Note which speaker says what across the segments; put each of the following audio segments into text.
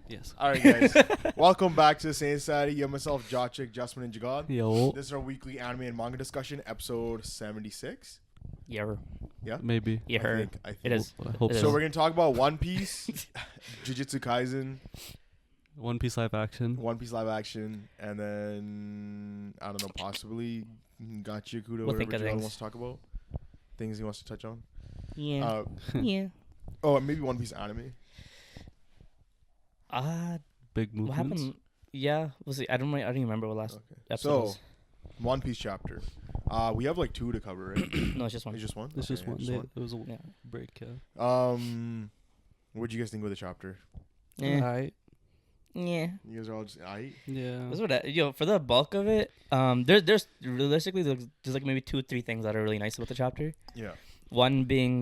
Speaker 1: Yes.
Speaker 2: All right, guys. Welcome back to the Sayin Society. You have myself, JJK, Justin, and Jagad.
Speaker 1: Yo.
Speaker 2: This is our weekly anime and manga discussion, episode 76.
Speaker 3: Yeah.
Speaker 2: Yeah?
Speaker 3: Maybe.
Speaker 2: I think
Speaker 3: It is.
Speaker 1: I hope
Speaker 2: So
Speaker 1: so.
Speaker 2: we're going to talk about One Piece, Jujutsu Kaisen,
Speaker 1: One Piece live action.
Speaker 2: One Piece live action, and then, I don't know, possibly Gachiakudo,
Speaker 3: We'll think
Speaker 2: whatever
Speaker 3: of
Speaker 2: Jagad
Speaker 3: things.
Speaker 2: wants to talk about. Things he wants to touch on.
Speaker 3: Yeah. Yeah.
Speaker 2: Oh, and maybe One Piece anime.
Speaker 1: Big movements.
Speaker 3: What happened? Yeah. We'll see. I don't remember what last episode
Speaker 2: So,
Speaker 3: was.
Speaker 2: One Piece chapter. We have like 2 to cover, right?
Speaker 3: No, it's just one.
Speaker 2: It's just one?
Speaker 1: It's just
Speaker 2: Okay,
Speaker 1: one. It was a
Speaker 3: Yeah.
Speaker 1: break. Yeah.
Speaker 2: What'd you guys think of the chapter?
Speaker 3: Yeah.
Speaker 1: Alright.
Speaker 3: Yeah.
Speaker 2: You guys are all just, aight?
Speaker 1: Yeah.
Speaker 3: That's what for the bulk of it, there's realistically there's like maybe 2-3 things that are really nice about the chapter.
Speaker 2: Yeah.
Speaker 3: One being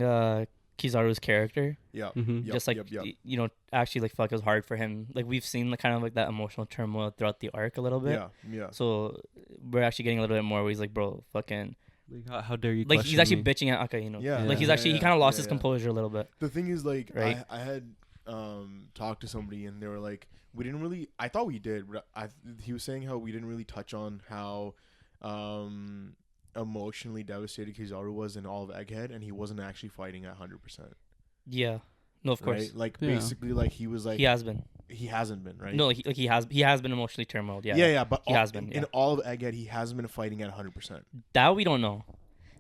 Speaker 3: Kizaru's character.
Speaker 2: Yeah.
Speaker 1: Mm-hmm.
Speaker 2: Yep,
Speaker 3: Just like
Speaker 2: yep.
Speaker 3: actually like fuck, it was hard for him. Like we've seen the kind of like that emotional turmoil throughout the arc a little bit.
Speaker 2: Yeah.
Speaker 3: So we're actually getting a little bit more where he's like, bro, fucking,
Speaker 1: Like, how dare you?
Speaker 3: like he's
Speaker 1: question
Speaker 3: actually
Speaker 1: me?
Speaker 3: bitching at Aka,
Speaker 2: Yeah.
Speaker 3: Like he's
Speaker 2: Yeah,
Speaker 3: actually he
Speaker 2: yeah,
Speaker 3: kind of lost
Speaker 2: yeah,
Speaker 3: his
Speaker 2: yeah.
Speaker 3: composure a little bit.
Speaker 2: The thing is, like,
Speaker 3: Right.
Speaker 2: I had talked to somebody and they were like, we didn't really. I thought we did. But he was saying how we didn't really touch on how emotionally devastated Kizaru was in all of Egghead, and he wasn't actually fighting at 100%.
Speaker 3: Yeah. No, of course.
Speaker 2: Right? Like
Speaker 1: Yeah.
Speaker 2: basically, like he was like
Speaker 3: He has been.
Speaker 2: he hasn't been right.
Speaker 3: No, he has been emotionally turmoiled. Yeah.
Speaker 2: Yeah. But
Speaker 3: He has been,
Speaker 2: in
Speaker 3: yeah.
Speaker 2: all of Egghead, he hasn't been fighting at 100%.
Speaker 3: That we don't know.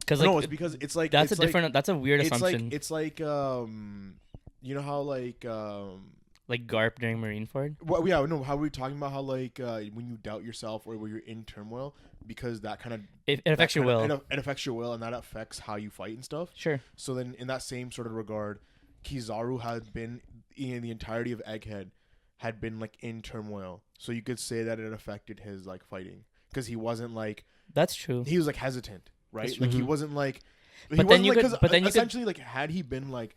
Speaker 3: Cause like
Speaker 2: No, it's because it's like
Speaker 3: that's
Speaker 2: it's
Speaker 3: a different. That's a weird
Speaker 2: Like,
Speaker 3: assumption.
Speaker 2: it's like you know how like
Speaker 3: Like Garp during Marineford.
Speaker 2: well, yeah, no, how were we talking about how like when you doubt yourself or when you're in turmoil, because that kind of
Speaker 3: It affects your will.
Speaker 2: it affects your will, and that affects how you fight and stuff.
Speaker 3: Sure.
Speaker 2: So then in that same sort of regard, Kizaru had been in the entirety of Egghead had been like in turmoil, so you could say that it affected his like fighting, because he wasn't like
Speaker 3: That's true.
Speaker 2: he was like hesitant, right?
Speaker 3: That's
Speaker 2: Like he
Speaker 1: true.
Speaker 2: wasn't like
Speaker 3: But then you could-
Speaker 2: 'cause
Speaker 3: but then you could-
Speaker 2: essentially like had he been like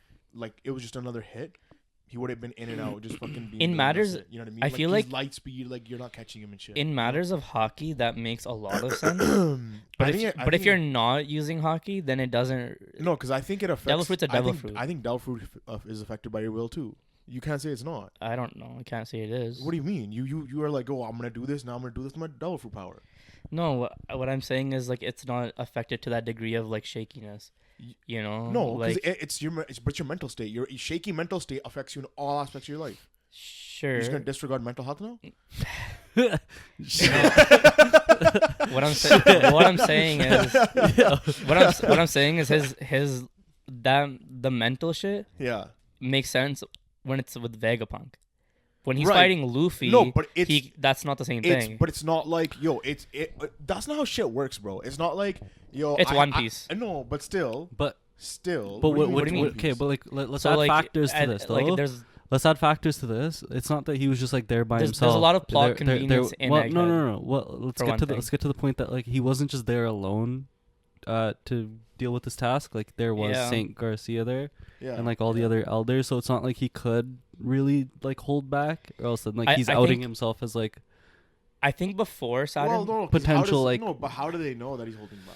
Speaker 2: it was just another hit, he would have been in and out, just fucking being
Speaker 3: In
Speaker 2: really
Speaker 3: matters-
Speaker 2: innocent, you know what I mean?
Speaker 3: I feel
Speaker 2: he's
Speaker 3: like-
Speaker 2: light speed, like you're not catching him and shit.
Speaker 3: In matters of hockey, that makes a lot of sense.
Speaker 2: but
Speaker 3: But if you're not using hockey, then it doesn't.
Speaker 2: no, because I think it affects
Speaker 3: Devil fruit's a devil
Speaker 2: I think,
Speaker 3: fruit.
Speaker 2: I think devil fruit is affected by your will too. You can't say it's not.
Speaker 3: I don't know. I can't say it is.
Speaker 2: What do you mean? You are like, oh, I'm gonna do this now. I'm gonna do this with my devil fruit power.
Speaker 3: No, what I'm saying is like it's not affected to that degree of like shakiness. You know.
Speaker 2: No, because
Speaker 3: Like
Speaker 2: it's your mental state. Your shaky mental state affects you in all aspects of your life.
Speaker 3: sure.
Speaker 2: You're just gonna disregard mental health now?
Speaker 3: What I'm saying is what I'm saying is his the mental shit
Speaker 2: Yeah.
Speaker 3: makes sense when it's with Vegapunk. When he's
Speaker 2: Right.
Speaker 3: fighting Luffy,
Speaker 2: No, but it's
Speaker 3: that's not the same thing.
Speaker 2: but it's not like that's not how shit works, bro. It's not like
Speaker 3: It's One Piece.
Speaker 2: No, but still.
Speaker 1: But
Speaker 2: What do you
Speaker 3: what do you mean?
Speaker 2: One
Speaker 1: okay,
Speaker 2: Piece?
Speaker 1: but like let's
Speaker 3: So
Speaker 1: add
Speaker 3: like
Speaker 1: factors to this though.
Speaker 3: like there's
Speaker 1: Let's add factors to this. It's not that he was just like there by
Speaker 3: There's
Speaker 1: himself.
Speaker 3: a lot of plot convenience in
Speaker 1: well,
Speaker 3: Egghead,
Speaker 1: no. Well,
Speaker 3: for one thing.
Speaker 1: let's get to the point that like he wasn't just there alone, to deal with this task. Like there was
Speaker 3: Yeah.
Speaker 1: Saint Garcia there,
Speaker 2: Yeah.
Speaker 1: and like all the other elders. So it's not like he could really like hold back, or else then like
Speaker 3: I-
Speaker 1: he's
Speaker 3: I
Speaker 1: outing
Speaker 3: think-
Speaker 1: himself as like
Speaker 3: I think before Saturn.
Speaker 2: Well, no, 'cause
Speaker 1: potential, like-
Speaker 2: no, but how do they know that he's holding back?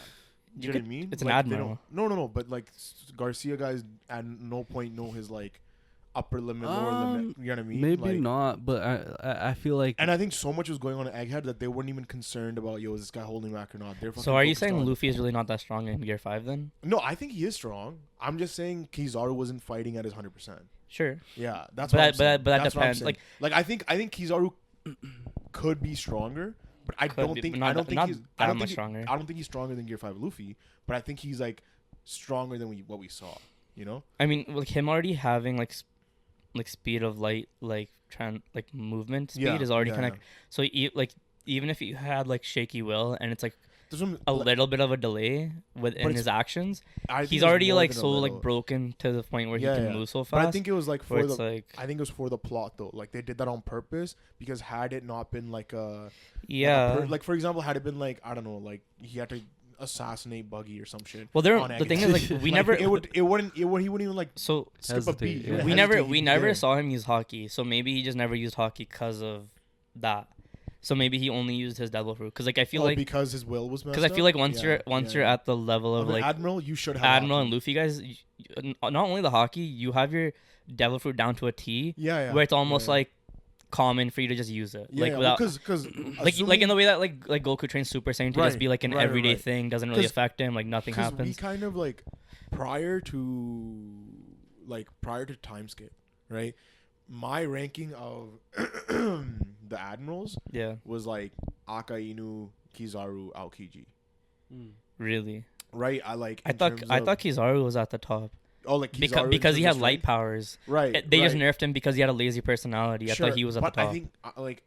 Speaker 2: You know what I mean?
Speaker 3: it's an
Speaker 2: Like, they
Speaker 3: admiral.
Speaker 2: don't- No, but like Garcia guys at no point know his like upper limit, lower limit. You know what I mean?
Speaker 1: maybe
Speaker 2: Like,
Speaker 1: not. But I feel like
Speaker 2: And I think so much was going on at Egghead that they weren't even concerned about is this guy holding back or not. They're
Speaker 3: So are you
Speaker 2: focused
Speaker 3: saying
Speaker 2: on-
Speaker 3: Luffy is really not that strong in Gear 5 then?
Speaker 2: No, I think he is strong. I'm just saying Kizaru wasn't fighting at his 100%.
Speaker 3: Sure.
Speaker 2: Yeah, that's
Speaker 3: But
Speaker 2: what I'm
Speaker 3: that-
Speaker 2: saying.
Speaker 3: but that
Speaker 2: That's what I'm
Speaker 3: depends,
Speaker 2: saying. I think Kizaru could be stronger, but I
Speaker 3: Could
Speaker 2: don't
Speaker 3: be,
Speaker 2: think
Speaker 3: but not
Speaker 2: I don't
Speaker 3: that-
Speaker 2: think
Speaker 3: not
Speaker 2: he's
Speaker 3: that
Speaker 2: I don't
Speaker 3: much
Speaker 2: think
Speaker 3: stronger.
Speaker 2: I don't think he's stronger than Gear 5 Luffy, but I think he's like stronger than what we saw. You know?
Speaker 3: I mean, like him already having like speed of light, like movement speed
Speaker 2: Yeah,
Speaker 3: is already
Speaker 2: yeah,
Speaker 3: kind of so even if you had like shaky will and it's like
Speaker 2: There's some,
Speaker 3: a little bit of a delay within
Speaker 2: it's-
Speaker 3: his actions,
Speaker 2: I think
Speaker 3: he's
Speaker 2: it's
Speaker 3: already
Speaker 2: more
Speaker 3: like
Speaker 2: than a
Speaker 3: so like
Speaker 2: little.
Speaker 3: broken to the point where
Speaker 2: Yeah,
Speaker 3: he can
Speaker 2: yeah.
Speaker 3: move so fast.
Speaker 2: But I think it was like
Speaker 3: where
Speaker 2: for
Speaker 3: it's
Speaker 2: the
Speaker 3: like
Speaker 2: I think it was for the plot though. Like they did that on purpose, because had it not been like a
Speaker 3: yeah.
Speaker 2: like for example, had it been like, I don't know, like he had to assassinate Buggy or some shit.
Speaker 3: Well, there
Speaker 2: on
Speaker 3: the thing
Speaker 2: Egghead.
Speaker 3: is like we
Speaker 2: Like,
Speaker 3: never
Speaker 2: he wouldn't even like
Speaker 3: so
Speaker 2: skip a
Speaker 1: Hesitate,
Speaker 2: beat. He
Speaker 1: yeah.
Speaker 2: would
Speaker 3: we
Speaker 2: hesitate,
Speaker 3: never
Speaker 2: he'd
Speaker 3: we
Speaker 2: be
Speaker 3: never
Speaker 2: there.
Speaker 3: saw him use hockey, so maybe he just never used hockey because of that. So maybe he only used his devil fruit because like I feel like
Speaker 2: because his will was messed
Speaker 3: because I feel
Speaker 2: up?
Speaker 3: like once
Speaker 2: Yeah,
Speaker 3: you're
Speaker 2: yeah.
Speaker 3: at the level of
Speaker 2: Of an
Speaker 3: like
Speaker 2: Admiral, you should have
Speaker 3: Admiral
Speaker 2: hockey.
Speaker 3: and Luffy guys, not only the hockey, you have your devil fruit down to a T,
Speaker 2: Yeah, yeah.
Speaker 3: where it's almost
Speaker 2: yeah.
Speaker 3: like common for you to just use it.
Speaker 2: Yeah,
Speaker 3: Like without
Speaker 2: because
Speaker 3: like in the way that like Goku trains Super Saiyan to just be like an everyday thing, doesn't really
Speaker 2: 'Cause-
Speaker 3: affect him, like nothing
Speaker 2: Because we
Speaker 3: happens.
Speaker 2: kind of like prior to time skip, right? My ranking of the admirals
Speaker 3: Yeah,
Speaker 2: was like Akainu, Kizaru, Aokiji.
Speaker 3: really.
Speaker 2: Right? I
Speaker 3: thought Kizaru was at the top
Speaker 2: like Kizaru
Speaker 3: because he
Speaker 2: in
Speaker 3: had
Speaker 2: terms of
Speaker 3: light
Speaker 2: strength.
Speaker 3: powers.
Speaker 2: Right.
Speaker 3: They just nerfed him because he had a lazy personality. I
Speaker 2: Sure,
Speaker 3: thought he was at
Speaker 2: but
Speaker 3: the top.
Speaker 2: I think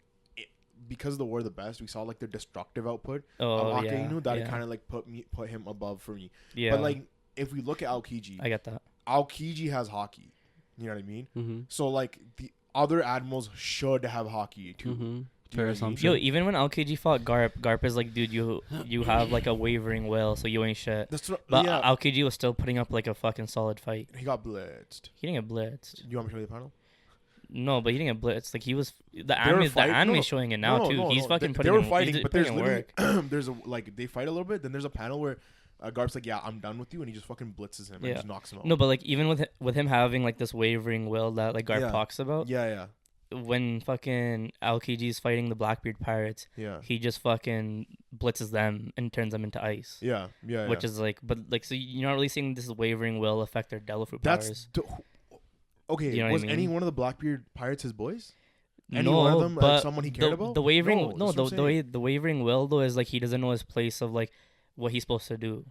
Speaker 2: because the war the best, we saw like the destructive output
Speaker 3: Oh
Speaker 2: of
Speaker 3: yeah,
Speaker 2: Akainu that
Speaker 3: yeah.
Speaker 2: kind of like put him above for me.
Speaker 3: Yeah,
Speaker 2: But like if we look at Aokiji,
Speaker 3: I get that.
Speaker 2: Aokiji has hockey. You know what I mean?
Speaker 1: Mm-hmm.
Speaker 2: So like the other admirals should have hockey too.
Speaker 1: Mm-hmm.
Speaker 2: Do you know
Speaker 1: Fair
Speaker 2: what I mean?
Speaker 1: assumption.
Speaker 3: Yo, even when LKG fought Garp is like, dude, you have like a wavering will, so you ain't shit.
Speaker 2: That's what,
Speaker 3: But
Speaker 2: yeah.
Speaker 3: LKG was still putting up like a fucking solid fight.
Speaker 2: He got blitzed.
Speaker 3: He didn't get blitzed.
Speaker 2: You want me to show you the panel?
Speaker 3: No, but he didn't get blitzed. Like he was the
Speaker 2: fighting-
Speaker 3: anime's
Speaker 2: no,
Speaker 3: showing it now too. He's fucking
Speaker 2: they
Speaker 3: putting
Speaker 2: were
Speaker 3: in,
Speaker 2: fighting,
Speaker 3: he's
Speaker 2: but
Speaker 3: putting
Speaker 2: there's
Speaker 3: in
Speaker 2: literally
Speaker 3: work.
Speaker 2: there's a like they fight a little bit. Then there's a panel where Garp's like, "Yeah, I'm done with you," and he just fucking blitzes him and
Speaker 3: Yeah.
Speaker 2: just knocks him out.
Speaker 3: No, but like even with him having like this wavering will that like Garp
Speaker 2: Yeah.
Speaker 3: talks about,
Speaker 2: yeah,
Speaker 3: when fucking LKG's fighting the Blackbeard pirates,
Speaker 2: yeah,
Speaker 3: he just fucking blitzes them and turns them into ice.
Speaker 2: yeah.
Speaker 3: Which is like, but like, so you're not really seeing this wavering will affect their Devil Fruit powers.
Speaker 2: Okay.
Speaker 3: You know what I
Speaker 2: was
Speaker 3: mean?
Speaker 2: any one of the Blackbeard pirates his boys? Any
Speaker 3: No,
Speaker 2: one of them
Speaker 3: but
Speaker 2: someone he cared about?
Speaker 3: the wavering,
Speaker 2: No,
Speaker 3: no,
Speaker 2: that's what I'm saying.
Speaker 3: the wavering will though is like he doesn't know his place of like what he's supposed to do.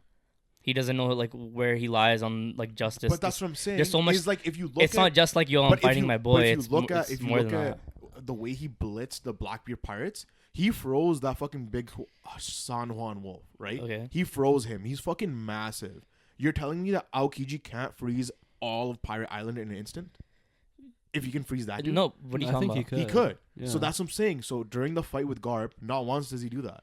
Speaker 3: He doesn't know like where he lies on like justice.
Speaker 2: But that's what I'm saying.
Speaker 3: there's so much-
Speaker 2: Is like if you look
Speaker 3: It's not just like yo, I'm
Speaker 2: but if
Speaker 3: fighting
Speaker 2: you-
Speaker 3: my
Speaker 2: but
Speaker 3: boy.
Speaker 2: if you
Speaker 3: It's
Speaker 2: look
Speaker 3: mo-
Speaker 2: at
Speaker 3: it's
Speaker 2: if you
Speaker 3: more
Speaker 2: look
Speaker 3: than
Speaker 2: at
Speaker 3: that.
Speaker 2: the way he blitzed the Blackbeard pirates, he froze that fucking big San Juan wolf, right?
Speaker 3: Okay.
Speaker 2: He froze him. He's fucking massive. You're telling me that Aokiji can't freeze all of Pirate Island in an instant? If you can freeze that dude?
Speaker 3: No, what are you
Speaker 1: I
Speaker 3: talking
Speaker 1: think
Speaker 3: about?
Speaker 2: He could.
Speaker 1: Yeah.
Speaker 2: So that's what I'm saying. So during the fight with Garp, not once does he do that.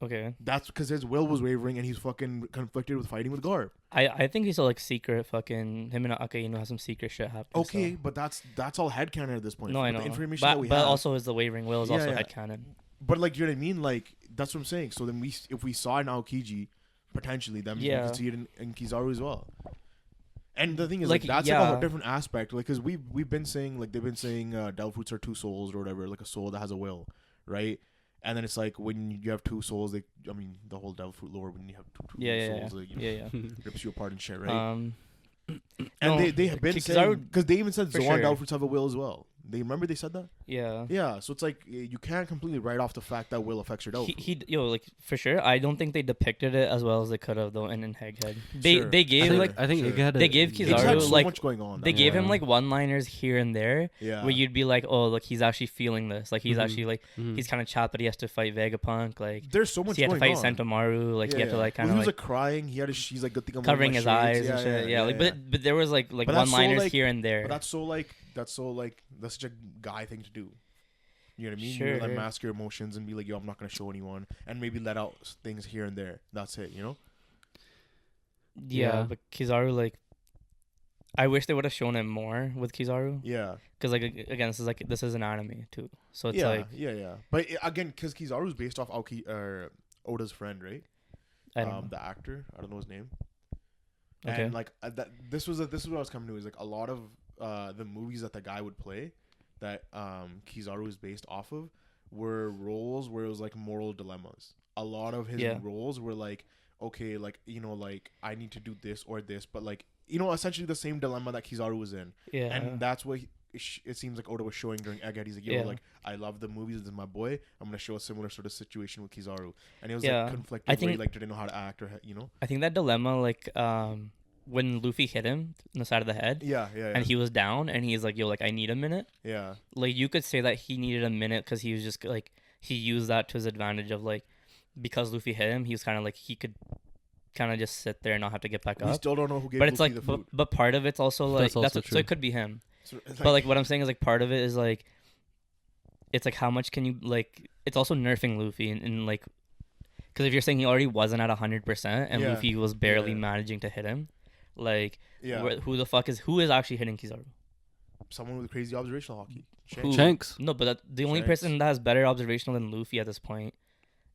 Speaker 3: Okay.
Speaker 2: That's because his will was wavering and he's fucking conflicted with fighting with Garp.
Speaker 3: I think he's a like secret fucking him and Akainu has some secret shit happening.
Speaker 2: Okay,
Speaker 3: so.
Speaker 2: but that's all headcanon at this point.
Speaker 3: No, I
Speaker 2: With
Speaker 3: know.
Speaker 2: The information
Speaker 3: but
Speaker 2: that we
Speaker 3: but
Speaker 2: have.
Speaker 3: also is the wavering will is
Speaker 2: Yeah,
Speaker 3: also
Speaker 2: yeah.
Speaker 3: headcanon.
Speaker 2: But like, you know what I mean? Like, that's what I'm saying. So then if we saw an Aokiji, potentially, then we
Speaker 3: Yeah.
Speaker 2: could see it in Kizaru as well. And the thing is,
Speaker 3: Like,
Speaker 2: like that's like a
Speaker 3: yeah.
Speaker 2: whole different aspect. Like, because we've been saying, like, they've been saying Devil Fruits are two souls or whatever, like a soul that has a will, right? And then it's like when you have two souls, the whole Devil Fruit lore, when you have two
Speaker 3: Yeah,
Speaker 2: souls, like, you know,
Speaker 3: yeah.
Speaker 2: rips you apart and shit, right?
Speaker 3: And
Speaker 2: and they have been saying, because they even said
Speaker 3: for
Speaker 2: Zoan
Speaker 3: sure.
Speaker 2: Devil Fruits have a will as well. They said that?
Speaker 3: yeah.
Speaker 2: Yeah, so it's like you can't completely write off the fact that will affects your Devil Fruit.
Speaker 3: Like for sure. I don't think they depicted it as well as they could have though. In Egghead,
Speaker 2: Sure.
Speaker 3: they
Speaker 1: I
Speaker 3: gave
Speaker 1: think,
Speaker 3: like
Speaker 1: I think
Speaker 2: sure.
Speaker 1: Egghead
Speaker 3: They gave
Speaker 2: They just had
Speaker 3: Kizaru,
Speaker 2: so
Speaker 3: like,
Speaker 2: much going on.
Speaker 3: they
Speaker 2: that
Speaker 3: gave
Speaker 2: way.
Speaker 3: him like one-liners here and there
Speaker 2: Yeah.
Speaker 3: where you'd be like, oh look, he's actually feeling this. Like he's
Speaker 1: Mhm.
Speaker 3: actually like
Speaker 1: Mhm.
Speaker 3: he's kind of chapped, but he has to fight Vegapunk. Like
Speaker 2: There's so much
Speaker 3: he had to
Speaker 2: going
Speaker 3: fight
Speaker 2: on.
Speaker 3: Sentomaru. Like
Speaker 2: Yeah,
Speaker 3: he had to
Speaker 2: yeah.
Speaker 3: like kind
Speaker 2: Well,
Speaker 3: of
Speaker 2: he was
Speaker 3: like
Speaker 2: like crying. He had she's like, good thing I'm
Speaker 3: covering
Speaker 2: wearing
Speaker 3: his
Speaker 2: my
Speaker 3: eyes
Speaker 2: shades.
Speaker 3: and shit. Yeah, like
Speaker 2: yeah.
Speaker 3: but there was like
Speaker 2: But that's so,
Speaker 3: one-liners
Speaker 2: like-
Speaker 3: here and there.
Speaker 2: But that's such a guy thing to do. You know what I mean?
Speaker 3: Sure.
Speaker 2: You like mask your emotions and be like, yo, I'm not gonna show anyone, and maybe let out things here and there. That's it. You know?
Speaker 3: Yeah,
Speaker 1: Yeah.
Speaker 3: but Kizaru, like, I wish they would have shown him more with Kizaru,
Speaker 2: Yeah.
Speaker 3: because like again, this is an anime too, so it's
Speaker 2: yeah.
Speaker 3: like
Speaker 2: Yeah. But again, because Kizaru's based off Oda's friend, right?
Speaker 3: I don't know.
Speaker 2: The actor. I don't know his name.
Speaker 3: Okay.
Speaker 2: And like this is what I was coming to, is like a lot of the movies that the guy would play that Kizaru is based off of were roles where it was like moral dilemmas. A lot of his
Speaker 3: Yeah.
Speaker 2: roles were like, okay, like, you know, like I need to do this or this, but like, you know, essentially the same dilemma that Kizaru was in.
Speaker 3: Yeah,
Speaker 2: And that's what it seems like Oda was showing during Egghead. He's like, yo,
Speaker 3: Yeah.
Speaker 2: like, I love the movies. This is my boy. I'm gonna show a similar sort of situation with Kizaru. And it was
Speaker 3: Yeah.
Speaker 2: like conflicted,
Speaker 3: I
Speaker 2: where he
Speaker 3: think-
Speaker 2: like didn't know how to act, or you know.
Speaker 3: I think that dilemma, like, when Luffy hit him in the side of the head,
Speaker 2: Yeah.
Speaker 3: and he was down, and he's like, yo, like I need a minute.
Speaker 2: Yeah.
Speaker 3: Like you could say that he needed a minute because he was just like he used that to his advantage of like because Luffy hit him, he was kind of like he could kind of just sit there and not have to get back
Speaker 2: We
Speaker 3: up.
Speaker 2: still don't know who gave
Speaker 3: But it's
Speaker 2: Luffy
Speaker 3: like,
Speaker 2: the food.
Speaker 3: but part of it's also like
Speaker 1: That's also
Speaker 3: so
Speaker 1: true.
Speaker 3: it could be him.
Speaker 2: So, it's
Speaker 3: But like what I'm saying is like part of it is like it's like how much can you like it's also nerfing Luffy and like because if you're saying he already wasn't at 100% and
Speaker 2: Yeah.
Speaker 3: Luffy was barely
Speaker 2: Yeah.
Speaker 3: managing to hit him, like
Speaker 2: yeah,
Speaker 3: who is actually hitting Kizaru?
Speaker 2: someone with crazy observational hockey.
Speaker 3: Who?
Speaker 1: Shanks.
Speaker 3: No, but the only
Speaker 2: Shanks.
Speaker 3: person that has better observational than Luffy at this point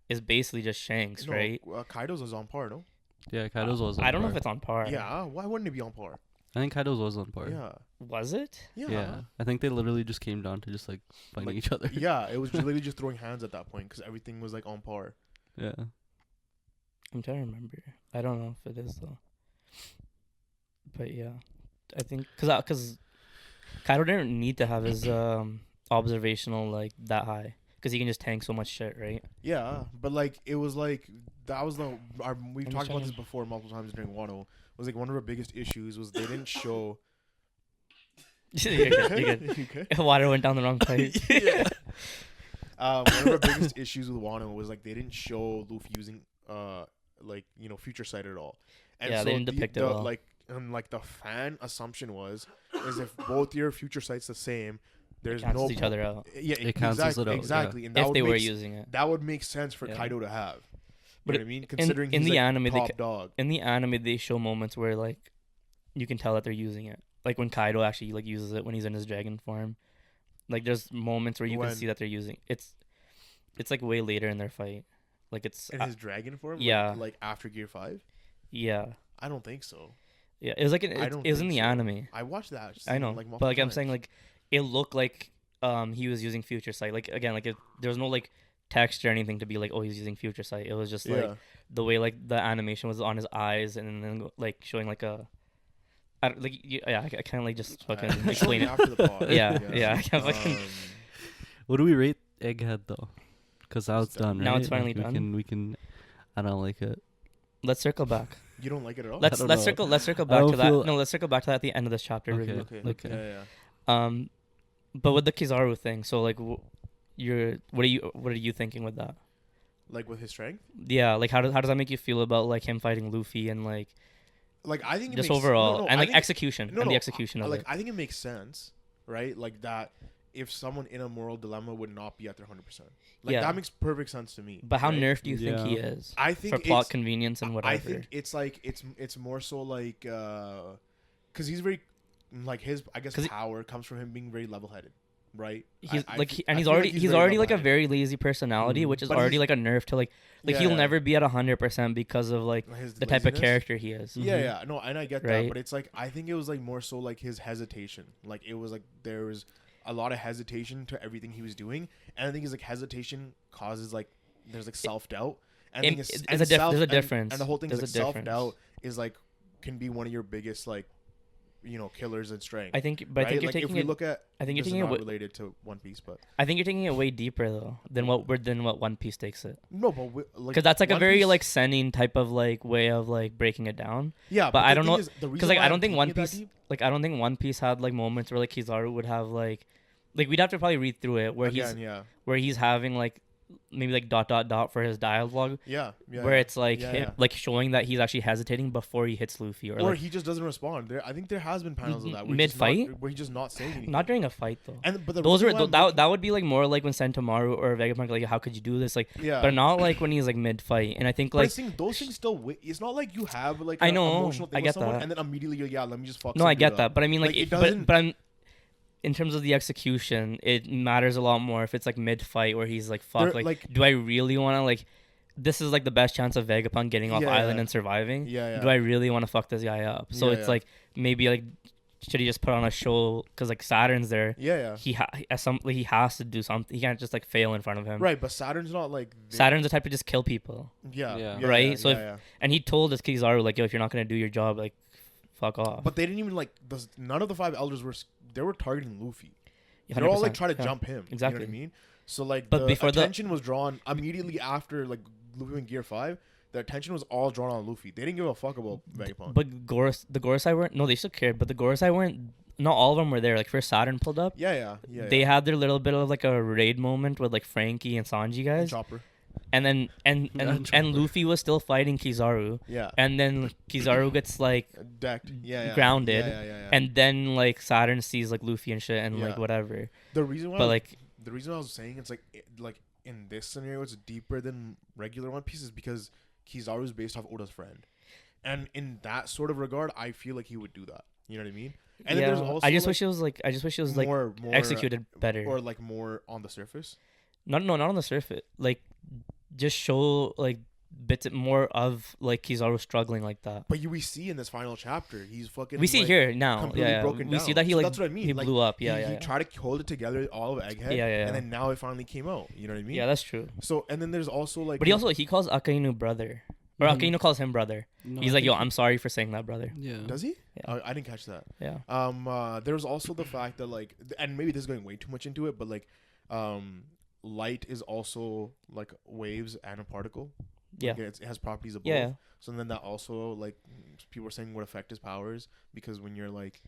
Speaker 3: is basically just Shanks,
Speaker 2: No,
Speaker 3: right?
Speaker 2: Kaido's is on par, no?
Speaker 1: Yeah, Kaido's was.
Speaker 3: I don't know
Speaker 1: on
Speaker 3: if it's on par.
Speaker 2: Yeah, why wouldn't it be on par?
Speaker 1: I think Kaido's was on par.
Speaker 2: Yeah.
Speaker 3: Was it?
Speaker 2: Yeah.
Speaker 1: I think they literally just came down to just like fighting
Speaker 2: Like,
Speaker 1: each other.
Speaker 2: Yeah, it was literally just throwing hands at that point because everything was like on par.
Speaker 1: Yeah.
Speaker 3: I'm trying to remember. I don't know if it is though. But yeah, I think because Kaido didn't need to have his observational like that high because he can just tank so much shit, right?
Speaker 2: Yeah, but like it was like that was we've
Speaker 3: I'm
Speaker 2: talked about
Speaker 3: trying-
Speaker 2: this before multiple times during Wano. Was like one of our biggest issues was they didn't show.
Speaker 3: You're good. You're good.
Speaker 2: You okay?
Speaker 3: Water went down the wrong pipe.
Speaker 2: Yeah. One of our biggest issues with Wano was like they didn't show Luffy using like future sight at all. And
Speaker 3: Yeah, they didn't depict it well.
Speaker 2: like the fan assumption is if both your future sight's the same, there's no
Speaker 3: Cancels each other out.
Speaker 2: Yeah,
Speaker 1: It cancels it out,
Speaker 2: exactly. And that
Speaker 3: If
Speaker 2: would
Speaker 3: they were
Speaker 2: make
Speaker 3: using it.
Speaker 2: that would make sense for
Speaker 3: Yeah.
Speaker 2: Kaido to have.
Speaker 3: But
Speaker 2: You know what I mean? Considering
Speaker 3: in
Speaker 2: he's
Speaker 3: the
Speaker 2: like
Speaker 3: anime, they
Speaker 2: top dog.
Speaker 3: In the anime, they show moments where like you can tell that they're using it. Like when Kaido actually like uses it when he's in his dragon form. Like there's moments where you can
Speaker 2: When?
Speaker 3: see that they're using it's like way later in their fight. Like it's
Speaker 2: In his dragon form?
Speaker 3: yeah.
Speaker 2: Like after Gear 5?
Speaker 3: yeah.
Speaker 2: I don't think so.
Speaker 3: Yeah, it was like
Speaker 2: I don't
Speaker 3: it was in
Speaker 2: think
Speaker 3: the
Speaker 2: so.
Speaker 3: anime.
Speaker 2: I watched that.
Speaker 3: I know,
Speaker 2: Like,
Speaker 3: but like I'm
Speaker 2: multiple
Speaker 3: saying,
Speaker 2: times.
Speaker 3: like it looked like he was using future sight. Like again, like there was no like text or anything to be like, oh, he's using future sight. It was just like
Speaker 2: Yeah.
Speaker 3: the way like the animation was on his eyes and then like showing like a, I can't like just fucking
Speaker 2: Show
Speaker 3: explain
Speaker 2: me
Speaker 3: it.
Speaker 2: after the pod.
Speaker 3: Yeah, I can't fucking.
Speaker 1: What do we rate Egghead though? Because now it's done, right?
Speaker 3: Now it's finally
Speaker 1: Like,
Speaker 3: done?
Speaker 1: We can. I don't like it.
Speaker 3: Let's circle back.
Speaker 2: You don't like it at all?
Speaker 3: Let's
Speaker 1: don't
Speaker 3: let's
Speaker 1: know.
Speaker 3: circle let's circle
Speaker 1: I
Speaker 3: back
Speaker 1: don't
Speaker 3: to that.
Speaker 1: feel-
Speaker 3: No, let's circle back to that at the end of this chapter.
Speaker 1: Okay.
Speaker 3: Review.
Speaker 2: Okay.
Speaker 3: Like,
Speaker 2: Yeah.
Speaker 3: but with the Kizaru thing, so like, what are you thinking with that?
Speaker 2: Like with his strength?
Speaker 3: Yeah, like how does that make you feel about like him fighting Luffy and like
Speaker 2: Like I think it
Speaker 3: just
Speaker 2: makes,
Speaker 3: overall
Speaker 2: no,
Speaker 3: and
Speaker 2: I
Speaker 3: like
Speaker 2: think-
Speaker 3: execution
Speaker 2: no,
Speaker 3: and the
Speaker 2: no,
Speaker 3: execution of
Speaker 2: like
Speaker 3: it.
Speaker 2: I think it makes sense, right? Like that if someone in a moral dilemma would not be at their 100%. Like
Speaker 3: Yeah.
Speaker 2: that makes perfect sense to me.
Speaker 3: But how
Speaker 2: right?
Speaker 3: nerfed do you think he
Speaker 1: Yeah.
Speaker 3: is
Speaker 2: I think
Speaker 3: for plot
Speaker 2: it's-
Speaker 3: convenience and whatever?
Speaker 2: I think it's like it's more so like cuz he's very like his I guess
Speaker 3: 'Cause
Speaker 2: power comes from him being very level-headed, right?
Speaker 3: he's
Speaker 2: I
Speaker 3: like
Speaker 2: fe-
Speaker 3: and
Speaker 2: I
Speaker 3: he's
Speaker 2: feel
Speaker 3: already
Speaker 2: like
Speaker 3: he's already like a
Speaker 2: level-headed.
Speaker 3: very lazy personality,
Speaker 1: Mhm.
Speaker 3: which is
Speaker 2: But
Speaker 3: already
Speaker 2: he's-
Speaker 3: like a nerf to like he'll
Speaker 2: Yeah.
Speaker 3: never be at 100% because of like
Speaker 2: His
Speaker 3: the type of
Speaker 2: laziness.
Speaker 3: character he is.
Speaker 2: Yeah,
Speaker 1: Mhm.
Speaker 2: yeah, no, and I get that,
Speaker 3: Right.
Speaker 2: but it's like I think it was like more so like his hesitation. Like it was like there was a lot of hesitation to everything he was doing, and I think his like hesitation causes like there's like self doubt. And I
Speaker 3: It-
Speaker 2: think
Speaker 3: it's
Speaker 2: and
Speaker 3: a diff-
Speaker 2: self-
Speaker 3: there's a
Speaker 2: and-
Speaker 3: difference.
Speaker 2: and the whole thing is
Speaker 3: There's
Speaker 2: like
Speaker 3: a
Speaker 2: self
Speaker 3: difference.
Speaker 2: doubt is like can be one of your biggest like killers and strength.
Speaker 3: I think, but I
Speaker 2: right?
Speaker 3: think you're
Speaker 2: like if
Speaker 3: taking
Speaker 2: we
Speaker 3: it.
Speaker 2: look at
Speaker 3: I think you're
Speaker 2: this is
Speaker 3: taking it.
Speaker 2: not
Speaker 3: Way,
Speaker 2: related to One Piece, but
Speaker 3: I think you're taking it way deeper though than what One Piece takes it.
Speaker 2: no, but like
Speaker 3: Because that's like a
Speaker 2: One
Speaker 3: very
Speaker 2: Piece-
Speaker 3: like Senin type of like way of like breaking it down.
Speaker 2: yeah,
Speaker 3: but I
Speaker 2: the
Speaker 3: don't
Speaker 2: thing
Speaker 3: know-
Speaker 2: is, the reason
Speaker 3: Because like
Speaker 2: why
Speaker 3: I
Speaker 2: I'm
Speaker 3: don't think
Speaker 2: taking
Speaker 3: One
Speaker 2: it that
Speaker 3: Piece
Speaker 2: deep-
Speaker 3: like I don't think One Piece had like moments where like Kizaru would have like we'd have to probably read through it where
Speaker 2: again, yeah,
Speaker 3: he's having like maybe like ... for his dialogue
Speaker 2: yeah,
Speaker 3: where it's like
Speaker 2: yeah,
Speaker 3: him,
Speaker 2: yeah.
Speaker 3: like showing that he's actually hesitating before he hits Luffy or
Speaker 2: or
Speaker 3: like
Speaker 2: he just doesn't respond. I think there has been panels of that where
Speaker 3: Mid-fight?
Speaker 2: he's just not saying anything.
Speaker 3: not during a fight though.
Speaker 2: And but the
Speaker 3: Those
Speaker 2: reason
Speaker 3: were
Speaker 2: why I'm
Speaker 3: that would be like more like when Sentomaru or Vegapunk like how could you do this like
Speaker 2: yeah,
Speaker 3: but not like when he's like mid fight. And I think
Speaker 2: but
Speaker 3: like
Speaker 2: I think those things still. It's not like you have like
Speaker 3: I
Speaker 2: an
Speaker 3: know,
Speaker 2: emotional thing
Speaker 3: I
Speaker 2: with
Speaker 3: get
Speaker 2: someone
Speaker 3: that.
Speaker 2: and then immediately you're let me just fuck.
Speaker 3: no,
Speaker 2: some
Speaker 3: I get
Speaker 2: dude
Speaker 3: that,
Speaker 2: up.
Speaker 3: but I mean like,
Speaker 2: it doesn't.
Speaker 3: but I'm in terms of the execution, it matters a lot more if it's like mid fight where he's like fuck
Speaker 2: There-
Speaker 3: like do I really want to like this is like the best chance of Vegapunk getting off
Speaker 2: Yeah,
Speaker 3: island
Speaker 2: yeah.
Speaker 3: and surviving.
Speaker 2: yeah, yeah.
Speaker 3: Do I really want to fuck this guy up? So
Speaker 2: Yeah,
Speaker 3: it's
Speaker 2: yeah.
Speaker 3: like maybe like should he just put on a show because like Saturn's there.
Speaker 2: Yeah, yeah.
Speaker 3: He has to do something. He can't just like fail in front of him.
Speaker 2: Right, but Saturn's not like
Speaker 3: Saturn's the type to just kill people.
Speaker 2: Yeah,
Speaker 1: Yeah.
Speaker 2: yeah,
Speaker 3: Right?
Speaker 2: yeah,
Speaker 3: So
Speaker 2: yeah,
Speaker 3: if-
Speaker 2: yeah.
Speaker 3: And he told us Kizaru like, yo, if you're not gonna do your job, like, fuck off.
Speaker 2: But they didn't even like. None of the 5 elders they were targeting Luffy.
Speaker 3: 100%,
Speaker 2: They're all like trying to
Speaker 3: yeah.
Speaker 2: jump him.
Speaker 3: Exactly.
Speaker 2: You know what I mean? So like
Speaker 3: But
Speaker 2: the
Speaker 3: before the-
Speaker 2: attention was drawn immediately after like Luffy in Gear 5. The attention was all drawn on Luffy. They didn't give a fuck about Vegapunk.
Speaker 3: But the Gorosei weren't. No, they still cared. But the Gorosei weren't. Not all of them were there. Like first Saturn pulled up.
Speaker 2: yeah.
Speaker 3: They had their little bit of like a raid moment with like Frankie and Sanji
Speaker 2: And
Speaker 3: guys,
Speaker 2: Chopper.
Speaker 3: and then and
Speaker 1: Chopper.
Speaker 3: Luffy was still fighting Kizaru,
Speaker 2: Yeah.
Speaker 3: and then Kizaru gets like
Speaker 2: Decked. Yeah.
Speaker 3: grounded,
Speaker 2: Yeah.
Speaker 3: and then like Saturn sees like Luffy and shit and like
Speaker 2: Yeah.
Speaker 3: whatever.
Speaker 2: the reason why
Speaker 3: But like
Speaker 2: the reason I was saying it's like in this scenario it's deeper than regular One Piece is because Kizaru is based off Oda's friend, and in that sort of regard, I feel like he would do that. You know what I mean? And
Speaker 3: yeah,
Speaker 2: then there's also
Speaker 3: I just
Speaker 2: like,
Speaker 3: wish it was like
Speaker 2: more
Speaker 3: executed better.
Speaker 2: or like more on the surface.
Speaker 3: Not on the surface. Like just show like bits more of like Kizaru struggling like that.
Speaker 2: But we see in this final chapter, he's fucking.
Speaker 3: We see
Speaker 2: like,
Speaker 3: here now.
Speaker 2: completely
Speaker 3: Yeah,
Speaker 2: broken
Speaker 3: we
Speaker 2: down.
Speaker 3: see that he
Speaker 2: So
Speaker 3: like
Speaker 2: that's what I mean.
Speaker 3: he
Speaker 2: Like,
Speaker 3: blew up. Yeah,
Speaker 2: he
Speaker 3: yeah.
Speaker 2: tried to hold it together, all of Egghead.
Speaker 3: Yeah, yeah,
Speaker 2: And
Speaker 3: yeah.
Speaker 2: then now it finally came out. You know what I mean?
Speaker 3: Yeah, that's true.
Speaker 2: So and then there's also like.
Speaker 3: But he calls Akainu brother, or
Speaker 1: Mhm.
Speaker 3: Akainu calls him brother.
Speaker 1: No,
Speaker 3: He's
Speaker 1: I
Speaker 3: like, yo,
Speaker 1: think
Speaker 3: I'm sorry for saying that, brother.
Speaker 1: Yeah.
Speaker 2: Does he?
Speaker 3: Yeah.
Speaker 2: I didn't catch that.
Speaker 3: Yeah.
Speaker 2: There's also the fact that like, and maybe this is going way too much into it, but like, light is also like waves and a particle.
Speaker 3: Yeah.
Speaker 2: Like, it has properties of both.
Speaker 3: Yeah.
Speaker 2: So then that also like people are saying would affect his powers because when you're like,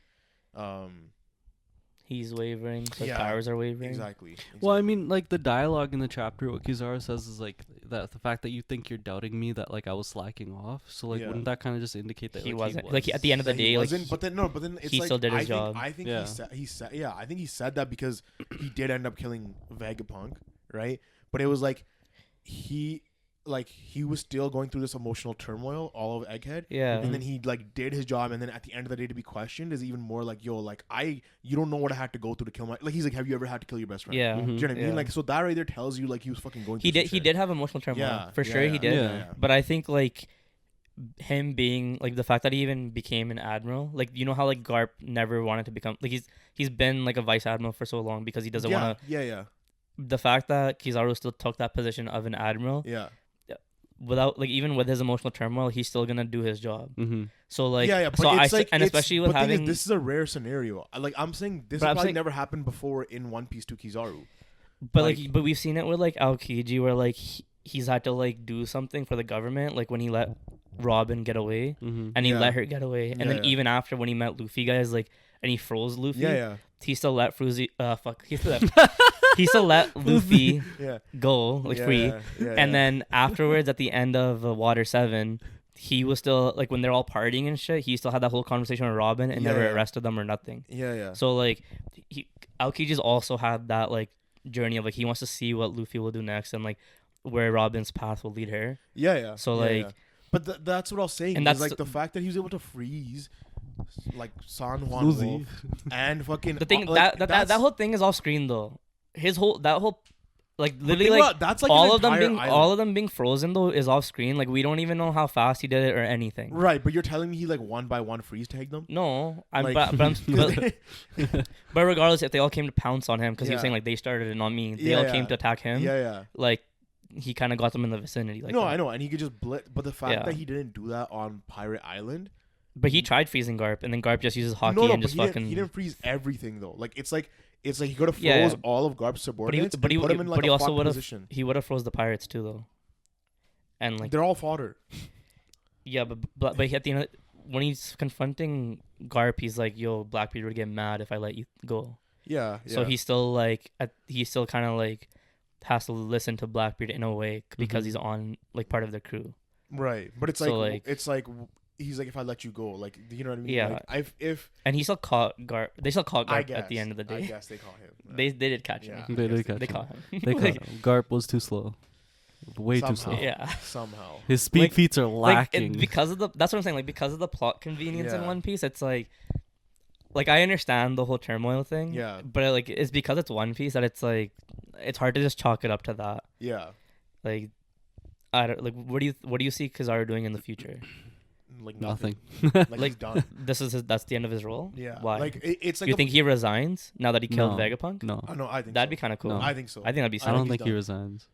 Speaker 3: He's wavering. So
Speaker 2: Yeah,
Speaker 3: powers are wavering.
Speaker 2: exactly.
Speaker 1: Well, I mean, like the dialogue in the chapter, what Kizaru says is like that the fact that you think you're doubting me, that like I was slacking off. So like,
Speaker 2: Yeah.
Speaker 1: wouldn't that kind of just indicate that
Speaker 3: He
Speaker 1: like,
Speaker 3: wasn't.
Speaker 1: was?
Speaker 3: Like at the end of the
Speaker 2: That he
Speaker 3: day, like
Speaker 2: wasn't, but then it's
Speaker 3: he
Speaker 2: like,
Speaker 3: still did his
Speaker 2: I think,
Speaker 3: job.
Speaker 2: I think
Speaker 1: Yeah.
Speaker 2: he said yeah, I think he said that because he did end up killing Vegapunk, right? But it was like he was still going through this emotional turmoil, all of Egghead.
Speaker 3: yeah.
Speaker 2: And then he like did his job, and then at the end of the day to be questioned is even more like, yo, like you don't know what I had to go through to kill my, like he's like, have you ever had to kill your best friend?
Speaker 3: Yeah.
Speaker 1: Mhm.
Speaker 2: Do you know what I mean?
Speaker 3: Yeah.
Speaker 2: Like, so that right there tells you like he was fucking going through
Speaker 3: He
Speaker 2: some
Speaker 3: did. He
Speaker 2: shit.
Speaker 3: did have emotional turmoil.
Speaker 2: Yeah,
Speaker 3: For
Speaker 2: yeah,
Speaker 3: sure,
Speaker 2: yeah,
Speaker 3: he did.
Speaker 1: Yeah.
Speaker 3: But I think like him being like the fact that he even became an admiral, like you know how like Garp never wanted to become like he's been like a vice admiral for so long because he doesn't
Speaker 2: yeah,
Speaker 3: want to.
Speaker 2: yeah,
Speaker 3: The fact that Kizaru still took that position of an admiral
Speaker 2: yeah.
Speaker 3: without like even with his emotional turmoil, he's still gonna do his job.
Speaker 1: Mm-hmm.
Speaker 3: So like
Speaker 2: yeah, but
Speaker 3: so
Speaker 2: it's like,
Speaker 3: and especially with
Speaker 2: but thing is,
Speaker 3: having
Speaker 2: this is a rare scenario. Like I'm saying, this
Speaker 3: But
Speaker 2: has
Speaker 3: I'm
Speaker 2: probably
Speaker 3: saying-
Speaker 2: never happened before in One Piece to Kizaru.
Speaker 3: but
Speaker 2: like-
Speaker 3: but we've seen it with like Aokiji where like he's had to like do something for the government, like when he let Robin get away
Speaker 1: Mm-hmm.
Speaker 3: and he
Speaker 2: Yeah.
Speaker 3: let her get away, and
Speaker 2: Yeah,
Speaker 3: then
Speaker 2: yeah.
Speaker 3: even after when he met Luffy guys like and he froze Luffy,
Speaker 2: Yeah,
Speaker 3: he still let he still let Luffy
Speaker 2: yeah,
Speaker 3: go like
Speaker 2: yeah,
Speaker 3: free.
Speaker 2: yeah,
Speaker 3: And then afterwards, at the end of Water 7, he was still like when they're all partying and shit. He still had that whole conversation with Robin and never
Speaker 2: Yeah.
Speaker 3: arrested them or nothing.
Speaker 2: yeah.
Speaker 3: So like, Aokiji's also had that like journey of like he wants to see what Luffy will do next and like where Robin's path will lead her.
Speaker 2: Yeah.
Speaker 3: So,
Speaker 2: yeah,
Speaker 3: like-
Speaker 2: yeah. But that's what I was saying.
Speaker 3: And
Speaker 2: And
Speaker 3: that's
Speaker 2: like the fact that he was able to freeze, like San Juan
Speaker 1: Lucy.
Speaker 2: Wolf and fucking
Speaker 3: The thing
Speaker 2: like,
Speaker 3: that whole thing is off screen though. That whole like literally
Speaker 2: think
Speaker 3: like
Speaker 2: about- that's like
Speaker 3: all
Speaker 2: an
Speaker 3: of them
Speaker 2: entire
Speaker 3: being
Speaker 2: island.
Speaker 3: all of them being frozen though is off screen. Like we don't even know how fast he did it or anything.
Speaker 2: right. But you're telling me he like one by one freeze tagged them?
Speaker 3: No,
Speaker 2: Like-
Speaker 3: but regardless, if they all came to pounce on him because he was
Speaker 2: Yeah.
Speaker 3: saying like they started it, not me. They
Speaker 2: Yeah,
Speaker 3: all
Speaker 2: yeah.
Speaker 3: came to attack him.
Speaker 2: yeah.
Speaker 3: Like he kind of got them in the vicinity. Like
Speaker 2: No,
Speaker 3: that.
Speaker 2: I know, and he could just blitz. But the fact
Speaker 3: Yeah.
Speaker 2: that he didn't do that on Pirate Island,
Speaker 3: But he tried freezing Garp, and then Garp just uses hockey
Speaker 2: no,
Speaker 3: and
Speaker 2: but
Speaker 3: just
Speaker 2: he
Speaker 3: fucking.
Speaker 2: didn't freeze everything though. Like it's like he could have froze
Speaker 3: Yeah.
Speaker 2: all of Garp's subordinates,
Speaker 3: but he-
Speaker 2: and put him in like
Speaker 3: but he
Speaker 2: a
Speaker 3: also
Speaker 2: fucked
Speaker 3: would've-
Speaker 2: position.
Speaker 3: He would have froze the pirates too, though. And like
Speaker 2: They're all fodder.
Speaker 3: yeah, but at the end, when he's confronting Garp, he's like, "Yo, Blackbeard would get mad if I let you go."
Speaker 2: Yeah.
Speaker 3: So he's still like, he still kind of like has to listen to Blackbeard in a way because
Speaker 1: Mhm.
Speaker 3: he's on like part of the crew.
Speaker 2: right, but it's
Speaker 3: So,
Speaker 2: like
Speaker 3: like-
Speaker 2: it's like he's like if I let you go, like you know what I mean?
Speaker 3: Yeah.
Speaker 2: Like, if
Speaker 3: And he still caught Garp. They still caught
Speaker 2: I
Speaker 3: Garp
Speaker 2: guess
Speaker 3: at the end of the
Speaker 2: I
Speaker 3: day.
Speaker 2: guess they call him.
Speaker 3: They did catch
Speaker 2: Yeah.
Speaker 3: him.
Speaker 1: They
Speaker 2: I
Speaker 1: did
Speaker 2: guess
Speaker 1: catch
Speaker 3: They
Speaker 1: him.
Speaker 3: caught him.
Speaker 1: They caught him. Garp was too slow. Way too slow.
Speaker 2: Somehow.
Speaker 3: Yeah.
Speaker 2: somehow.
Speaker 1: His speed
Speaker 3: Like-
Speaker 1: feats are
Speaker 3: Like
Speaker 1: lacking.
Speaker 3: because of the that's what I'm saying. Like because of the plot convenience in
Speaker 2: Yeah.
Speaker 3: One Piece, it's like I understand the whole turmoil thing.
Speaker 2: Yeah.
Speaker 3: But like it's because it's One Piece that it's like it's hard to just chalk it up to that.
Speaker 2: Yeah,
Speaker 3: Like I don't like what do you see Kizaru doing in the future?
Speaker 2: like
Speaker 1: Nothing.
Speaker 2: Like,
Speaker 3: Like,
Speaker 2: he's done.
Speaker 3: That's the end of his role.
Speaker 2: Yeah,
Speaker 3: Why?
Speaker 2: Like it's like
Speaker 3: Do you think he resigns now that he killed
Speaker 1: No.
Speaker 3: Vegapunk?
Speaker 1: No,
Speaker 2: Oh, no, I think
Speaker 3: That'd
Speaker 2: so.
Speaker 3: be kind of cool.
Speaker 1: No.
Speaker 2: I think so.
Speaker 3: I think that'd be
Speaker 1: I
Speaker 3: sick.
Speaker 1: don't
Speaker 2: he's
Speaker 1: think he
Speaker 2: done.
Speaker 1: resigns.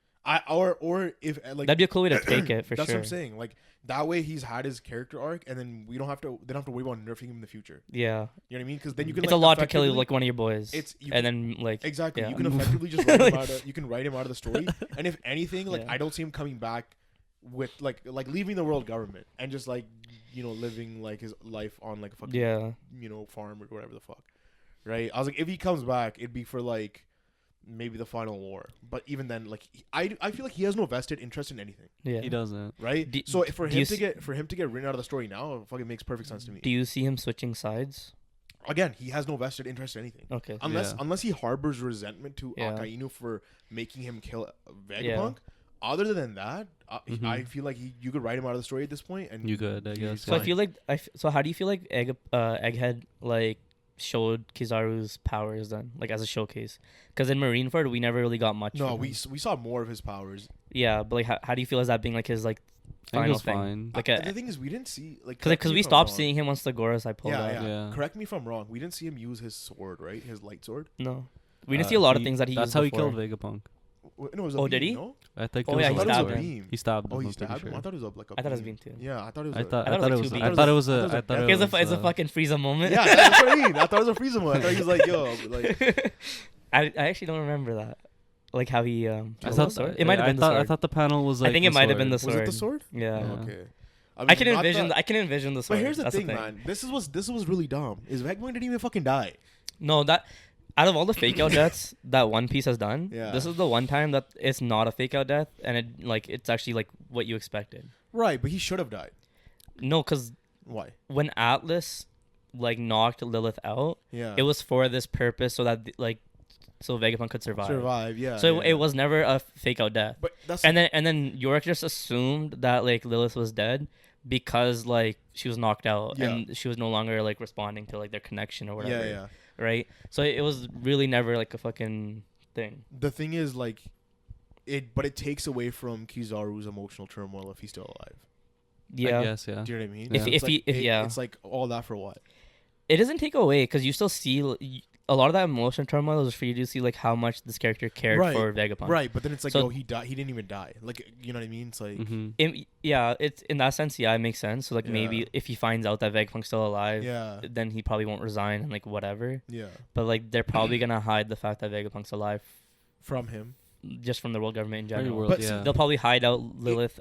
Speaker 2: or if like
Speaker 3: That'd be a cool way to take it for
Speaker 2: that's
Speaker 3: sure.
Speaker 2: what I'm saying. Like that way, he's had his character arc, and then they don't have to worry about nerfing him in the future.
Speaker 3: Yeah,
Speaker 2: You know what I mean? Because then you can.
Speaker 3: it's
Speaker 2: like,
Speaker 3: a lot to kill
Speaker 2: effectively-
Speaker 3: like one of your boys.
Speaker 2: you
Speaker 3: and then like
Speaker 2: exactly.
Speaker 3: yeah.
Speaker 2: You can effectively just write him out. You can write him out of the story, and if anything, like
Speaker 3: Yeah.
Speaker 2: I don't see him coming back with like leaving the world government and just like living like his life on like a fucking
Speaker 3: yeah.
Speaker 2: farm or whatever the fuck. Right? I was like, if he comes back, it'd be for like maybe the final war. But even then, like I feel like he has no vested interest in anything.
Speaker 3: Yeah.
Speaker 1: He doesn't.
Speaker 2: Right?
Speaker 3: Do-
Speaker 2: So for
Speaker 3: do
Speaker 2: him
Speaker 3: you
Speaker 2: to
Speaker 3: s-
Speaker 2: get written out of the story now, it fucking makes perfect sense to me.
Speaker 3: Do you see him switching sides?
Speaker 2: Again, he has no vested interest in anything.
Speaker 3: Okay.
Speaker 2: Unless he harbors resentment to
Speaker 3: Yeah.
Speaker 2: Akainu for making him kill Vegapunk.
Speaker 3: Yeah.
Speaker 2: Other than that,
Speaker 1: Mhm.
Speaker 2: I feel like you could write him out of the story at this point. And
Speaker 1: You could, I guess.
Speaker 3: So I
Speaker 2: fine.
Speaker 3: feel like so how do you feel like Egghead like showed Kizaru's powers then like as a showcase? Because in Marineford we never really got much.
Speaker 2: No,
Speaker 3: from
Speaker 2: we
Speaker 3: him.
Speaker 2: saw more of his powers.
Speaker 3: Yeah, but like how do you feel as that being like his like final
Speaker 1: was
Speaker 3: thing.
Speaker 1: fine.
Speaker 3: Like
Speaker 2: The thing is, we didn't see like
Speaker 3: because we stopped seeing him once the Gorosei pulled out.
Speaker 1: Yeah.
Speaker 2: Correct me if I'm wrong. We didn't see him use his sword, right? His light sword.
Speaker 3: No, we didn't see a lot of things that he
Speaker 1: That's
Speaker 3: used
Speaker 1: how
Speaker 3: before.
Speaker 1: he killed Vegapunk.
Speaker 2: No, it was a
Speaker 3: Oh,
Speaker 2: beam,
Speaker 3: did he?
Speaker 2: No?
Speaker 1: I think.
Speaker 3: Oh,
Speaker 1: it
Speaker 3: yeah,
Speaker 1: was
Speaker 3: he
Speaker 2: I thought it
Speaker 3: stabbed
Speaker 2: was a
Speaker 3: him.
Speaker 2: beam.
Speaker 1: He stabbed
Speaker 2: Oh,
Speaker 1: him.
Speaker 2: he
Speaker 1: I'm pretty
Speaker 2: stabbed him.
Speaker 1: sure.
Speaker 2: I thought it was like a.
Speaker 3: I thought it was beam too.
Speaker 2: Yeah, I thought it was.
Speaker 1: I thought
Speaker 3: I thought
Speaker 1: it
Speaker 3: it
Speaker 1: was.
Speaker 3: was two
Speaker 1: I thought it was
Speaker 2: I
Speaker 1: a.
Speaker 2: thought
Speaker 1: I
Speaker 2: it
Speaker 1: thought
Speaker 2: was
Speaker 1: it was.
Speaker 3: It's a fucking Frieza moment.
Speaker 2: Yeah, that's what I mean. I thought it was a Frieza moment. I thought he was like, yo, like.
Speaker 3: I actually don't remember that. Like how he
Speaker 1: I
Speaker 3: chose
Speaker 1: thought
Speaker 3: the sword. It might have been the
Speaker 1: I
Speaker 3: sword.
Speaker 1: thght the panel was like.
Speaker 3: I think it might have been the
Speaker 2: Was
Speaker 3: sword.
Speaker 2: it the sword?
Speaker 3: Yeah.
Speaker 1: Yeah.
Speaker 2: Okay.
Speaker 3: I can
Speaker 2: not
Speaker 3: envision.
Speaker 2: the-
Speaker 3: I can envision the sword.
Speaker 2: But here's the
Speaker 3: That's
Speaker 2: thing,
Speaker 3: thing.
Speaker 2: man. This was really dumb. Is Vegapunk didn't even fucking die.
Speaker 3: No, that out of all the fake out deaths that One Piece has done,
Speaker 2: Yeah.
Speaker 3: this is the one time that it's not a fake out death, and it's actually like what you expected.
Speaker 2: Right, but he should have died.
Speaker 3: No, because
Speaker 2: Why?
Speaker 3: when Atlas like knocked Lilith out,
Speaker 2: Yeah.
Speaker 3: it was for this purpose so that so Vegapunk could survive.
Speaker 2: Yeah.
Speaker 3: So
Speaker 2: yeah.
Speaker 3: it was never a fake out death.
Speaker 2: But that's
Speaker 3: And then Yorick just assumed that like Lilith was dead because like she was knocked out
Speaker 2: Yeah.
Speaker 3: and she was no longer like responding to like their connection or whatever.
Speaker 2: yeah.
Speaker 3: Right? So it was really never like a fucking thing.
Speaker 2: The thing is, like, but it takes away from Kizaru's emotional turmoil if he's still alive.
Speaker 3: Yeah.
Speaker 1: I guess. Yeah.
Speaker 2: Do you know what I mean?
Speaker 1: If-
Speaker 2: It's
Speaker 3: if
Speaker 2: like,
Speaker 3: he- if- yeah.
Speaker 2: It's like all that for what?
Speaker 3: It doesn't take away because you still see a lot of that emotional turmoil is for you to see like how much this character cared
Speaker 2: Right.
Speaker 3: for Vegapunk.
Speaker 2: Right, but then it's like,
Speaker 3: So-
Speaker 2: yo, he died. He didn't even die. Like, you know what I mean? It's like,
Speaker 1: Mm-hmm.
Speaker 3: It's in that sense, yeah, it makes sense. So like
Speaker 2: Yeah.
Speaker 3: maybe if he finds out that Vegapunk's still alive,
Speaker 2: yeah,
Speaker 3: then he probably won't resign and like whatever.
Speaker 2: yeah,
Speaker 3: But like they're probably gonna hide the fact that Vegapunk's alive
Speaker 2: from him.
Speaker 3: just from the world government in
Speaker 1: Very
Speaker 3: general.
Speaker 1: world,
Speaker 2: But
Speaker 1: yeah.
Speaker 3: They'll probably hide out Lilith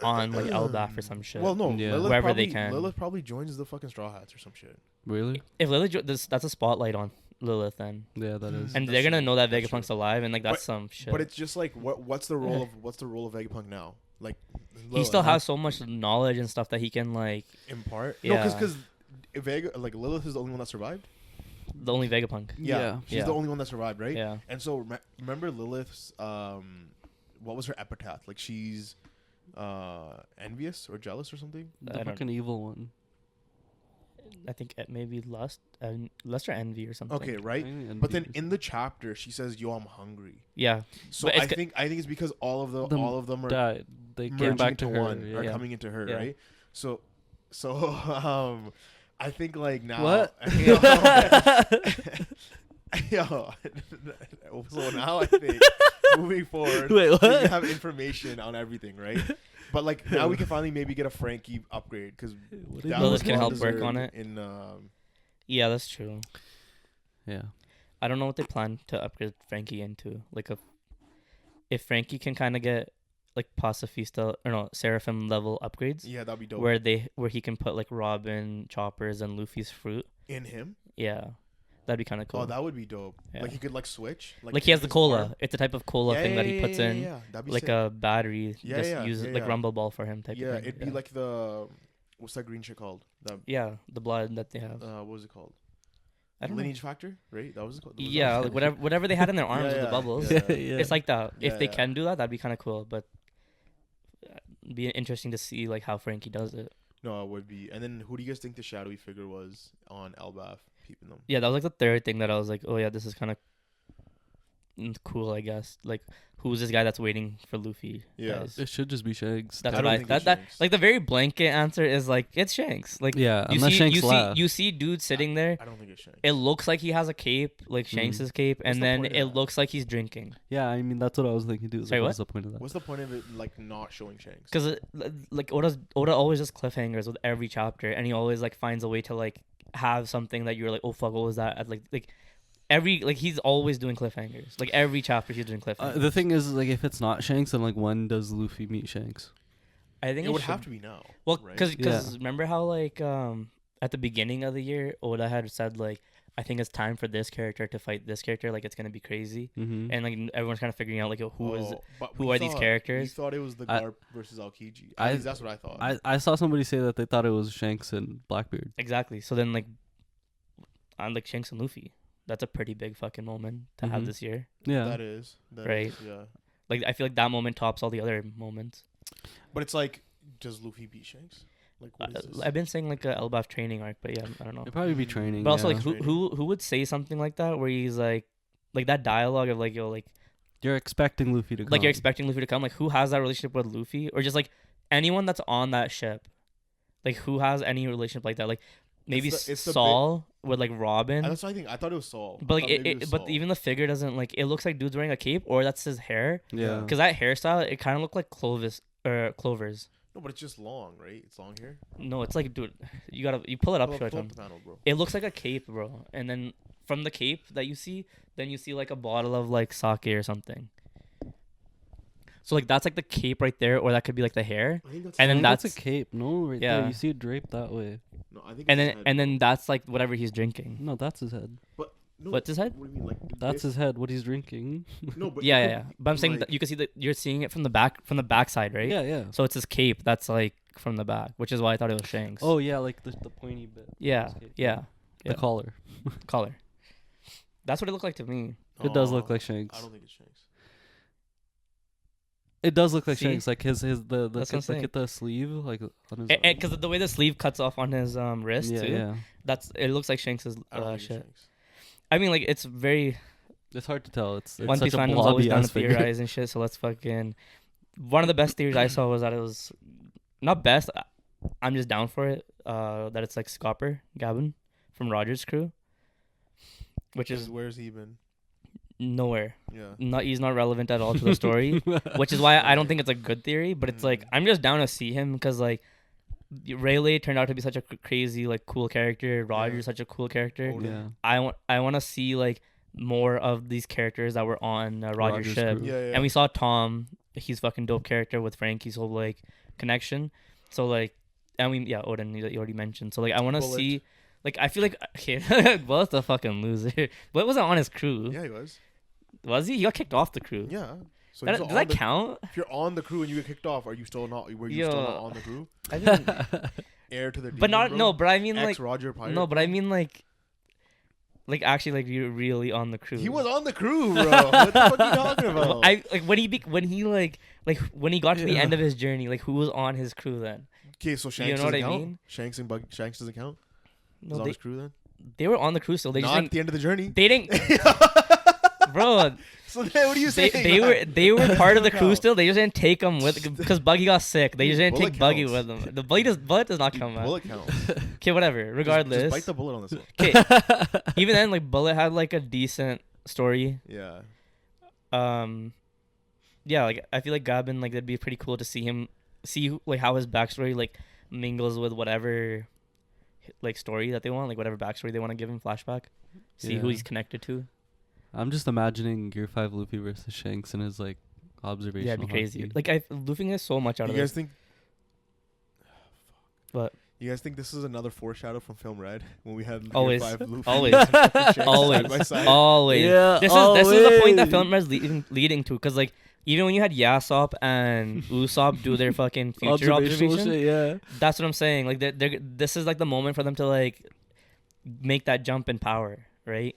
Speaker 3: on like Elbaf or some shit.
Speaker 2: Well, no,
Speaker 1: Yeah.
Speaker 2: Lilith
Speaker 3: Wherever
Speaker 2: probably,
Speaker 3: they can.
Speaker 2: Lilith probably joins the fucking Straw Hats or some shit.
Speaker 1: Really?
Speaker 3: If Lilith, that's a spotlight on Lilith then,
Speaker 1: Yeah, that is.
Speaker 3: and
Speaker 2: That's
Speaker 3: they're gonna
Speaker 2: true.
Speaker 3: know that
Speaker 2: That's
Speaker 3: Vegapunk's
Speaker 2: true.
Speaker 3: alive, and like that's
Speaker 2: But-
Speaker 3: some shit.
Speaker 2: But it's just like, what's the role of Vegapunk now? Like,
Speaker 3: he
Speaker 2: Lilith,
Speaker 3: still
Speaker 2: huh?
Speaker 3: has so much knowledge and stuff that he can like
Speaker 2: impart.
Speaker 3: Yeah.
Speaker 2: No, because like Lilith is the only one that survived.
Speaker 3: the only Vegapunk.
Speaker 1: Yeah.
Speaker 2: She's
Speaker 3: Yeah.
Speaker 2: the only one that survived, right?
Speaker 3: Yeah.
Speaker 2: And so remember Lilith's what was her epitaph? Like she's envious or jealous or something.
Speaker 3: I
Speaker 1: The
Speaker 3: don't-
Speaker 1: fucking evil one.
Speaker 3: I think maybe lust or envy or something.
Speaker 2: Okay, right.
Speaker 1: And
Speaker 2: But then
Speaker 1: these-
Speaker 2: in the chapter she says, "Yo, I'm hungry."
Speaker 3: Yeah.
Speaker 2: So
Speaker 3: But it's
Speaker 2: I think it's because all of them are
Speaker 1: died. They
Speaker 2: merging
Speaker 1: came back
Speaker 2: into
Speaker 1: to her.
Speaker 2: one,
Speaker 1: Yeah.
Speaker 2: are coming into her,
Speaker 3: Yeah.
Speaker 2: right? So I think like now
Speaker 1: What?
Speaker 2: Yo, so now I think moving forward,
Speaker 1: Wait,
Speaker 2: we
Speaker 1: what?
Speaker 2: have information on everything, right? But like now we can finally maybe get a Frankie upgrade because
Speaker 1: What
Speaker 2: that
Speaker 3: Lilith
Speaker 2: was
Speaker 3: can help
Speaker 2: well-deserved
Speaker 3: work on it.
Speaker 2: In
Speaker 3: Yeah, that's true.
Speaker 1: Yeah.
Speaker 3: I don't know what they plan to upgrade Frankie into. Like if Frankie can kind of get like Pacifista or no Seraphim level upgrades,
Speaker 2: yeah, that'd be dope.
Speaker 3: where he can put like Robin, Choppers, and Luffy's fruit.
Speaker 2: In him,
Speaker 3: Yeah, that'd be kind of cool.
Speaker 2: oh, that would be dope.
Speaker 3: Yeah.
Speaker 2: Like he could like switch.
Speaker 3: like he has the
Speaker 2: his
Speaker 3: cola.
Speaker 2: arm.
Speaker 3: It's a type of cola thing that he puts in,
Speaker 2: Yeah, that'd be
Speaker 3: like
Speaker 2: sick.
Speaker 3: a battery.
Speaker 2: Yeah,
Speaker 3: just
Speaker 2: yeah,
Speaker 3: use
Speaker 2: yeah,
Speaker 3: like
Speaker 2: yeah.
Speaker 3: Rumble Ball for him type
Speaker 2: Yeah,
Speaker 3: of thing.
Speaker 2: it'd be like the what's that green shit called? The
Speaker 3: the blood that they have.
Speaker 2: what was it called?
Speaker 3: I don't know.
Speaker 2: Lineage factor, right? That was it called. Was
Speaker 3: Yeah,
Speaker 2: that-
Speaker 3: like whatever they had in their arms
Speaker 2: Yeah,
Speaker 3: with the
Speaker 2: yeah,
Speaker 3: bubbles.
Speaker 2: yeah.
Speaker 3: It's like that.
Speaker 2: Yeah,
Speaker 3: If they
Speaker 2: yeah.
Speaker 3: can do that, that'd be kind of cool. But it'd be interesting to see like how Frankie does it.
Speaker 2: No, it would be. And then who do you guys think the shadowy figure was on Elbaf peeping them?
Speaker 3: Yeah, that was like the third thing that I was like, oh yeah, this is kind of cool, I guess. Like, who's this guy that's waiting for Luffy?
Speaker 2: Yeah.
Speaker 3: guys?
Speaker 1: It should just be Shanks.
Speaker 3: That's
Speaker 2: I
Speaker 3: what
Speaker 2: don't
Speaker 3: I
Speaker 2: think
Speaker 3: that
Speaker 2: it's
Speaker 3: that
Speaker 2: Shanks.
Speaker 3: like the very blanket answer is like it's Shanks. Like
Speaker 1: Yeah,
Speaker 3: you
Speaker 1: unless
Speaker 3: see
Speaker 1: Shanks left.
Speaker 3: you see dude sitting there.
Speaker 2: I don't think it's Shanks.
Speaker 3: It looks like he has a cape, like Shanks's cape,
Speaker 2: What's
Speaker 3: and
Speaker 2: the
Speaker 3: then
Speaker 2: point of
Speaker 3: it
Speaker 2: that?
Speaker 3: looks like he's drinking.
Speaker 1: Yeah, I mean that's what I was thinking too.
Speaker 3: Sorry,
Speaker 1: What's the point of that?
Speaker 2: What's the point of it like not showing Shanks?
Speaker 3: Because like Oda always does cliffhangers with every chapter, and he always like finds a way to like have something that you're like, oh fuck, what was that? At, like every like he's always doing cliffhangers. Like every chapter he's doing cliffhangers.
Speaker 1: The thing is, like, if it's not Shanks, then like, when does Luffy meet Shanks?
Speaker 3: I think
Speaker 2: it would
Speaker 3: should-
Speaker 2: have to be now.
Speaker 3: Well,
Speaker 2: right?
Speaker 3: because
Speaker 1: Yeah.
Speaker 3: remember how like at the beginning of the year Oda had said like I think it's time for this character to fight this character, like it's gonna be crazy,
Speaker 1: Mm-hmm.
Speaker 3: and like everyone's kind of figuring out like who is it?
Speaker 2: But
Speaker 3: who
Speaker 2: we
Speaker 3: are these
Speaker 2: thought-
Speaker 3: characters?
Speaker 2: We thought it was the
Speaker 1: I-
Speaker 2: Garp versus Aokiji.
Speaker 1: I-
Speaker 2: At least that's what I thought.
Speaker 1: I saw somebody say that they thought it was Shanks and Blackbeard.
Speaker 3: Exactly. So then like on like Shanks and Luffy, that's a pretty big fucking moment to have
Speaker 1: Mhm.
Speaker 3: this year.
Speaker 1: Yeah.
Speaker 2: That is.
Speaker 3: Right.
Speaker 2: Yeah.
Speaker 3: Like I feel like that moment tops all the other moments.
Speaker 2: But it's like, does Luffy beat Shanks? Like, what is this?
Speaker 3: I've been saying like a Elbaf training arc, but yeah, I don't know.
Speaker 1: It'd probably be training.
Speaker 3: But also
Speaker 1: yeah.
Speaker 3: like who would say something like that where he's like that dialogue of like yo like
Speaker 1: you're expecting Luffy to come.
Speaker 3: like you're expecting Luffy to come, like who has that relationship with Luffy, or just like anyone that's on that ship, like who has any relationship like that, like maybe
Speaker 2: It's the
Speaker 3: Saul with like Robin.
Speaker 2: That's what I think. I thought it was Saul.
Speaker 3: But
Speaker 2: I
Speaker 3: like
Speaker 2: thought maybe it was
Speaker 3: but
Speaker 2: Saul.
Speaker 3: even the figure doesn't like. It looks like dude's wearing a cape, or that's his hair.
Speaker 1: Yeah.
Speaker 3: Because that hairstyle, it kind of looked like Clovis or Clover's.
Speaker 2: No, but it's just long, right? It's long hair.
Speaker 3: No, it's like, dude, you pull it up,
Speaker 2: Pull
Speaker 3: show
Speaker 2: up,
Speaker 3: it to him.
Speaker 2: the panel, bro.
Speaker 3: It looks like a cape, bro. And then from the cape that you see, then you see like a bottle of like sake or something. So like that's like the cape right there, or that could be like the hair.
Speaker 2: I think that's
Speaker 3: And then
Speaker 1: That's
Speaker 3: that's
Speaker 1: a cape. No, right
Speaker 3: Yeah.
Speaker 1: there. You see it draped that way.
Speaker 2: no, I think
Speaker 3: and
Speaker 2: it's
Speaker 3: then
Speaker 2: his
Speaker 3: and
Speaker 2: head,
Speaker 3: then that's like whatever he's drinking.
Speaker 1: No, that's his head.
Speaker 2: bro. No,
Speaker 3: What's his head?
Speaker 2: What do you mean? Like
Speaker 1: That's
Speaker 2: this?
Speaker 1: his head. What he's drinking.
Speaker 2: No, but
Speaker 3: Yeah,
Speaker 2: you
Speaker 3: yeah,
Speaker 2: could-
Speaker 3: yeah. But I'm saying
Speaker 2: like-
Speaker 3: that you can see that you're seeing it from the back side, right?
Speaker 1: Yeah, yeah.
Speaker 3: So it's his cape that's like from the back, which is why I thought it was Shanks.
Speaker 1: Oh yeah, like the pointy bit.
Speaker 3: yeah,
Speaker 1: His cape.
Speaker 3: yeah.
Speaker 1: The collar.
Speaker 3: Color. That's what it looked like to me.
Speaker 1: It does look
Speaker 2: Oh,
Speaker 1: like Shanks.
Speaker 2: I don't think it's Shanks.
Speaker 1: It does look like
Speaker 3: See?
Speaker 1: Shanks. Like his the
Speaker 3: That's what I'm saying.
Speaker 1: like at the sleeve, like on his.
Speaker 3: Because the way the sleeve cuts off on his wrist
Speaker 1: yeah,
Speaker 3: too.
Speaker 1: yeah.
Speaker 3: That's it looks like Shanks's
Speaker 2: I don't think it's
Speaker 3: shit.
Speaker 2: Shanks.
Speaker 3: I mean, like it's very
Speaker 1: It's hard to tell. It's
Speaker 3: One
Speaker 1: such
Speaker 3: Piece
Speaker 1: a
Speaker 3: fandom's always
Speaker 1: blobby
Speaker 3: down to
Speaker 1: ass figure.
Speaker 3: theorize and shit. So let's fucking. One of the best theories I saw was that it was not best. I'm just down for it. That it's like Scopper Gavin from Roger's crew, which is
Speaker 2: Where's he been?
Speaker 3: nowhere.
Speaker 2: Yeah.
Speaker 3: He's not relevant at all to the story, which is why I don't think it's a good theory. But it's like I'm just down to see him because like Rayleigh turned out to be such a crazy like cool character. Roger's such a cool character.
Speaker 2: Oh,
Speaker 1: Yeah.
Speaker 3: I want to see like more of these characters that were on Roger's
Speaker 1: Roger's
Speaker 3: ship.
Speaker 1: crew.
Speaker 2: Yeah.
Speaker 3: And we saw Tom. He's fucking dope character with Frankie's whole like connection. So like, and we Odin you already mentioned. So like I want to
Speaker 2: Bullet.
Speaker 3: see. Like I feel like okay, Bullet's a fucking loser. Bullet wasn't on his crew.
Speaker 2: Yeah, he was.
Speaker 3: Was he? He got kicked off the crew.
Speaker 2: Yeah. So
Speaker 3: That,
Speaker 2: he's
Speaker 3: does
Speaker 2: on
Speaker 3: that
Speaker 2: the-
Speaker 3: count?
Speaker 2: If you're on the crew and you get kicked off, are you still not? Were you
Speaker 3: Yo.
Speaker 2: still not on the crew?
Speaker 3: I think,
Speaker 2: Heir to the demon,
Speaker 3: but not
Speaker 2: bro?
Speaker 3: no. But I mean
Speaker 2: Ex
Speaker 3: like
Speaker 2: Roger Pirate.
Speaker 3: no. But I mean like actually like you're really on the crew.
Speaker 2: He was on the crew, bro. What the fuck are you talking about?
Speaker 3: I like when he got to the end of his journey. Like who was on his crew then?
Speaker 2: Okay, so Shanks
Speaker 3: know what
Speaker 2: doesn't
Speaker 3: I
Speaker 2: count?
Speaker 3: mean?
Speaker 2: Shanks doesn't count? He's
Speaker 3: No,
Speaker 2: on
Speaker 3: they,
Speaker 2: his crew then?
Speaker 3: they were on the crew still. They just
Speaker 2: Not at
Speaker 3: didn't.
Speaker 2: the end of the journey.
Speaker 3: They didn't, bro.
Speaker 2: So then what are you saying?
Speaker 3: They were part of the
Speaker 2: Doesn't
Speaker 3: crew
Speaker 2: count.
Speaker 3: still. They just didn't take him with because Buggy got sick. They just didn't
Speaker 2: Bullet
Speaker 3: take Buggy
Speaker 2: counts.
Speaker 3: with them. The bullet does not come out.
Speaker 2: Bullet counts.
Speaker 3: Okay, whatever. Regardless,
Speaker 2: Just bite the bullet on this one.
Speaker 3: okay. Even then, like Bullet had like a decent story.
Speaker 2: Yeah.
Speaker 3: Yeah, like I feel like Gabin, like that'd be pretty cool to see like how his backstory like mingles with whatever like story that they want, like whatever backstory they want to give him flashback. See who
Speaker 1: Yeah.
Speaker 3: he's connected to.
Speaker 1: I'm just imagining Gear 5 Luffy versus Shanks and his like observation.
Speaker 3: Yeah, it'd be crazy. Like Luffy gets so much out
Speaker 2: You
Speaker 3: of
Speaker 2: guys
Speaker 3: this.
Speaker 2: think?
Speaker 3: What?
Speaker 2: You guys think this is another foreshadow from Film Red when we had Gear
Speaker 3: Always.
Speaker 2: 5 Luffy
Speaker 3: Always.
Speaker 2: and Shanks
Speaker 3: Always.
Speaker 2: side by side?
Speaker 3: Always.
Speaker 1: Yeah,
Speaker 3: This is the point that
Speaker 1: always.
Speaker 3: film is leading to, because like even when you had Yasop and Usopp do their fucking future
Speaker 1: Observational
Speaker 3: observation,
Speaker 1: shit, yeah.
Speaker 3: that's what I'm saying. Like this is like the moment for them to like make that jump in power, right?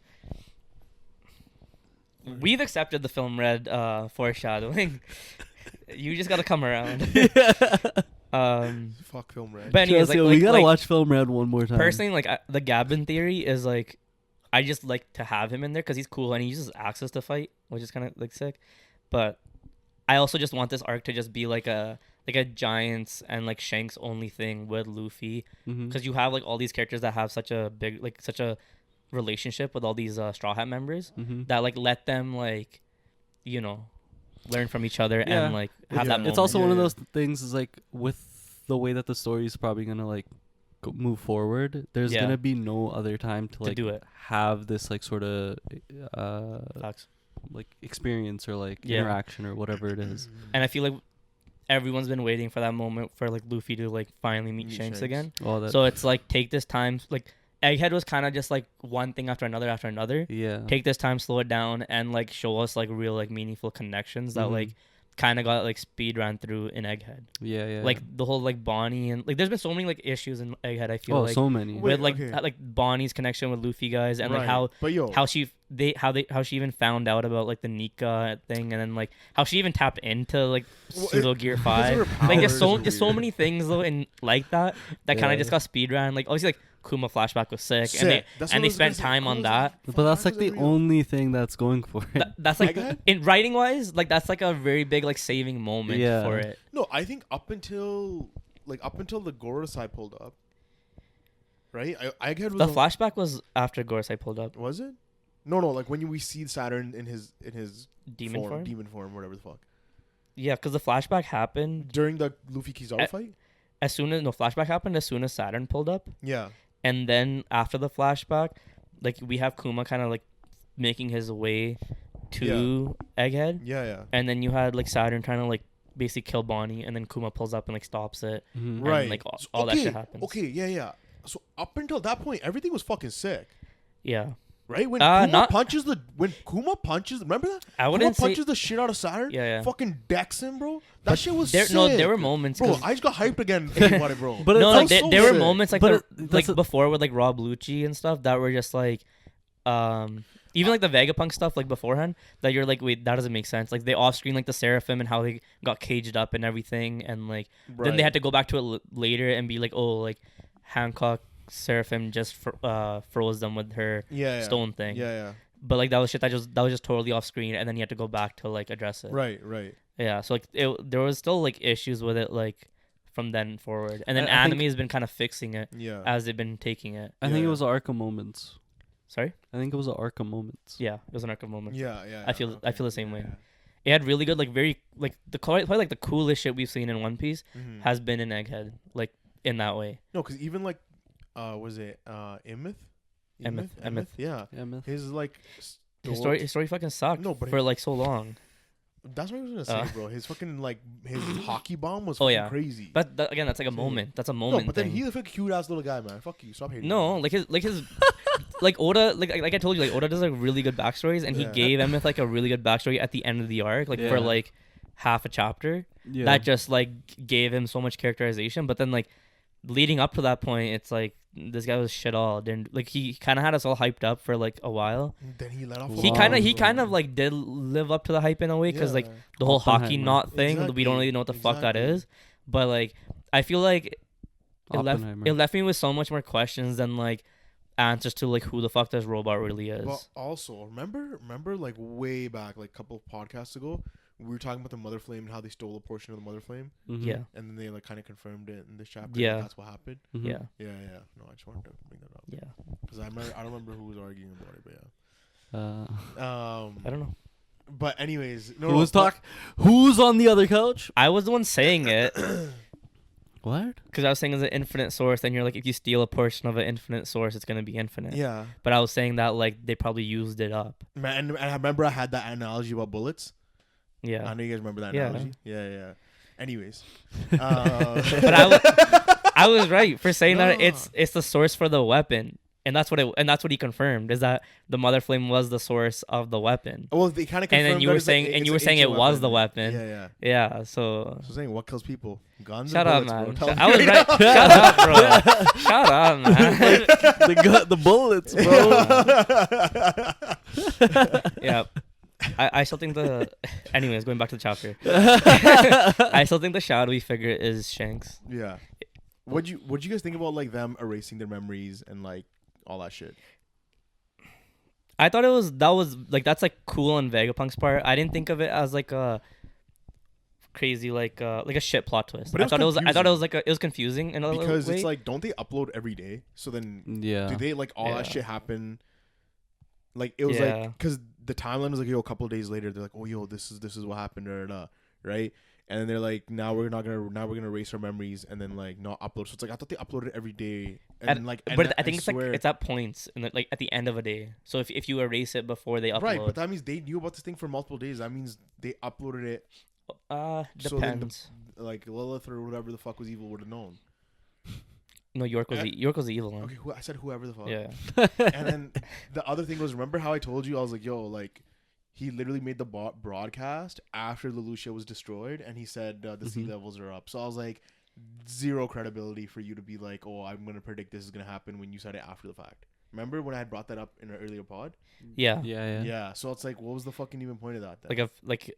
Speaker 3: We've accepted the Film Red foreshadowing. You just gotta come around.
Speaker 2: Fuck Film Red.
Speaker 3: But anyways,
Speaker 1: Trust me,
Speaker 3: like,
Speaker 1: we gotta
Speaker 3: like,
Speaker 1: watch Film Red one more time.
Speaker 3: personally, like the Gabin theory is like, I just like to have him in there because he's cool and he uses axes to fight, which is kind of like sick. But I also just want this arc to just be like a Giants and like Shanks only thing with Luffy, because you have like all these characters that have such a big such a relationship with all these Straw Hat members that like let them like learn from each other
Speaker 1: Yeah.
Speaker 3: and like have that moment.
Speaker 1: It's also
Speaker 2: Yeah,
Speaker 1: one of
Speaker 2: yeah.
Speaker 1: those things is like with the way that the story is probably gonna like move forward. There's
Speaker 3: Yeah.
Speaker 1: gonna be no other time to like
Speaker 3: do it.
Speaker 1: have this like sort of
Speaker 3: Facts.
Speaker 1: like experience or like
Speaker 3: Yeah.
Speaker 1: interaction or whatever it is.
Speaker 3: And I feel like everyone's been waiting for that moment for like Luffy to like finally meet
Speaker 2: Meet
Speaker 3: Shanks
Speaker 2: Shanks.
Speaker 3: again.
Speaker 1: All that.
Speaker 3: So it's like take this time. Like Egghead was kind of just like one thing after another.
Speaker 1: yeah.
Speaker 3: Take this time, slow it down, and like show us like real like meaningful connections that
Speaker 1: Mhm.
Speaker 3: like kind of got like speed ran through in Egghead.
Speaker 1: Yeah.
Speaker 3: Like the whole like Bonnie and like there's been so many like issues in Egghead. I feel
Speaker 1: oh,
Speaker 3: like
Speaker 1: so many.
Speaker 2: Wait,
Speaker 3: with like
Speaker 2: okay.
Speaker 3: like Bonnie's connection with Luffy guys and like
Speaker 2: Right. But yo,
Speaker 3: how she even found out about like the Nika thing, and then like how she even tapped into like
Speaker 2: Well,
Speaker 3: pseudo Gear
Speaker 2: because of
Speaker 3: 5.
Speaker 2: her
Speaker 3: Like there's
Speaker 2: powers are
Speaker 3: so
Speaker 2: weird.
Speaker 3: many things though in like that kind
Speaker 1: Yeah.
Speaker 3: of just got speed ran. Like obviously like Kuma flashback was sick,
Speaker 2: Sick.
Speaker 3: and
Speaker 2: That's what I
Speaker 3: they
Speaker 2: was gonna
Speaker 3: spent
Speaker 2: say.
Speaker 3: time
Speaker 2: I
Speaker 3: on
Speaker 2: was
Speaker 3: that.
Speaker 1: But that's like
Speaker 2: flashbacks
Speaker 1: the
Speaker 2: are real.
Speaker 1: only thing that's going for it.
Speaker 3: That's like
Speaker 2: Egghead?
Speaker 3: in writing wise, like that's like a very big like saving moment
Speaker 1: Yeah.
Speaker 3: for it.
Speaker 2: No, I think up until the Gorosei pulled up, right? Egghead was
Speaker 3: The flashback was after Gorosei pulled up.
Speaker 2: was it? No, like when we see Saturn in his
Speaker 3: Demon form?
Speaker 2: demon form, whatever the fuck.
Speaker 3: Yeah, because the flashback happened
Speaker 2: During the Luffy Kizaru fight?
Speaker 3: as soon as flashback happened as soon as Saturn pulled up,
Speaker 2: Yeah.
Speaker 3: and then after the flashback, like we have Kuma kind of like making his way to Egghead,
Speaker 2: Yeah.
Speaker 3: and then you had like Saturn trying to like basically kill Bonnie, and then Kuma pulls up and like stops it.
Speaker 1: Mhm.
Speaker 2: Right.
Speaker 3: And, like all that shit happens.
Speaker 2: Okay, yeah. So up until that point, everything was fucking sick.
Speaker 3: Yeah.
Speaker 2: Right? When Kuma punches, remember that?
Speaker 3: I
Speaker 2: Kuma
Speaker 3: wouldn't say.
Speaker 2: punches the shit out of Saturn.
Speaker 3: Yeah.
Speaker 2: Fucking decks him, bro. That
Speaker 3: But
Speaker 2: shit was
Speaker 3: there,
Speaker 2: sick.
Speaker 3: no, there were moments.
Speaker 2: Bro,
Speaker 3: 'cause-
Speaker 2: I just got hyped again thinking about it, bro.
Speaker 1: But
Speaker 3: no,
Speaker 1: it's
Speaker 3: like
Speaker 2: so
Speaker 3: there were
Speaker 2: sick.
Speaker 3: moments like
Speaker 1: But
Speaker 3: like before with like Rob Lucci and stuff that were just like, even like the Vegapunk stuff like beforehand that you're like, wait, that doesn't make sense. Like they off screen like the Seraphim and how they got caged up and everything, and like then they had to go back to it later and be like, oh, like Hancock Seraphim just froze them with her stone thing.
Speaker 2: Yeah.
Speaker 3: But like that was shit that was just totally off screen, and then you had to go back to like address it.
Speaker 2: Right.
Speaker 3: Yeah, so like there was still like issues with it like from then forward, and then
Speaker 1: I think-
Speaker 3: anime has been kind of fixing it
Speaker 2: Yeah.
Speaker 3: as they've been taking it.
Speaker 1: I think
Speaker 2: Yeah.
Speaker 1: it was an arc of moments.
Speaker 3: Sorry.
Speaker 1: I think it was an arc of moments.
Speaker 3: Yeah, it was an arc of moment.
Speaker 2: Yeah.
Speaker 3: I feel the same way. It had really good like very like probably like the coolest shit we've seen in One Piece
Speaker 2: Mhm.
Speaker 3: has been in Egghead, like in that way.
Speaker 2: No, because even like, was it Emeth?
Speaker 3: Emeth.
Speaker 2: Yeah.
Speaker 1: Yeah, man.
Speaker 2: His like
Speaker 3: His story fucking sucked
Speaker 2: No, but
Speaker 3: for like so long.
Speaker 2: That's what I was gonna say, bro. His fucking like his hockey bomb was
Speaker 3: Oh,
Speaker 2: fucking
Speaker 3: yeah.
Speaker 2: crazy.
Speaker 3: But again, that's like a moment. That's a
Speaker 2: no,
Speaker 3: moment.
Speaker 2: but then
Speaker 3: thing.
Speaker 2: he's a fucking cute ass little guy, man. Fuck you. Stop hating.
Speaker 3: No,
Speaker 2: him.
Speaker 3: like his like Oda like I told you, like Oda does like really good backstories, and he
Speaker 2: Yeah.
Speaker 3: gave Emmett like a really good backstory at the end of the arc, like for
Speaker 1: Yeah.
Speaker 3: like half a chapter.
Speaker 1: Yeah.
Speaker 3: That just like gave him so much characterization. But then like leading up to that point, it's like this guy was shit all. Didn't like he kind of had us all hyped up for like a while.
Speaker 2: Then he let off.
Speaker 3: He
Speaker 1: Wow.
Speaker 3: kind of like did live up to the hype in a way because like the whole hockey
Speaker 1: Oppenheimer.
Speaker 3: knot thing, we
Speaker 2: Exactly.
Speaker 3: don't really know what the fuck that
Speaker 2: Exactly.
Speaker 3: is. But like I feel like it
Speaker 1: Oppenheimer.
Speaker 3: left me with so much more questions than like answers to like who the fuck this robot really is.
Speaker 2: But also, remember, like way back, like a couple of podcasts ago, we were talking about the Mother Flame and how they stole a portion of the Mother Flame,
Speaker 1: Mhm.
Speaker 3: Yeah.
Speaker 2: and then they like kind of confirmed it in this chapter.
Speaker 3: Yeah.
Speaker 2: that that's what happened.
Speaker 1: Mhm.
Speaker 3: Yeah.
Speaker 2: Yeah. No, I just wanted to bring that up
Speaker 3: Yeah.
Speaker 2: because I don't remember who was arguing about it, but
Speaker 1: Uh,
Speaker 2: yeah.
Speaker 3: I don't know.
Speaker 2: But anyways,
Speaker 1: Who's on the other couch?
Speaker 3: I was the one saying it
Speaker 1: What?
Speaker 3: because I was saying it's an infinite source, and you're like, if you steal a portion of an infinite source, it's gonna be infinite.
Speaker 2: Yeah,
Speaker 3: But I was saying that like they probably used it up.
Speaker 2: man, and I remember I had that analogy about bullets. I
Speaker 3: Yeah.
Speaker 2: know you guys remember that
Speaker 3: Yeah.
Speaker 2: analogy. Yeah. Anyways,
Speaker 3: But I was right for saying that
Speaker 2: No.
Speaker 3: it's the source for the weapon, and that's what he confirmed is that the Mother Flame was the source of the weapon.
Speaker 2: well, they kind of
Speaker 3: And then you were saying it was the weapon.
Speaker 2: Yeah.
Speaker 3: Yeah. So
Speaker 2: So saying what kills people? Guns.
Speaker 3: shut
Speaker 2: or
Speaker 3: up,
Speaker 2: bullets,
Speaker 3: man.
Speaker 2: bro? Tell me
Speaker 3: I was
Speaker 2: right
Speaker 3: right.
Speaker 2: now.
Speaker 3: Shut up, bro. Shut up, man.
Speaker 1: the bullets, bro.
Speaker 3: Yeah. I still think anyways, going back to the chapter. I still think the shadowy figure is Shanks.
Speaker 2: Yeah. What'd you guys think about like them erasing their memories and like all that shit?
Speaker 3: I thought that was like that's like cool on Vegapunk's part. I didn't think of it as like a crazy like a shit plot twist.
Speaker 2: But
Speaker 3: I thought it was like it was confusing in a little
Speaker 2: Because
Speaker 3: way.
Speaker 2: it's like, don't they upload every day? So then
Speaker 1: Yeah.
Speaker 2: do they like all that
Speaker 3: Yeah.
Speaker 2: shit happen? Like it was
Speaker 3: Yeah.
Speaker 2: like because the timeline was like, yo, a couple of days later they're like, oh, yo, this is what happened, right? And then they're like, now we're gonna erase our memories and then like not upload. So it's like I thought they uploaded every day and like.
Speaker 3: but I think it's
Speaker 2: swear-
Speaker 3: like it's at points and like at the end of a day. So if you erase it before they upload,
Speaker 2: right, but that means they knew about this thing for multiple days. That means they uploaded it. So then
Speaker 3: depends.
Speaker 2: Like Lilith or whatever the fuck was evil would have known.
Speaker 3: No, York was the evil one.
Speaker 2: Okay, I said whoever the fuck.
Speaker 3: Yeah.
Speaker 2: And then the other thing was, remember how I told you I was like, yo, like he literally made the broadcast after the Lucia was destroyed, and he said the sea levels are up. So I was like, zero credibility for you to be like, oh, I'm gonna predict this is gonna happen when you said it after the fact. Remember when I had brought that up in an earlier pod?
Speaker 3: Yeah.
Speaker 2: Yeah. So it's like, what was the fucking even point of that? Then?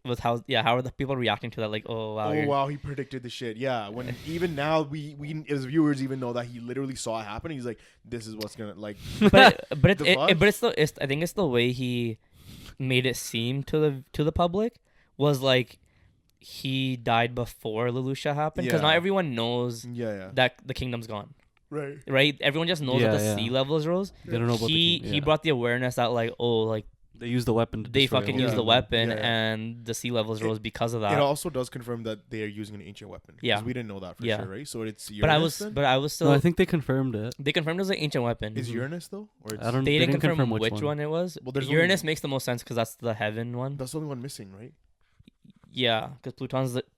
Speaker 3: With how are the people reacting to that? Like, oh wow.
Speaker 2: Oh wow, he predicted the shit. Yeah, when even now we as viewers even know that he literally saw it happen. He's like, this is what's gonna like.
Speaker 3: But I think it's the way he made it seem to the public was like he died before Lelouch happened because not everyone knows that the kingdom's gone. Right. Everyone just knows that the sea levels rose.
Speaker 1: They don't know about
Speaker 3: he brought the awareness that like, oh, like
Speaker 1: they used the weapon.
Speaker 3: They fucking used the weapon, and the sea levels rose because of that.
Speaker 2: It also does confirm that they are using an ancient weapon. Yeah, we didn't know that for sure, right? So it's Uranus.
Speaker 3: But I was still.
Speaker 1: No, I think they confirmed it.
Speaker 3: They confirmed it was an ancient weapon.
Speaker 2: Is Uranus though? Or
Speaker 1: I don't.
Speaker 3: They didn't confirm which one it was.
Speaker 2: Well,
Speaker 3: Uranus makes the most sense because that's the heaven one.
Speaker 2: That's the only one missing, right?
Speaker 3: Yeah, because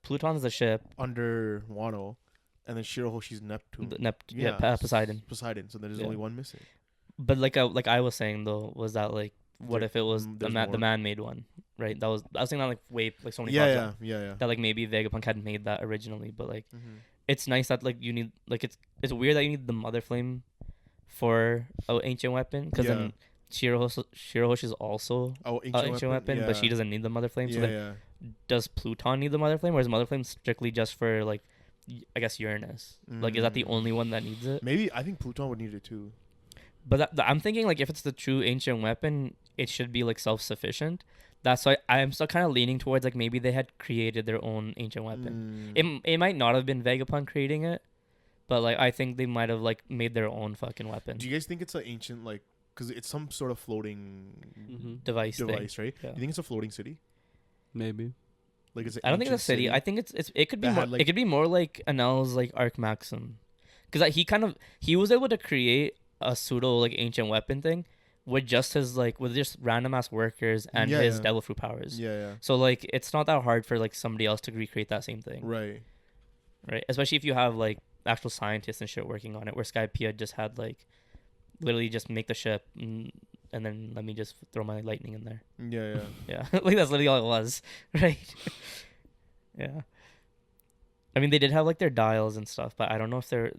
Speaker 3: Pluton's the ship
Speaker 2: under Wano. And then Shirahoshi's Neptune.
Speaker 3: Poseidon.
Speaker 2: Poseidon. So there's only one missing.
Speaker 3: But like I was saying though, was that like, what if it was the man-made one, right? I was saying that like so many
Speaker 2: yeah.
Speaker 3: That like maybe Vegapunk hadn't made that originally, but like it's nice that like you need like it's weird that you need the Mother Flame for an ancient weapon because then Shirahoshi is also an ancient weapon, but she doesn't need the Mother Flame. So then does Pluton need the Mother Flame, or is Mother Flame strictly just for like, I guess Uranus? Like, is that the only one that needs it?
Speaker 2: Maybe I think Pluton would need it too.
Speaker 3: But I'm thinking like if it's the true ancient weapon, it should be like self-sufficient. That's why I'm still kind of leaning towards like maybe they had created their own ancient weapon. It might not have been Vegapunk creating it, but like I think they might have like made their own fucking weapon.
Speaker 2: Do you guys think it's an ancient like because it's some sort of floating
Speaker 3: device,
Speaker 2: right?
Speaker 3: Yeah.
Speaker 2: Do you think it's a floating city?
Speaker 1: Maybe.
Speaker 2: Like
Speaker 3: I don't think it's a city. I think it could be more, like, it could be more like Anel's like Arc Maxim, because he was able to create a pseudo like ancient weapon thing with just random ass workers and his devil fruit powers. Yeah. So like it's not that hard for like somebody else to recreate that same thing. Right. Especially if you have like actual scientists and shit working on it, where Skypiea just had like literally just make the ship and then let me just throw my lightning in there. Yeah. Like that's literally all it was, right? Yeah. I mean, they did have like their dials and stuff, but I don't think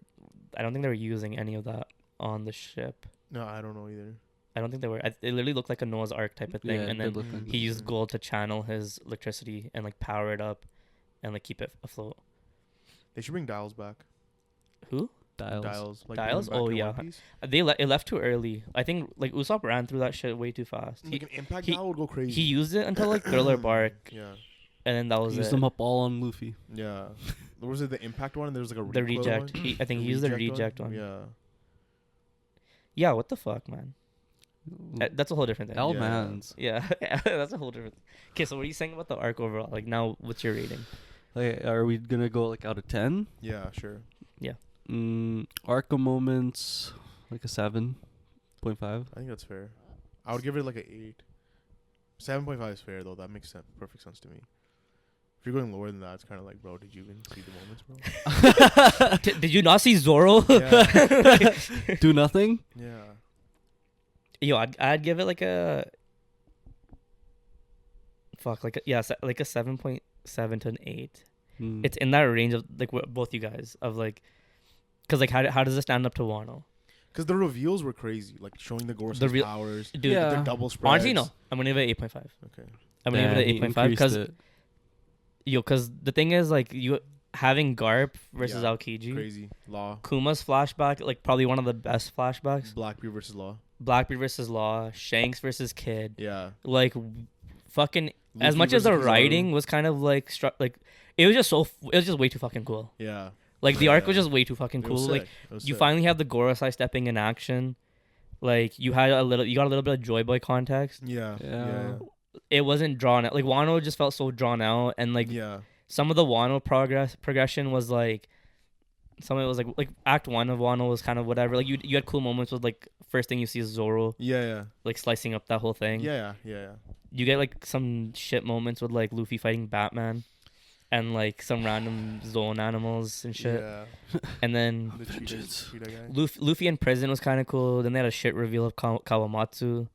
Speaker 3: they were using any of that on the ship.
Speaker 2: No, I don't know either.
Speaker 3: I don't think they were. It literally looked like a Noah's Ark type of thing, and then he used gold to channel his electricity and like power it up, and like keep it afloat.
Speaker 2: They should bring dials back.
Speaker 3: Who?
Speaker 2: Dials. Like
Speaker 3: dials? Oh yeah. It left too early. I think like Usopp ran through that shit way too fast.
Speaker 2: Like an impact dial would go crazy.
Speaker 3: He used it until like Thriller Bark.
Speaker 2: Yeah.
Speaker 3: And then that was
Speaker 1: he used them up all on Luffy.
Speaker 2: Yeah. Was it the impact one? And there was like a
Speaker 3: the reject. I think he used the reject one. Yeah. Yeah. What the fuck, man? That's a whole different thing.
Speaker 1: Mans.
Speaker 3: Yeah. That's a whole different. Okay, so what are you saying about the arc overall? Like now, what's your rating?
Speaker 1: Like, are we gonna go like out of 10?
Speaker 2: Yeah, sure.
Speaker 3: Yeah.
Speaker 1: Arco moments, like a 7.5.
Speaker 2: I think that's fair. I would give it like an 8. 7.5 is fair though. That makes perfect sense to me. If you're going lower than that, it's kind of like, bro, did you even see the moments, bro?
Speaker 3: Did you not see Zoro?
Speaker 2: Yeah.
Speaker 1: Do nothing?
Speaker 2: Yeah.
Speaker 3: Yo, I'd give it like a like a 7.7 to an 8. It's in that range of like both you guys of like, because like how does it stand up to Wano?
Speaker 2: Because the reveals were crazy, like showing the Gorsa's powers,
Speaker 3: dude.
Speaker 2: The double spreads.
Speaker 3: Honestly, no, I'm gonna give it 8.5.
Speaker 2: Okay,
Speaker 3: I'm gonna give it 8.5 because the thing is like you having Garp versus Aokiji,
Speaker 2: crazy Law,
Speaker 3: Kuma's flashback, like probably one of the best flashbacks.
Speaker 2: Blackbeard versus Law,
Speaker 3: Shanks versus Kid.
Speaker 2: Yeah,
Speaker 3: like fucking Luffy, as much as the writing was kind of like it was just way too fucking cool.
Speaker 2: Yeah.
Speaker 3: Like the arc was just way too fucking cool. Like you finally have the Gorosei stepping in action. Like you got a little bit of Joy Boy context.
Speaker 2: Yeah.
Speaker 3: It wasn't drawn out. Like Wano just felt so drawn out, and like some of the Wano progression was like, some of it was like Act 1 of Wano was kind of whatever. Like you had cool moments with like first thing you see is Zoro.
Speaker 2: Yeah.
Speaker 3: Like slicing up that whole thing.
Speaker 2: Yeah.
Speaker 3: You get like some shit moments with like Luffy fighting Batman. And like some random zone animals and shit. Yeah. And then Luffy in prison was kind of cool. Then they had a shit reveal of Kawamatsu.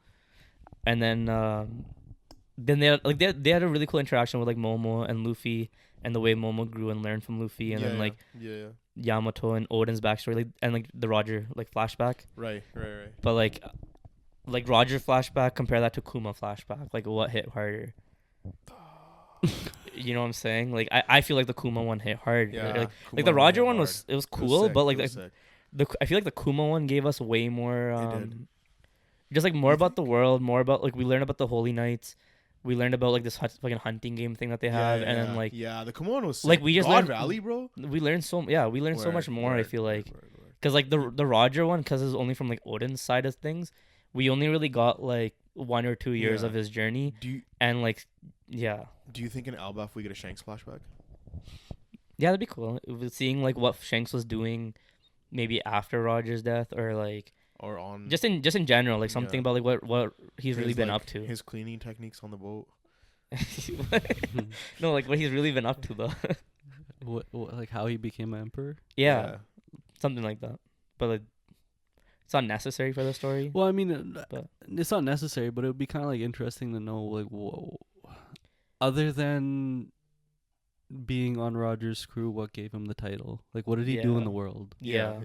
Speaker 3: And then then they had a really cool interaction with like Momo and Luffy, and the way Momo grew and learned from Luffy, and then like Yamato and Odin's backstory, like, and like the Roger like flashback.
Speaker 2: Right.
Speaker 3: But like Roger flashback, compare that to Kuma flashback. Like what hit harder? You know what I'm saying? Like I feel like the Kuma one hit hard.
Speaker 2: Yeah.
Speaker 3: Like the Roger one was cool,
Speaker 2: sick,
Speaker 3: but like
Speaker 2: it was
Speaker 3: I feel like the Kuma one gave us way more
Speaker 2: It did.
Speaker 3: just like more about the world, more about like we learned about the Holy Knights. We learned about like this fucking hunting game thing that they have, and then like
Speaker 2: the Kumon was sick.
Speaker 3: like we just
Speaker 2: God
Speaker 3: learned
Speaker 2: Valley, bro.
Speaker 3: we learned so much more. I feel like
Speaker 2: Word.
Speaker 3: because like the Roger one, because it's only from like Odin's side of things, we only really got like 1 or 2 years of his journey, and like
Speaker 2: Do you think in Albaf we get a Shanks flashback?
Speaker 3: Yeah, that'd be cool. Seeing like what Shanks was doing, maybe after Roger's death, or like
Speaker 2: Or on
Speaker 3: just in general, like something about like what he's really been up to.
Speaker 2: His cleaning techniques on the boat.
Speaker 3: No, like what he's really been up to though.
Speaker 1: what like how he became emperor?
Speaker 3: Yeah, something like that. But like, it's not necessary for the story.
Speaker 1: Well, I mean, it's not necessary, but it would be kind of like interesting to know, like, whoa, other than being on Roger's crew, what gave him the title? Like, what did he do in the world?
Speaker 2: Yeah.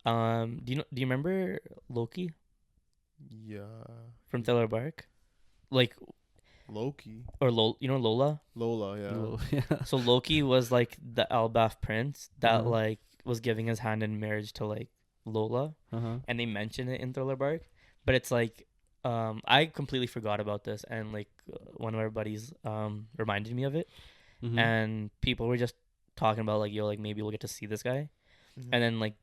Speaker 3: Do you remember Loki?
Speaker 2: Yeah.
Speaker 3: From Thriller Bark, like
Speaker 2: Loki
Speaker 3: or Lola.
Speaker 2: Lola, yeah.
Speaker 1: Yeah.
Speaker 3: So Loki was like the Elbaf prince that like was giving his hand in marriage to like Lola, and they mention it in Thriller Bark, but it's like I completely forgot about this, and like one of our buddies reminded me of it, and people were just talking about like, yo, like maybe we'll get to see this guy, and then like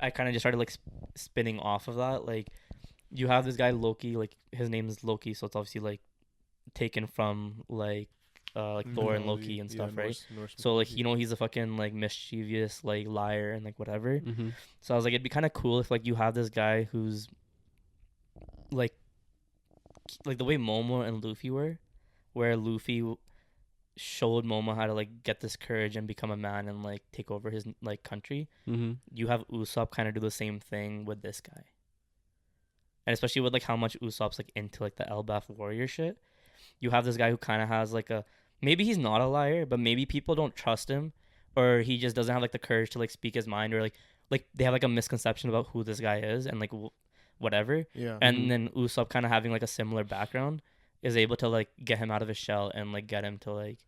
Speaker 3: I kind of just started like spinning off of that. Like you have this guy Loki, like his name is Loki, so it's obviously like taken from like Thor and Loki and stuff, right? Norse so like, you know, he's a fucking like mischievous like liar and like whatever. So I was like, it'd be kind of cool if like you have this guy who's like the way Momo and Luffy were, where Luffy showed Momo how to like get this courage and become a man and like take over his like country. You have Usopp kind of do the same thing with this guy, and especially with like how much Usopp's like into like the Elbaf warrior shit. You have this guy who kind of has like maybe he's not a liar, but maybe people don't trust him, or he just doesn't have like the courage to like speak his mind, or like they have like a misconception about who this guy is and like whatever. Yeah. And then Usopp kind of having like a similar background is able to like get him out of his shell and like get him to like,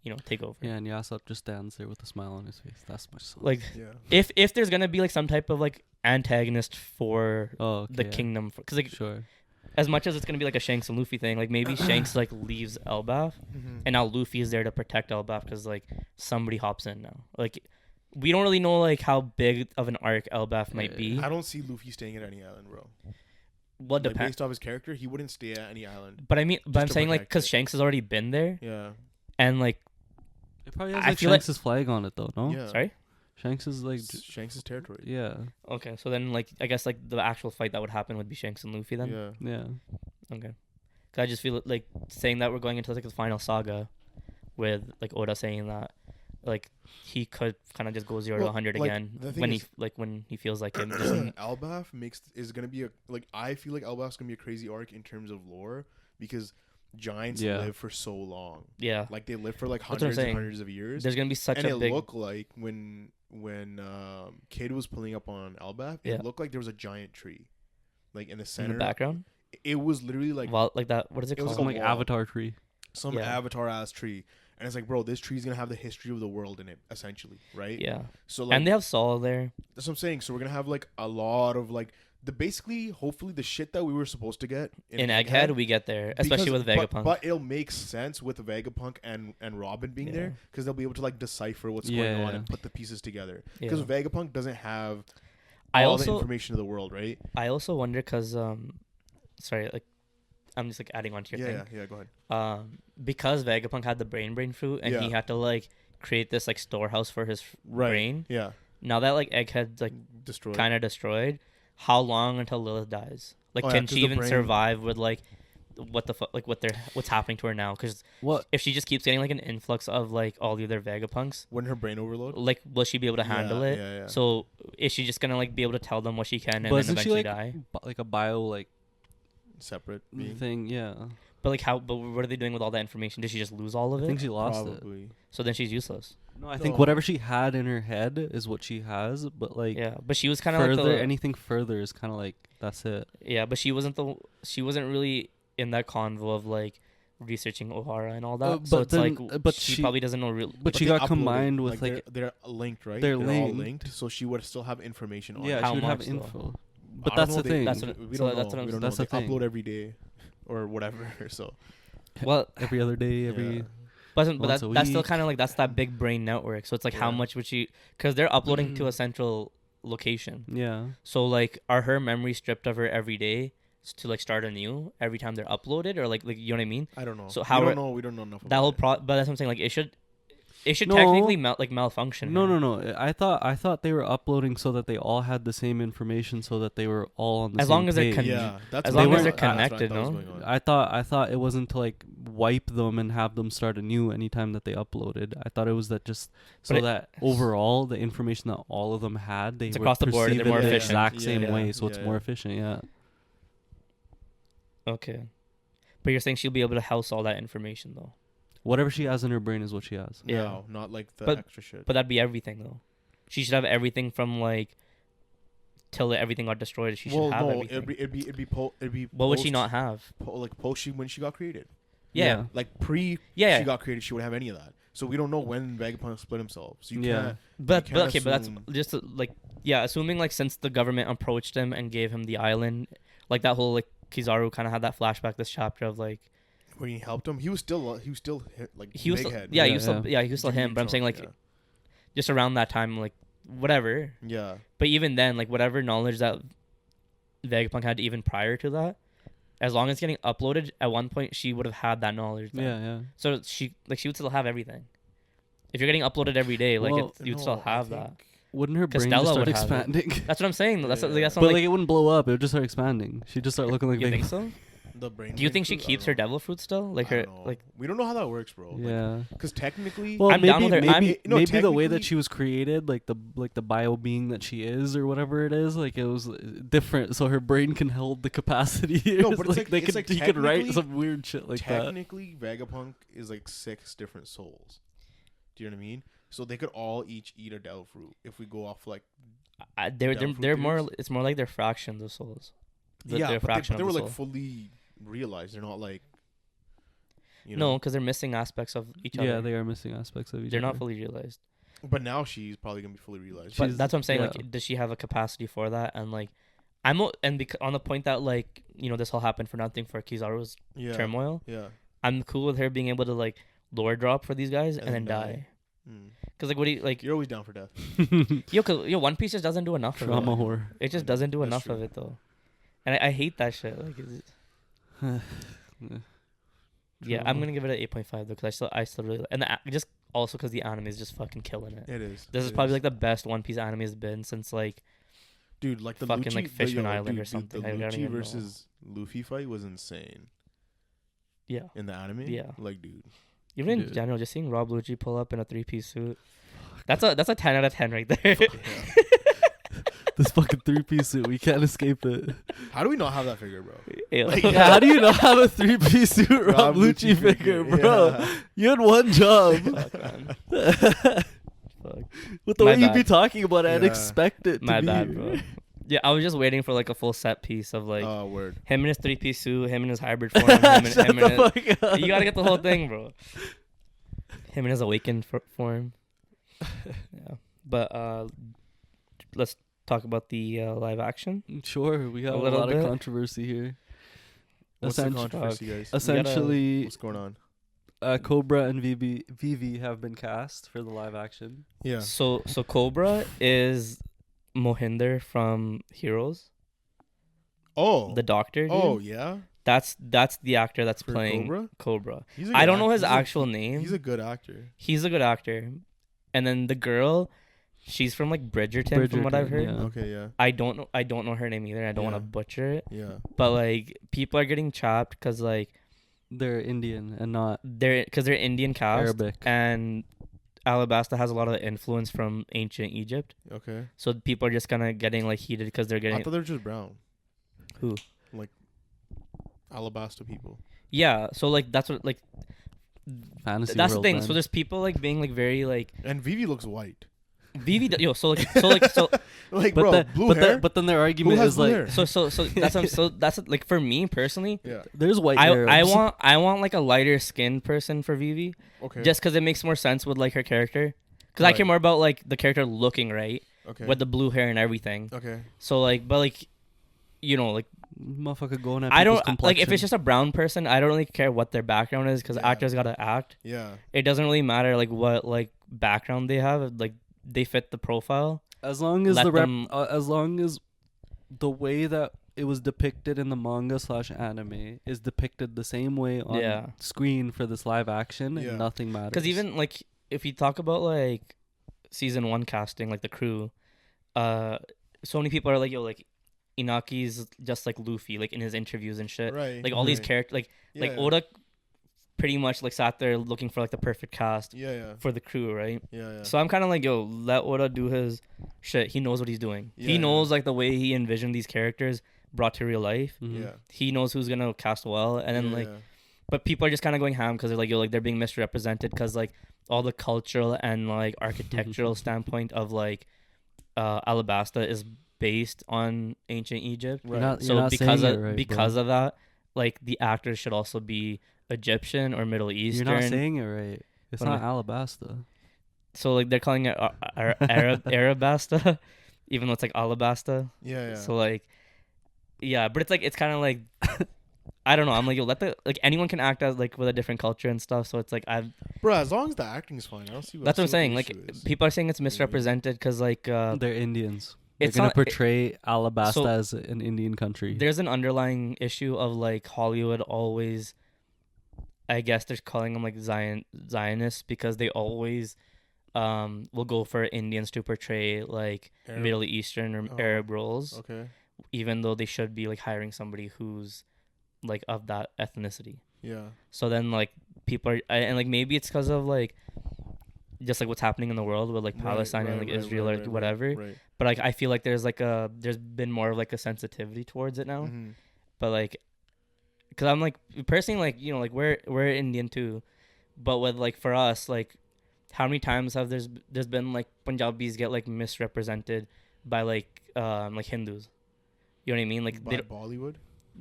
Speaker 3: you know, take over.
Speaker 1: Yeah, and Yasop just stands there with a smile on his face. That's my son.
Speaker 3: Like, if there's gonna be like some type of like antagonist for the kingdom, because like as much as it's gonna be like a Shanks and Luffy thing, like maybe Shanks like leaves Elbaf, and now Luffy is there to protect Elbaf because like somebody hops in now. Like we don't really know like how big of an arc Elbaf might be.
Speaker 2: I don't see Luffy staying at any island, bro.
Speaker 3: Well,
Speaker 2: like, based off his character, he wouldn't stay at any island.
Speaker 3: But I mean, I'm saying like because Shanks has already been there.
Speaker 2: Yeah.
Speaker 3: And like,
Speaker 1: it probably has like Shanks' flag on it though, no?
Speaker 2: Yeah.
Speaker 3: Sorry.
Speaker 1: Shanks is like
Speaker 2: Shanks' territory.
Speaker 1: Yeah.
Speaker 3: Okay, so then like I guess like the actual fight that would happen would be Shanks and Luffy then.
Speaker 1: Yeah.
Speaker 3: Okay. Cause I just feel like saying that we're going into like the final saga, with like Oda saying that, like he could kind of just go 0 to 100 like, again when he feels like him.
Speaker 2: Elbaf is gonna be I feel like Elbaf's gonna be a crazy arc in terms of lore because giants live for so long. Yeah. Like they live for like hundreds and hundreds of years.
Speaker 3: There's gonna be such
Speaker 2: and
Speaker 3: a big.
Speaker 2: And it looked like when Kid was pulling up on Elbaf, it looked like there was a giant tree, like in the center.
Speaker 3: In the background.
Speaker 2: It was literally like
Speaker 3: that. What is it called?
Speaker 1: It was like Avatar tree.
Speaker 2: Some Avatar ass tree. And it's like, bro, this tree's gonna have the history of the world in it, essentially, right?
Speaker 3: Yeah.
Speaker 2: So like,
Speaker 3: and they have Saul there.
Speaker 2: That's what I'm saying. So we're gonna have like a lot of like hopefully the shit that we were supposed to get
Speaker 3: in Egghead, we get there, especially with Vegapunk.
Speaker 2: But it'll make sense with Vegapunk and Robin being there because they'll be able to like decipher what's going on and put the pieces together. Because Vegapunk doesn't have all the information of the world, right?
Speaker 3: I also wonder because sorry, like I'm just like adding on to your thing.
Speaker 2: Yeah, go ahead.
Speaker 3: Because Vegapunk had the brain fruit and he had to like create this like storehouse for his brain.
Speaker 2: Yeah.
Speaker 3: Now that like Egghead's like kind of destroyed, how long until Lilith dies? Like, can she even survive with like what the fuck, like what's happening to her now? Because if she just keeps getting like an influx of like all the other Vegapunks,
Speaker 2: wouldn't her brain overload?
Speaker 3: Like, will she be able to handle it? Yeah. So is she just gonna like be able to tell them what she can and then eventually die?
Speaker 1: Like a bio like
Speaker 2: separate
Speaker 1: thing, yeah.
Speaker 3: But like how? But what are they doing with all that information? Did she just lose all of
Speaker 1: I
Speaker 3: it?
Speaker 1: think she lost
Speaker 2: Probably.
Speaker 1: it.
Speaker 3: So then she's useless.
Speaker 1: No, I think
Speaker 2: No.
Speaker 1: whatever she had in her head is what she has. But like,
Speaker 3: Yeah, but she was kind of
Speaker 1: further,
Speaker 3: like
Speaker 1: anything further is kind of like that's it.
Speaker 3: Yeah, but she wasn't really in that convo of like researching O'Hara and all that. So
Speaker 1: but
Speaker 3: it's
Speaker 1: then-
Speaker 3: like,
Speaker 1: but
Speaker 3: she
Speaker 1: she-
Speaker 3: probably doesn't know real.
Speaker 1: But she
Speaker 2: they
Speaker 1: got
Speaker 2: uploaded,
Speaker 1: combined with like
Speaker 2: they're linked, right?
Speaker 1: they're
Speaker 2: all
Speaker 1: linked.
Speaker 2: linked, so she would still have information on.
Speaker 1: yeah,
Speaker 2: it.
Speaker 3: How
Speaker 1: she would have
Speaker 3: much, though?
Speaker 1: info. But
Speaker 2: I
Speaker 1: that's
Speaker 2: don't
Speaker 1: the
Speaker 2: know,
Speaker 1: thing.
Speaker 3: That's what-
Speaker 2: we
Speaker 3: so
Speaker 2: don't
Speaker 3: that's
Speaker 2: know.
Speaker 3: what I'm-
Speaker 2: We don't
Speaker 1: that's
Speaker 2: know.
Speaker 1: the
Speaker 2: They
Speaker 1: thing.
Speaker 2: upload every day, or whatever. So
Speaker 3: Well,
Speaker 1: Every other day, every
Speaker 2: yeah.
Speaker 3: but
Speaker 1: once
Speaker 3: that,
Speaker 1: a
Speaker 3: that's still
Speaker 1: week.
Speaker 3: kind of like that's that big brain network. So it's like how
Speaker 2: Yeah.
Speaker 3: much would she? Because they're uploading to a central location.
Speaker 1: yeah.
Speaker 3: So like, are her memories stripped of her every day to like start anew every time they're uploaded, or like you know what I mean?
Speaker 2: I don't know.
Speaker 3: So how
Speaker 2: we
Speaker 3: are-
Speaker 2: don't know. We don't know enough.
Speaker 3: That
Speaker 2: about
Speaker 3: whole
Speaker 2: it.
Speaker 3: but that's what I'm saying. Like it should
Speaker 1: No.
Speaker 3: technically malfunction.
Speaker 1: No,
Speaker 3: her.
Speaker 1: no, no. I thought they were uploading so that they all had the same information, so that they were all on the
Speaker 3: As
Speaker 1: same
Speaker 3: long as they're
Speaker 1: page.
Speaker 2: Yeah, that's
Speaker 3: as
Speaker 2: what
Speaker 3: long
Speaker 2: I
Speaker 3: as they're
Speaker 2: thought- that's what I
Speaker 3: connected,
Speaker 2: thought was
Speaker 3: no?
Speaker 2: going on.
Speaker 1: I thought it wasn't to like wipe them and have them start anew anytime that they uploaded. I thought it was that just so
Speaker 3: But
Speaker 1: that overall the information that all of them had, they
Speaker 3: It's
Speaker 1: would
Speaker 3: across the board and
Speaker 1: perceive
Speaker 3: they're more
Speaker 1: it the
Speaker 3: efficient.
Speaker 1: exact
Speaker 2: Yeah,
Speaker 1: same
Speaker 2: yeah,
Speaker 1: way, so it's
Speaker 2: yeah,
Speaker 1: more
Speaker 2: yeah.
Speaker 1: efficient. Yeah.
Speaker 3: Okay, but you're saying she'll be able to house all that information though.
Speaker 1: Whatever she has in her brain is what she has.
Speaker 3: Yeah.
Speaker 2: No, not like the
Speaker 3: But-
Speaker 2: extra shit.
Speaker 3: But that'd be everything though. She should have everything from like till everything got destroyed. She should
Speaker 2: well,
Speaker 3: have
Speaker 2: no,
Speaker 3: everything.
Speaker 2: it'd be.
Speaker 3: What would she
Speaker 2: post-
Speaker 3: not have?
Speaker 2: like post when she got created,
Speaker 3: Yeah,
Speaker 2: like pre
Speaker 3: yeah.
Speaker 2: she got created, she would have any of that. So we don't know when Vegapunk split himself. So you
Speaker 1: Yeah.
Speaker 2: can't.
Speaker 3: But
Speaker 2: you can't
Speaker 3: okay, but that's
Speaker 2: assume-
Speaker 3: just like assuming like since the government approached him and gave him the island, like that whole like Kizaru kind of had that flashback this chapter of like
Speaker 2: When he helped him, he was still like
Speaker 3: he was
Speaker 2: big
Speaker 3: still,
Speaker 2: head.
Speaker 3: yeah, he
Speaker 1: Yeah,
Speaker 3: was still he was still him. But I'm saying like just around that time like whatever.
Speaker 2: yeah.
Speaker 3: But even then like whatever knowledge that Vegapunk had even prior to that, as long as it's getting uploaded, at one point she would have had that knowledge. Then.
Speaker 1: Yeah, yeah.
Speaker 3: So she would still have everything. If you're getting uploaded every day, like
Speaker 1: Well,
Speaker 3: you'd still have that.
Speaker 1: Wouldn't her brain
Speaker 3: Stella
Speaker 1: just start
Speaker 3: would have it.
Speaker 1: expanding?
Speaker 3: That's what I'm saying. That's
Speaker 2: Yeah.
Speaker 3: that's
Speaker 1: But
Speaker 3: not
Speaker 1: like it wouldn't blow up. It would just start expanding. She'd just start looking like
Speaker 3: you
Speaker 1: Vegapunk.
Speaker 3: think so?
Speaker 2: The brain.
Speaker 3: Do you think she
Speaker 2: fruit? I
Speaker 3: keeps
Speaker 2: don't
Speaker 3: her
Speaker 2: know.
Speaker 3: devil fruit still? Like
Speaker 2: I
Speaker 3: her
Speaker 2: don't know.
Speaker 3: like
Speaker 2: we don't know how that works, bro.
Speaker 1: Yeah.
Speaker 2: Because technically,
Speaker 1: Well,
Speaker 3: I'm
Speaker 1: maybe
Speaker 3: down with her.
Speaker 1: maybe
Speaker 2: No,
Speaker 1: maybe the way that
Speaker 2: technically-
Speaker 1: she was created, like the bio being that she is, or whatever it is, like it was different, so her brain can hold the capacity.
Speaker 2: No, but it's like-
Speaker 1: they
Speaker 2: it's
Speaker 1: could
Speaker 2: like
Speaker 1: you could write
Speaker 2: technically-
Speaker 1: some weird shit like that.
Speaker 2: technically, Vegapunk is like 6 different souls. Do you know what I mean? So they could all each eat a devil fruit if we go off like.
Speaker 3: they're
Speaker 2: Devil fruit
Speaker 3: they're more.
Speaker 2: theories?
Speaker 3: It's more like they're fractions of souls.
Speaker 2: Yeah,
Speaker 3: they're a
Speaker 2: but
Speaker 3: fraction
Speaker 2: they
Speaker 3: of
Speaker 2: were
Speaker 3: the
Speaker 2: like
Speaker 3: soul.
Speaker 2: fully realized. They're not like. You
Speaker 3: No,
Speaker 2: know.
Speaker 3: because they're missing aspects of each
Speaker 1: Yeah,
Speaker 3: other.
Speaker 1: they are missing aspects of each
Speaker 3: They're
Speaker 1: other.
Speaker 3: not fully realized.
Speaker 2: But now she's probably gonna be fully realized.
Speaker 3: But
Speaker 1: She's-
Speaker 3: that's what I'm saying.
Speaker 1: yeah.
Speaker 3: Like, does she have a capacity for that? And like, on the point that like this all happened for nothing for Kizaru's
Speaker 2: yeah.
Speaker 3: turmoil.
Speaker 2: Yeah.
Speaker 3: I'm cool with her being able to like lore drop for these guys and then die.
Speaker 2: Mm.
Speaker 3: Cause like what do you like?
Speaker 2: You're always down for death.
Speaker 3: Cause One Piece just doesn't do enough of
Speaker 1: Trauma
Speaker 3: it.
Speaker 1: horror.
Speaker 3: It just doesn't do
Speaker 2: That's
Speaker 3: enough
Speaker 2: true.
Speaker 3: of it though, and I hate that shit. Like, yeah, I'm gonna give it an 8.5 though, because I still really and just also because the anime is just fucking killing it.
Speaker 2: It is.
Speaker 3: This is
Speaker 2: It
Speaker 3: probably like the best One Piece anime has been since like
Speaker 2: dude, like the
Speaker 3: fucking,
Speaker 2: Lucci,
Speaker 3: like, Fishman
Speaker 2: yo,
Speaker 3: Island or
Speaker 2: dude,
Speaker 3: something. I
Speaker 2: The
Speaker 3: don't
Speaker 2: Lucci
Speaker 3: even know.
Speaker 2: versus Luffy fight was insane
Speaker 3: yeah.
Speaker 2: in the anime.
Speaker 3: Yeah.
Speaker 2: Like, dude.
Speaker 3: Even in
Speaker 1: Dude.
Speaker 3: general, just seeing Rob Lucci pull up in a 3-piece suit. That's a 10 out of 10 right there.
Speaker 1: This fucking 3-piece suit, we can't escape it.
Speaker 2: How do we not have that figure, bro?
Speaker 3: Ew.
Speaker 2: Like,
Speaker 1: Yeah, how do you not have a 3-piece suit Rob Lucci figure, bro?
Speaker 2: Yeah.
Speaker 1: You had one job.
Speaker 3: Fuck, man. Fuck.
Speaker 1: With the
Speaker 3: My
Speaker 1: way you'd be
Speaker 3: bad.
Speaker 1: talking about it, I'd
Speaker 2: Yeah.
Speaker 1: expect it to
Speaker 3: My
Speaker 1: be.
Speaker 3: bad, bro. Yeah, I was just waiting for like a full set piece of like
Speaker 2: Oh, word.
Speaker 3: him in his 3-piece suit, him in his hybrid form, him in
Speaker 1: Shut
Speaker 3: him
Speaker 1: the
Speaker 3: in his,
Speaker 1: fuck up.
Speaker 3: you gotta get the whole thing, bro. Him in his awakened form. Yeah, but let's talk about the live action.
Speaker 1: Sure, we got
Speaker 3: A
Speaker 1: a,
Speaker 3: little
Speaker 1: lot
Speaker 3: bit.
Speaker 1: of controversy here.
Speaker 2: What's the
Speaker 1: Essentially-
Speaker 2: controversy, guys?
Speaker 1: Essentially,
Speaker 2: What's going on?
Speaker 1: Cobra and Vivi have been cast for the live action.
Speaker 2: Yeah.
Speaker 3: So Cobra is Mohinder from Heroes,
Speaker 2: Oh.
Speaker 3: the doctor. Dude.
Speaker 2: Oh, yeah?
Speaker 3: That's the actor that's
Speaker 2: For
Speaker 3: playing
Speaker 2: Cobra?
Speaker 3: Cobra.
Speaker 2: He's a
Speaker 3: I
Speaker 2: good
Speaker 3: don't know his
Speaker 2: He's a-
Speaker 3: actual name.
Speaker 2: He's a good actor.
Speaker 3: He's a good actor. And then the girl, she's from like Bridgerton, from what I've heard.
Speaker 1: yeah.
Speaker 2: Okay, yeah.
Speaker 3: I don't know her name either. I don't want
Speaker 2: Yeah.
Speaker 3: to butcher it.
Speaker 2: Yeah.
Speaker 3: But like people are getting chopped because like
Speaker 1: They're Indian and not
Speaker 3: they're Indian cast
Speaker 1: Arabic.
Speaker 3: and Alabasta has a lot of influence from ancient Egypt.
Speaker 2: Okay.
Speaker 3: So people are just kind of getting like heated because they're
Speaker 2: I
Speaker 3: getting
Speaker 2: thought they were just brown.
Speaker 3: who?
Speaker 2: Alabasta people.
Speaker 3: Yeah, so like that's what like
Speaker 1: Fantasy
Speaker 3: that's the
Speaker 1: world,
Speaker 3: thing.
Speaker 1: man.
Speaker 3: So there's people like being like very like
Speaker 2: And Vivi looks white.
Speaker 3: Yo. So
Speaker 2: Like,
Speaker 1: but
Speaker 2: bro,
Speaker 1: the,
Speaker 2: blue
Speaker 1: but
Speaker 2: hair.
Speaker 1: The, but then their argument
Speaker 2: has
Speaker 1: is
Speaker 2: blue
Speaker 1: like
Speaker 2: hair?
Speaker 3: so that's that's like for me personally.
Speaker 2: Yeah.
Speaker 1: there's white
Speaker 3: I
Speaker 1: Arabs.
Speaker 3: want like a lighter skinned person for Vivi,
Speaker 2: Okay.
Speaker 3: just because it makes more sense with like her character. Because I
Speaker 2: Right.
Speaker 3: care more about like the character looking right
Speaker 2: Okay.
Speaker 3: with the blue hair and everything.
Speaker 2: Okay.
Speaker 3: So like, but like, you know, like
Speaker 1: motherfucker going at
Speaker 3: I
Speaker 1: people's
Speaker 3: don't like if
Speaker 1: complexion.
Speaker 3: it's just a brown person. I don't really care what their background is because
Speaker 2: Yeah.
Speaker 3: actors gotta act.
Speaker 2: Yeah.
Speaker 3: It doesn't really matter like what like background they have. Like they fit the profile.
Speaker 1: as long as
Speaker 3: let
Speaker 1: the
Speaker 3: them-
Speaker 1: as long as the way that it was depicted in the manga / anime is depicted the same way on
Speaker 3: Yeah.
Speaker 1: screen for this live action,
Speaker 2: Yeah.
Speaker 1: and nothing matters.
Speaker 3: Because even like if you talk about like season 1 casting, like the crew, so many people are like, yo, like Inaki's just like Luffy, like in his interviews and shit.
Speaker 2: Right.
Speaker 3: Like all these
Speaker 2: right.
Speaker 3: characters, like
Speaker 2: Yeah.
Speaker 3: Oda, pretty much like sat there looking for like the perfect cast
Speaker 2: Yeah. Yeah.
Speaker 3: for the crew, right?
Speaker 2: Yeah. Yeah.
Speaker 3: So I'm kind of like, yo, let Oda do his shit. He knows what he's doing.
Speaker 2: Yeah,
Speaker 3: He knows like the way he envisioned these characters brought to real life.
Speaker 1: Mhm.
Speaker 2: Yeah.
Speaker 3: He knows who's gonna cast well, and then
Speaker 2: Yeah,
Speaker 3: like,
Speaker 2: yeah.
Speaker 3: but people are just kind of going ham because they're like, yo, like they're being misrepresented because like all the cultural and like architectural standpoint of like Alabasta is based on ancient Egypt.
Speaker 2: Right.
Speaker 1: You're
Speaker 3: So
Speaker 1: not
Speaker 3: because
Speaker 1: saying
Speaker 3: of
Speaker 1: it right,
Speaker 3: because
Speaker 1: bro.
Speaker 3: of that, like the actors should also be Egyptian or Middle Eastern.
Speaker 1: You're not saying it right. It's
Speaker 3: What am
Speaker 1: not Alabasta.
Speaker 3: So like they're calling it Arabasta, even though it's like Alabasta.
Speaker 2: Yeah. Yeah.
Speaker 3: So like, yeah, but it's like it's kind of like I don't know. I'm like, yo, let the like anyone can act as like with a different culture and stuff. So it's like
Speaker 2: Bro, as long as the acting's fine, I don't see.
Speaker 3: that's what I'm
Speaker 2: see
Speaker 3: saying.
Speaker 2: the
Speaker 3: Like
Speaker 2: issue is.
Speaker 3: people are saying it's misrepresented because like
Speaker 1: They're Indians. They're
Speaker 3: it's
Speaker 1: gonna
Speaker 3: not.
Speaker 1: portray Alabasta
Speaker 3: so
Speaker 1: as an Indian country.
Speaker 3: There's an underlying issue of like Hollywood always. I guess they're calling them like Zionists because they always will go for Indians to portray like
Speaker 2: Arab-
Speaker 3: Middle Eastern or
Speaker 2: Oh,
Speaker 3: Arab roles,
Speaker 2: Okay.
Speaker 3: even though they should be like hiring somebody who's like of that ethnicity.
Speaker 2: Yeah.
Speaker 3: So then like people are and like maybe it's because of like just like what's happening in the world with like Palestine and like Israel or whatever.
Speaker 2: Right.
Speaker 3: But like I feel like there's been more of like a sensitivity towards it now.
Speaker 2: Mhm.
Speaker 3: But like because I'm like personally like you know like we're Indian too, but with like for us like how many times have there's been like Punjabis get like misrepresented by like Hindus, you know what I mean, like
Speaker 2: By Bollywood.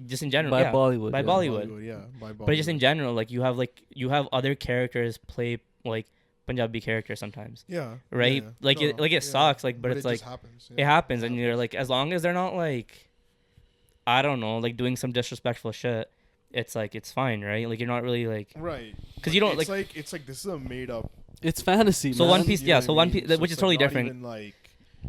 Speaker 3: just in general,
Speaker 1: by
Speaker 3: yeah,
Speaker 1: Bollywood.
Speaker 3: by
Speaker 1: yeah.
Speaker 3: Bollywood.
Speaker 2: Yeah. By Bollywood.
Speaker 3: But just in general, like you have other characters play like Punjabi characters sometimes,
Speaker 2: Yeah.
Speaker 3: right?
Speaker 2: Yeah.
Speaker 3: Like
Speaker 2: No,
Speaker 3: it
Speaker 2: yeah.
Speaker 3: sucks, like but it's
Speaker 2: it
Speaker 3: like
Speaker 2: just happens.
Speaker 3: it happens, and you're like as long as they're not like I don't know like doing some disrespectful shit, it's like it's fine, right? Like you're not really like
Speaker 2: Right.
Speaker 3: 'Cause you don't,
Speaker 2: It's like this is a made up.
Speaker 1: It's fantasy.
Speaker 3: So
Speaker 1: man.
Speaker 3: One Piece,
Speaker 2: you
Speaker 3: yeah.
Speaker 2: know
Speaker 3: So
Speaker 2: what I
Speaker 3: One
Speaker 2: mean?
Speaker 3: Piece,
Speaker 2: So
Speaker 3: which
Speaker 2: it's,
Speaker 3: is totally
Speaker 2: not
Speaker 3: different.
Speaker 2: even, like,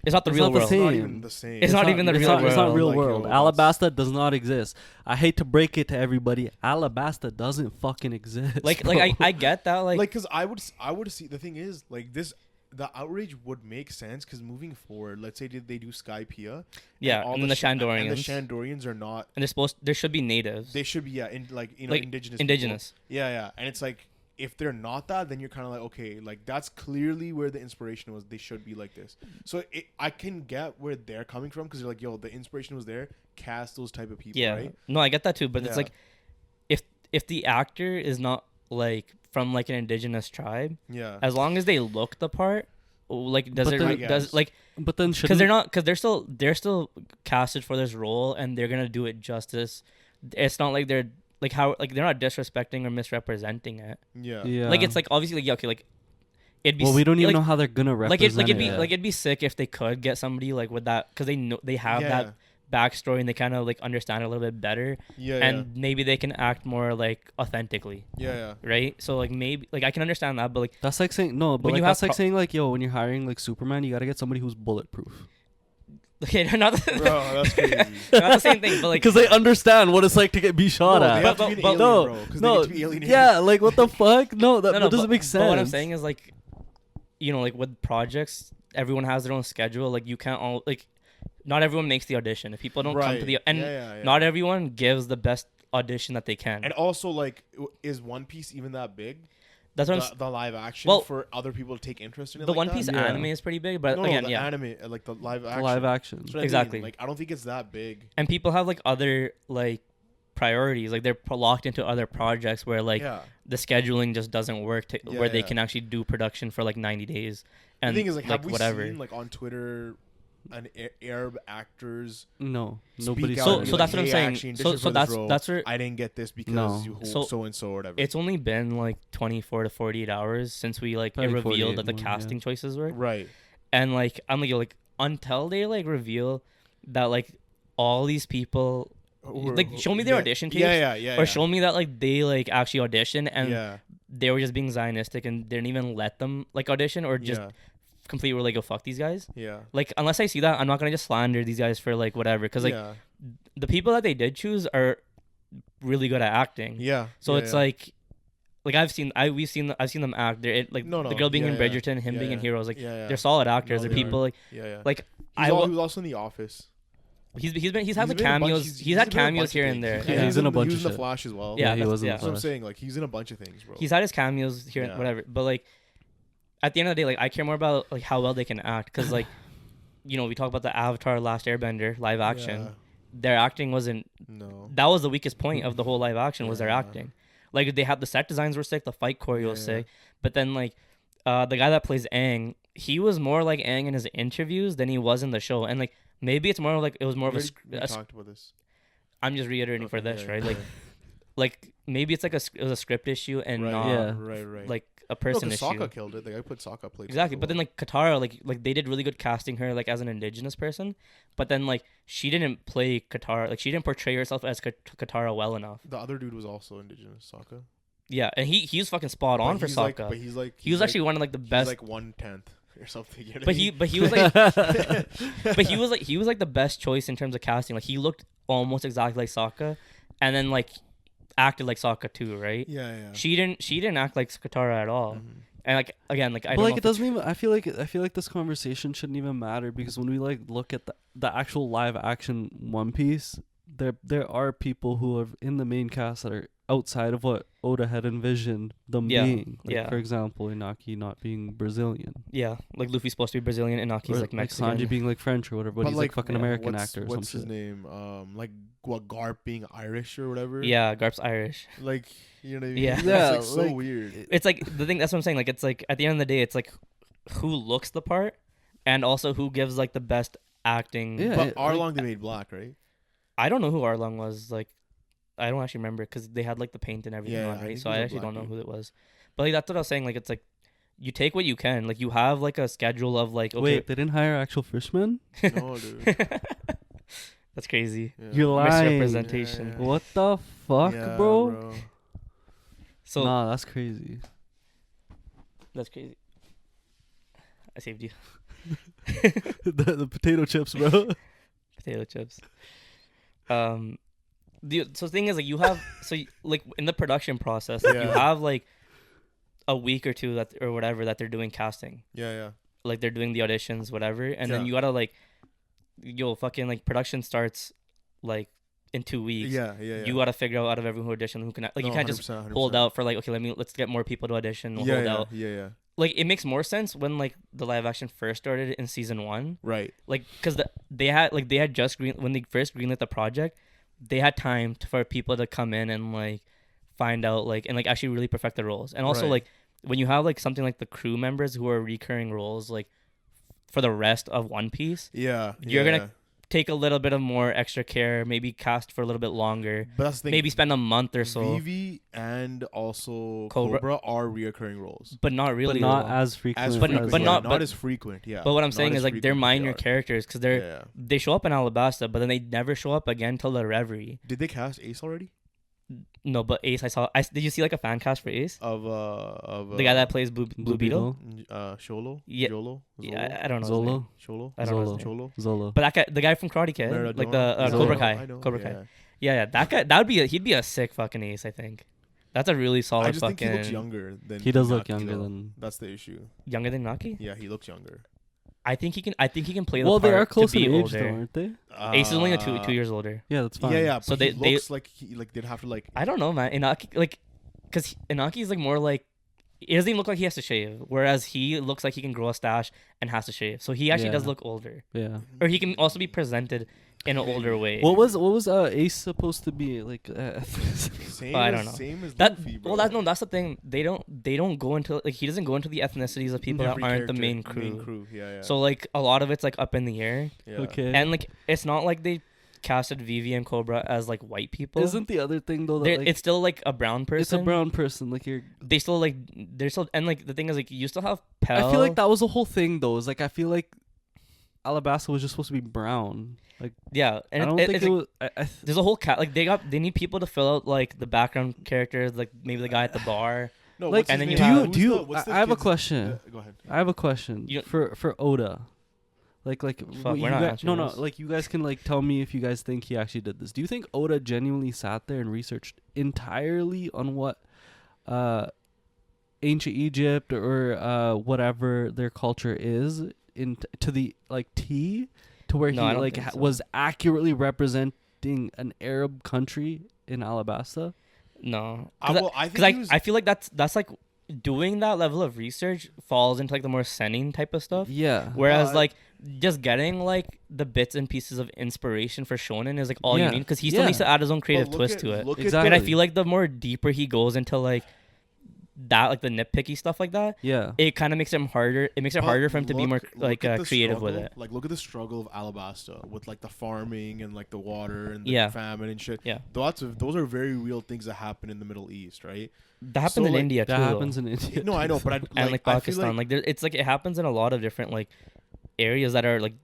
Speaker 3: It's not the
Speaker 1: It's
Speaker 3: real
Speaker 1: not the
Speaker 3: world.
Speaker 1: same.
Speaker 2: not even the same.
Speaker 3: It's not even the real
Speaker 1: It's not
Speaker 3: world.
Speaker 1: real
Speaker 2: Like,
Speaker 1: world.
Speaker 2: yo,
Speaker 1: Alabasta does not exist. I hate to break it to everybody. Alabasta doesn't fucking exist.
Speaker 3: Like
Speaker 1: bro.
Speaker 3: I get that. Like
Speaker 2: because I would see the thing is like this. The outrage would make sense because moving forward, let's say they do Skypiea,
Speaker 3: yeah,
Speaker 2: all
Speaker 3: and then the Shandorians.
Speaker 2: and the Shandorians are not.
Speaker 3: And there should be natives.
Speaker 2: They should be like indigenous.
Speaker 3: Indigenous.
Speaker 2: People. Yeah, and it's like if they're not that, then you're kind of like okay, like that's clearly where the inspiration was. They should be like this. So I can get where they're coming from because they're like, yo, the inspiration was there. Cast those type of people,
Speaker 3: Yeah.
Speaker 2: right?
Speaker 3: No, I get that too. But it's
Speaker 2: Yeah.
Speaker 3: like if the actor is not like from like an indigenous tribe,
Speaker 2: Yeah.
Speaker 3: as long as they look the part, like does
Speaker 1: But
Speaker 3: it
Speaker 1: then-
Speaker 3: like, does like
Speaker 1: but then
Speaker 3: because they're still casted for this role and they're gonna do it justice. It's not like they're like how like they're not disrespecting or misrepresenting it.
Speaker 2: Yeah.
Speaker 1: Yeah.
Speaker 3: Like it's like obviously like yeah, okay, like it'd be
Speaker 1: Well, we don't even
Speaker 3: like,
Speaker 1: know how they're gonna
Speaker 3: like
Speaker 1: represent
Speaker 3: it'd be
Speaker 1: it.
Speaker 3: like it'd be sick if they could get somebody like with that because they know they have
Speaker 2: Yeah.
Speaker 3: that backstory and they kind of like understand it a little bit better
Speaker 2: Yeah.
Speaker 3: and maybe they can act more like authentically,
Speaker 2: Yeah.
Speaker 3: right? So like maybe like I can understand that, but like
Speaker 1: That's like saying no, but
Speaker 3: When
Speaker 1: like,
Speaker 3: you
Speaker 1: that's
Speaker 3: have
Speaker 1: like saying like yo, when you're hiring like Superman, you gotta get somebody who's bulletproof.
Speaker 3: okay, not
Speaker 2: Bro, that's crazy.
Speaker 3: not the same thing, but like
Speaker 1: Because they understand what it's like to get be shot
Speaker 2: No,
Speaker 1: at.
Speaker 2: they have to
Speaker 3: But-
Speaker 2: be an
Speaker 3: but-
Speaker 2: alien,
Speaker 1: no,
Speaker 2: bro, 'cause
Speaker 1: no,
Speaker 2: they need to be alienated.
Speaker 1: yeah, like what the fuck? No, that doesn't
Speaker 3: but,
Speaker 1: make sense.
Speaker 3: But what I'm saying is like, you know, like with projects, everyone has their own schedule. Like you can't all like, not everyone makes the audition. If people don't come to
Speaker 2: Right.
Speaker 3: the and
Speaker 2: Yeah.
Speaker 3: not everyone gives the best audition that they can.
Speaker 2: And also, like, is One Piece even that big?
Speaker 3: That's what I'm.
Speaker 2: The live action
Speaker 3: Well,
Speaker 2: for other people to take interest in it.
Speaker 3: The
Speaker 2: like
Speaker 3: One
Speaker 2: that?
Speaker 3: Piece
Speaker 1: Yeah.
Speaker 3: anime is pretty big, but
Speaker 2: No,
Speaker 3: again,
Speaker 2: the
Speaker 3: yeah.
Speaker 2: anime, like the live
Speaker 1: The
Speaker 2: action.
Speaker 1: live action.
Speaker 2: That's what I mean.
Speaker 3: Exactly.
Speaker 2: Like, I don't think it's that big.
Speaker 3: And people have like other like priorities. Like they're locked into other projects where like
Speaker 2: yeah.
Speaker 3: the scheduling just doesn't work where they
Speaker 2: Yeah.
Speaker 3: can actually do production for like 90 days. And
Speaker 2: The thing is, like, have we
Speaker 3: whatever.
Speaker 2: seen like on Twitter, an Arab actors
Speaker 1: No,
Speaker 2: speak
Speaker 1: nobody.
Speaker 2: out
Speaker 3: So-
Speaker 2: and be
Speaker 3: so
Speaker 2: like,
Speaker 3: that's what I'm
Speaker 2: "Hey,
Speaker 3: saying.
Speaker 2: actually,
Speaker 3: So-
Speaker 2: auditioned
Speaker 3: so
Speaker 2: for this
Speaker 3: that's
Speaker 2: role.
Speaker 3: where-
Speaker 2: I didn't get this because
Speaker 1: No.
Speaker 2: you
Speaker 3: So-
Speaker 2: so and so or whatever."
Speaker 3: It's only been like 24 to 48 hours since we like it
Speaker 1: Probably
Speaker 3: revealed
Speaker 1: 48
Speaker 3: that the
Speaker 1: more,
Speaker 3: casting choices were.
Speaker 2: right.
Speaker 3: And like I'm like, yo, like until they like reveal that like all these people like show me their audition tapes
Speaker 2: Yeah.
Speaker 3: or show me that like they like actually auditioned and
Speaker 2: yeah.
Speaker 3: they were just being Zionistic and didn't even let them like audition or just
Speaker 2: yeah.
Speaker 3: completely were like, go fuck these guys.
Speaker 2: Yeah.
Speaker 3: Like unless I see that, I'm not gonna just slander these guys for like whatever because like
Speaker 2: yeah.
Speaker 3: the people that they did choose are really good at acting.
Speaker 2: Yeah.
Speaker 3: So
Speaker 2: yeah,
Speaker 3: it's
Speaker 2: yeah.
Speaker 3: like I've seen them act. They're like
Speaker 2: No,
Speaker 3: the girl being
Speaker 2: yeah,
Speaker 3: in
Speaker 2: yeah.
Speaker 3: Bridgerton, him
Speaker 2: Yeah,
Speaker 3: being in
Speaker 2: yeah.
Speaker 3: Heroes. Like
Speaker 2: yeah.
Speaker 3: they're solid actors.
Speaker 2: No,
Speaker 3: they're
Speaker 2: they
Speaker 3: people
Speaker 2: are.
Speaker 3: like
Speaker 2: Yeah.
Speaker 3: like
Speaker 2: He
Speaker 3: I
Speaker 2: was also in The Office.
Speaker 3: he's had like
Speaker 2: He's been in a bunch-
Speaker 3: cameos. He's had
Speaker 2: been in a bunch
Speaker 3: cameos
Speaker 2: of
Speaker 3: here and there.
Speaker 2: things.
Speaker 1: Yeah, he's in a bunch
Speaker 2: He
Speaker 1: of
Speaker 2: was in The
Speaker 1: shit.
Speaker 2: Flash as well.
Speaker 3: Yeah,
Speaker 1: he
Speaker 3: that's-
Speaker 1: was in
Speaker 3: yeah.
Speaker 2: That's what I'm
Speaker 1: Flash.
Speaker 2: saying. Like, he's in a bunch of things, bro.
Speaker 3: He's had his cameos here,
Speaker 2: Yeah.
Speaker 3: and whatever. But like, at the end of the day, like I care more about like how well they can act, because like, you know, we talk about the Avatar: Last Airbender live action.
Speaker 2: Yeah.
Speaker 3: Their acting wasn't.
Speaker 2: No.
Speaker 3: That was the weakest point of the whole live action was their
Speaker 2: Yeah.
Speaker 3: acting. Like they had the set designs were sick, the fight choreo was
Speaker 2: Yeah.
Speaker 3: sick, but then like, the guy that plays Aang, he was more like Aang in his interviews than he was in the show, and like maybe it's more like it was more of a.
Speaker 2: We talked about this.
Speaker 3: I'm just reiterating for
Speaker 2: Okay,
Speaker 3: this,
Speaker 2: yeah,
Speaker 3: right?
Speaker 2: yeah,
Speaker 3: Like maybe it's like it was a script issue and
Speaker 2: right,
Speaker 3: not
Speaker 1: Yeah.
Speaker 2: right.
Speaker 3: like a
Speaker 2: No,
Speaker 3: person
Speaker 2: 'cause
Speaker 3: issue.
Speaker 2: Sokka killed it. Like, I put Sokka played
Speaker 3: Exactly,
Speaker 2: Sokka
Speaker 3: but then
Speaker 2: well.
Speaker 3: like Katara, like they did really good casting her like as an indigenous person, but then like she didn't play Katara, like she didn't portray herself as Katara well enough.
Speaker 2: The other dude was also indigenous, Sokka.
Speaker 3: Yeah, and he was fucking spot on for
Speaker 2: he's
Speaker 3: Sokka.
Speaker 2: like, but he's like
Speaker 3: he was actually one of like the
Speaker 2: he's
Speaker 3: best.
Speaker 2: like 1/10 or something. You know what I
Speaker 3: But
Speaker 2: mean?
Speaker 3: he was like but he was like the best choice in terms of casting. Like he looked almost exactly like Sokka, and then like acted like Sokka too, right?
Speaker 2: yeah.
Speaker 3: She didn't act like Katara at all.
Speaker 2: Mhm.
Speaker 3: And like again, like I
Speaker 1: But
Speaker 3: don't
Speaker 1: like
Speaker 3: know
Speaker 1: it
Speaker 3: if it's-
Speaker 1: doesn't even. I feel like this conversation shouldn't even matter, because when we like look at the actual live action One Piece, there are people who are in the main cast that are outside of what Oda had envisioned them
Speaker 3: Yeah,
Speaker 1: being. Like,
Speaker 3: yeah.
Speaker 1: for example, Inaki not being Brazilian,
Speaker 3: Yeah, like Luffy's supposed to be Brazilian and Naki's
Speaker 1: or
Speaker 3: like Mexican.
Speaker 1: Sanji being like French or whatever, but he's like fucking
Speaker 3: yeah,
Speaker 1: American actor or
Speaker 2: What's
Speaker 1: some
Speaker 2: his
Speaker 1: shit.
Speaker 2: name? Like what, Garp being Irish or whatever.
Speaker 3: Yeah, Garp's Irish.
Speaker 2: Like, you know what I mean?
Speaker 3: Yeah.
Speaker 2: It's
Speaker 1: Yeah,
Speaker 2: like so
Speaker 1: like,
Speaker 2: weird.
Speaker 3: It's like the thing. That's what I'm saying. Like it's like at the end of the day, it's like who looks the part, and also who gives like the best acting.
Speaker 1: Yeah.
Speaker 2: But
Speaker 1: it-
Speaker 2: Arlong they made black, right?
Speaker 3: I don't know who Arlong was. Like, I don't actually remember because they had like the paint and everything
Speaker 2: Yeah,
Speaker 3: on,
Speaker 2: I
Speaker 3: right?
Speaker 2: think
Speaker 3: So
Speaker 2: it was
Speaker 3: I
Speaker 2: a
Speaker 3: actually
Speaker 2: black
Speaker 3: don't know
Speaker 2: dude.
Speaker 3: who it was. But like that's what I was saying. Like it's like you take what you can. Like you have like a schedule of like okay.
Speaker 1: Wait, they didn't hire actual fishmen?
Speaker 2: No, dude.
Speaker 3: That's crazy.
Speaker 2: Yeah.
Speaker 1: You're lying.
Speaker 3: Misrepresentation.
Speaker 2: Yeah.
Speaker 1: What the fuck,
Speaker 2: Yeah,
Speaker 1: bro?
Speaker 3: So
Speaker 1: Nah, that's crazy.
Speaker 3: that's crazy. I saved you.
Speaker 1: the potato chips, bro.
Speaker 3: Potato chips. So the thing is like you have like in the production process like, you
Speaker 2: Yeah.
Speaker 3: have like a week or two that or whatever that they're doing casting,
Speaker 2: Yeah.
Speaker 3: like they're doing the auditions whatever, and then
Speaker 2: Yeah.
Speaker 3: you gotta like fucking like production starts like in 2 weeks.
Speaker 2: Yeah.
Speaker 3: You gotta figure out of everyone who auditioned who can like you can't just
Speaker 2: 100%.
Speaker 3: hold out for like okay let's get more people to audition. We'll hold out.
Speaker 2: Yeah.
Speaker 3: Like it makes more sense when like the live action first started in season 1.
Speaker 2: Right.
Speaker 3: Like because they had just when they first greenlit the project, they had time for people to come in and like find out like and like actually really perfect the roles. And also
Speaker 2: Right.
Speaker 3: like when you have like something like the crew members who are recurring roles like for the rest of One Piece,
Speaker 2: Yeah.
Speaker 3: You're gonna take a little bit of more extra care, maybe cast for a little bit longer,
Speaker 2: But that's the thing.
Speaker 3: maybe spend a month or so,
Speaker 2: Vivi and also
Speaker 3: Cobra-
Speaker 2: Cobra are reoccurring roles.
Speaker 3: but not really.
Speaker 1: but not
Speaker 3: though.
Speaker 1: as frequent.
Speaker 2: As
Speaker 3: But-
Speaker 2: frequent,
Speaker 3: but
Speaker 2: yeah,
Speaker 3: not-
Speaker 2: not
Speaker 3: but-
Speaker 2: as frequent. Yeah.
Speaker 3: But what I'm
Speaker 2: Not
Speaker 3: saying
Speaker 2: as
Speaker 3: is like they're
Speaker 2: frequent as they
Speaker 3: minor
Speaker 2: are.
Speaker 3: characters because
Speaker 2: Yeah.
Speaker 3: they show up in Alabasta, but then they never show up again till the Reverie.
Speaker 2: Did they cast Ace already?
Speaker 3: No, but Ace, did you see like a fan cast for Ace?
Speaker 2: Of
Speaker 3: The guy that plays Blue Beetle?
Speaker 2: Sholo?
Speaker 3: Yeah.
Speaker 2: Jolo?
Speaker 3: Yeah, I don't know. his name.
Speaker 1: Zolo,
Speaker 2: Sholo?
Speaker 3: I don't know his
Speaker 1: Zolo.
Speaker 3: name.
Speaker 2: Cholo?
Speaker 1: Zolo.
Speaker 3: But that guy, the guy from Karate Kid,
Speaker 2: Maradona?
Speaker 3: like the
Speaker 1: Zolo.
Speaker 3: Cobra
Speaker 2: I
Speaker 3: Kai.
Speaker 2: know.
Speaker 3: Cobra
Speaker 2: yeah.
Speaker 3: Kai. Yeah, that guy, he'd be a sick fucking Ace, I think. That's a really solid
Speaker 2: I just
Speaker 3: fucking.
Speaker 2: think he looks younger than
Speaker 1: He does look
Speaker 2: Inaki,
Speaker 1: younger
Speaker 2: though.
Speaker 1: than.
Speaker 2: That's the issue.
Speaker 3: Younger than Naki?
Speaker 2: Yeah, he looks younger.
Speaker 3: I think he can play the
Speaker 1: Well,
Speaker 3: part
Speaker 1: they are close
Speaker 3: to
Speaker 1: in
Speaker 3: be
Speaker 1: age, though,
Speaker 3: older.
Speaker 1: aren't they?
Speaker 3: Ace is only two years older.
Speaker 1: Yeah, that's fine.
Speaker 2: Yeah.
Speaker 3: So
Speaker 2: But
Speaker 3: they
Speaker 2: he looks like he like they'd have to like.
Speaker 3: I don't know, man. Inaki, like, because Inaki is like more like it doesn't even look like he has to shave. Whereas he looks like he can grow a stash and has to shave. So he actually does
Speaker 1: Yeah.
Speaker 3: look older.
Speaker 1: Yeah.
Speaker 3: Or he can also be presented in an older way.
Speaker 1: What was Ace supposed to be like?
Speaker 2: Same
Speaker 3: I don't
Speaker 2: as,
Speaker 3: know.
Speaker 2: Same as
Speaker 3: That
Speaker 2: Luffy, bro.
Speaker 3: well, that's the thing. They don't go into like he doesn't go into the ethnicities of people
Speaker 2: Every
Speaker 3: that aren't the
Speaker 2: character,
Speaker 3: main crew.
Speaker 2: Yeah.
Speaker 3: So like a lot of it's like up in the air,
Speaker 2: yeah.
Speaker 1: Okay.
Speaker 3: and like it's not like they casted Vivi and Cobra as like white people.
Speaker 1: Isn't the other thing though that like,
Speaker 3: it's still like a brown person.
Speaker 1: it's a brown person? Like you're.
Speaker 3: They still like they're still and like the thing is like you still have Pell.
Speaker 1: I feel like that was the whole thing though. Is like I feel like Alabasta was just supposed to be brown. Like
Speaker 3: yeah, and
Speaker 1: I don't think
Speaker 3: it's
Speaker 1: it
Speaker 3: like,
Speaker 1: was.
Speaker 3: there's a whole like they need people to fill out like the background characters, like maybe the guy at the bar.
Speaker 2: No,
Speaker 1: Like,
Speaker 2: what's
Speaker 3: and
Speaker 2: his
Speaker 3: then
Speaker 2: name?
Speaker 3: you
Speaker 2: Who's
Speaker 1: do you?
Speaker 2: the- what's the
Speaker 1: I have a
Speaker 2: kid's-
Speaker 1: question.
Speaker 2: Go ahead.
Speaker 1: I have a question
Speaker 3: You-
Speaker 1: for Oda. Like
Speaker 3: Fuck,
Speaker 1: you
Speaker 3: we're not
Speaker 1: guys,
Speaker 3: answering
Speaker 1: no
Speaker 3: this.
Speaker 1: like you guys can like tell me if you guys think he actually did this. Do you think Oda genuinely sat there and researched entirely on what ancient Egypt or whatever their culture is to the like T to where
Speaker 3: No,
Speaker 1: he
Speaker 3: I don't
Speaker 1: like
Speaker 3: think so.
Speaker 1: was accurately representing an Arab country in Alabasta?
Speaker 3: No,
Speaker 2: Well, I think he was-
Speaker 3: I feel like that's like doing that level of research falls into like the more Sennin type of stuff.
Speaker 1: Yeah.
Speaker 3: Whereas
Speaker 2: Well,
Speaker 3: like just getting like the bits and pieces of inspiration for Shonen is like all
Speaker 1: Yeah.
Speaker 3: you need because he still
Speaker 1: Yeah.
Speaker 3: needs to add his own creative
Speaker 2: But
Speaker 3: twist to it.
Speaker 2: look at
Speaker 1: Exactly.
Speaker 3: And I
Speaker 2: the-
Speaker 3: feel like the more deeper he goes into like that, like the nitpicky stuff like that,
Speaker 1: Yeah.
Speaker 3: it kind of makes him harder. It makes it
Speaker 2: But
Speaker 3: harder for him to be more
Speaker 2: look
Speaker 3: like
Speaker 2: at the
Speaker 3: creative with
Speaker 2: struggle-
Speaker 3: it.
Speaker 2: Like, look at the struggle of Alabasta with like the farming and like the water and the
Speaker 3: Yeah.
Speaker 2: famine and shit.
Speaker 3: Yeah,
Speaker 2: Those are very real things that happen in the Middle East, right?
Speaker 3: that happens
Speaker 2: So,
Speaker 3: in
Speaker 2: like,
Speaker 3: India too.
Speaker 1: That
Speaker 3: though.
Speaker 1: happens in India.
Speaker 2: No, I know, but
Speaker 3: And like
Speaker 2: I feel
Speaker 3: Pakistan, like there, it's like it happens in a lot of different like areas that are like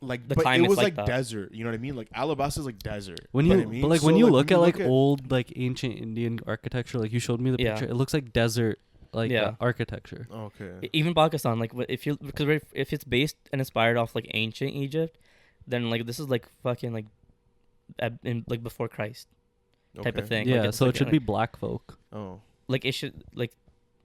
Speaker 2: like
Speaker 3: the
Speaker 2: but it
Speaker 3: climate's
Speaker 2: was
Speaker 3: like
Speaker 2: like
Speaker 3: that.
Speaker 2: desert. You know what I mean? Like Alabasta's like desert.
Speaker 1: When
Speaker 2: know
Speaker 1: you
Speaker 2: what I mean?
Speaker 1: but like
Speaker 2: So,
Speaker 1: when you look
Speaker 2: when
Speaker 1: at like
Speaker 2: at-
Speaker 1: old like ancient Indian architecture, like you showed me the
Speaker 3: Yeah.
Speaker 1: picture, it looks like desert like
Speaker 3: Yeah.
Speaker 1: architecture.
Speaker 2: Okay.
Speaker 3: Even Pakistan, like if you because if it's based and inspired off like ancient Egypt, then like this is like fucking like in like before Christ type of
Speaker 2: Okay.
Speaker 3: thing.
Speaker 1: Yeah,
Speaker 3: like, it's
Speaker 1: so
Speaker 3: like,
Speaker 1: it should be black folk.
Speaker 2: Oh.
Speaker 3: like it should like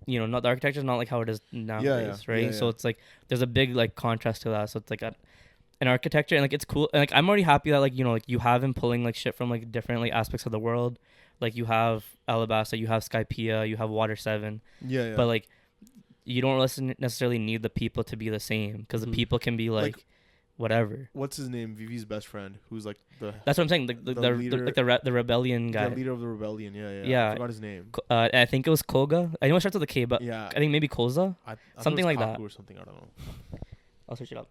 Speaker 3: not the architecture is not like how it is nowadays, right?
Speaker 2: Yeah,
Speaker 3: So
Speaker 2: yeah.
Speaker 3: it's like there's a big like contrast to that. So it's like an architecture and like it's cool. And like I'm already happy that like like you have him pulling like shit from like different like aspects of the world. Like you have Alabasta, you have Skypiea, you have Water 7,
Speaker 2: Yeah.
Speaker 3: but like you don't necessarily need the people to be the same because
Speaker 1: Mhm.
Speaker 3: the people can be like whatever.
Speaker 2: What's his name? Vivi's best friend, who's like the
Speaker 3: That's what I'm saying. The
Speaker 2: leader-
Speaker 3: like the rebellion guy.
Speaker 2: the leader of the rebellion. Yeah.
Speaker 3: Yeah.
Speaker 2: I forgot his name.
Speaker 3: I think it was Koga. I know it starts with a K, but
Speaker 2: Yeah.
Speaker 3: I think maybe Koza.
Speaker 2: I thought it
Speaker 3: something
Speaker 2: was
Speaker 3: like that.
Speaker 2: Kaku or something. I don't know.
Speaker 3: I'll search it up.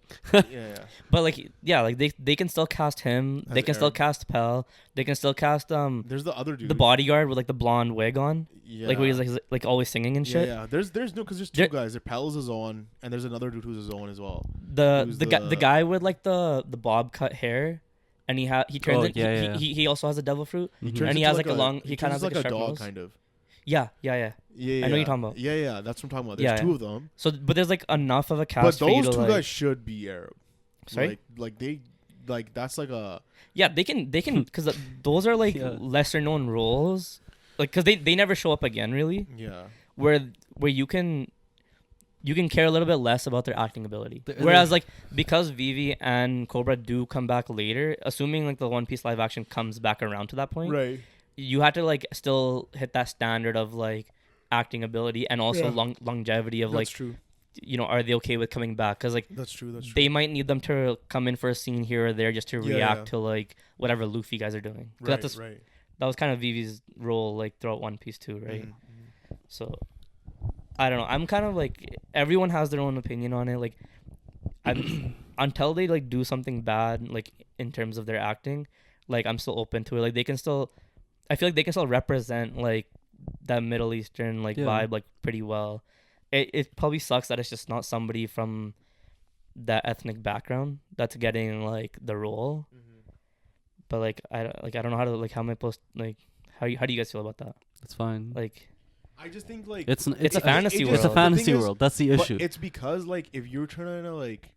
Speaker 2: Yeah.
Speaker 3: But like like they can still cast him. They
Speaker 2: As
Speaker 3: can still
Speaker 2: Arab.
Speaker 3: cast Pell. They can still cast
Speaker 2: There's the other dude.
Speaker 3: the bodyguard with like the blonde wig on,
Speaker 2: Yeah.
Speaker 3: like where he's like always singing and shit.
Speaker 2: Yeah. There's no because there's two guys. There Pal is his own, and there's another dude who's his own as well.
Speaker 3: The
Speaker 2: Who's
Speaker 3: the guy with like the bob cut hair, and he turns
Speaker 1: Oh,
Speaker 3: in,
Speaker 1: yeah.
Speaker 3: he also has a devil fruit.
Speaker 2: He
Speaker 1: Mhm.
Speaker 2: turns
Speaker 3: And he
Speaker 2: into
Speaker 3: has, like, a long-
Speaker 2: He
Speaker 3: he kinda
Speaker 2: turns
Speaker 3: has, like, a
Speaker 2: a
Speaker 3: sharp
Speaker 2: dog
Speaker 3: nose.
Speaker 2: kind of.
Speaker 3: Yeah.
Speaker 2: Yeah.
Speaker 3: I know what you're talking about.
Speaker 2: Yeah. That's what I'm talking about. There's
Speaker 3: Yeah,
Speaker 2: two
Speaker 3: yeah.
Speaker 2: of them.
Speaker 3: So but there's like enough of a
Speaker 2: But
Speaker 3: cast for you
Speaker 2: those
Speaker 3: to
Speaker 2: two
Speaker 3: like.
Speaker 2: guys should be Arab.
Speaker 3: Sorry?
Speaker 2: Like they like that's like a
Speaker 3: Yeah, they can because those are like
Speaker 1: Yeah.
Speaker 3: lesser known roles, like because they never show up again really.
Speaker 2: yeah.
Speaker 3: Where you can care a little bit less about their acting ability.
Speaker 1: They're-
Speaker 3: Whereas like because Vivi and Cobra do come back later, assuming like the One Piece live action comes back around to that point,
Speaker 2: Right.
Speaker 3: you have to like still hit that standard of like acting ability and also
Speaker 2: Yeah.
Speaker 3: longevity of
Speaker 2: That's
Speaker 3: like
Speaker 2: true.
Speaker 3: are they okay with coming back? Because like
Speaker 2: That's true. That's true.
Speaker 3: they might need them to come in for a scene here or there just to
Speaker 2: Yeah,
Speaker 3: react
Speaker 2: yeah.
Speaker 3: to like whatever Luffy guys are doing. 'Cause
Speaker 2: right.
Speaker 3: that's
Speaker 2: Right.
Speaker 3: that was kind of Vivi's role like throughout One Piece too, right?
Speaker 2: Mhm.
Speaker 3: So I don't know. I'm kind of like everyone has their own opinion on it. Like until they like do something bad, like in terms of their acting, like I'm still open to it. Like they can still, I feel like they can still represent like that Middle Eastern like
Speaker 1: Yeah.
Speaker 3: vibe like pretty well. It probably sucks that it's just not somebody from that ethnic background that's getting like the role. But like I don't know how to like how am I supposed like how do you guys feel about that?
Speaker 1: It's fine.
Speaker 3: Like
Speaker 2: I just think like
Speaker 1: It's
Speaker 3: a fantasy
Speaker 1: It's a
Speaker 3: world.
Speaker 1: fantasy
Speaker 2: The thing is-
Speaker 1: world. That's the
Speaker 2: but
Speaker 1: issue.
Speaker 2: it's because like if you're trying to like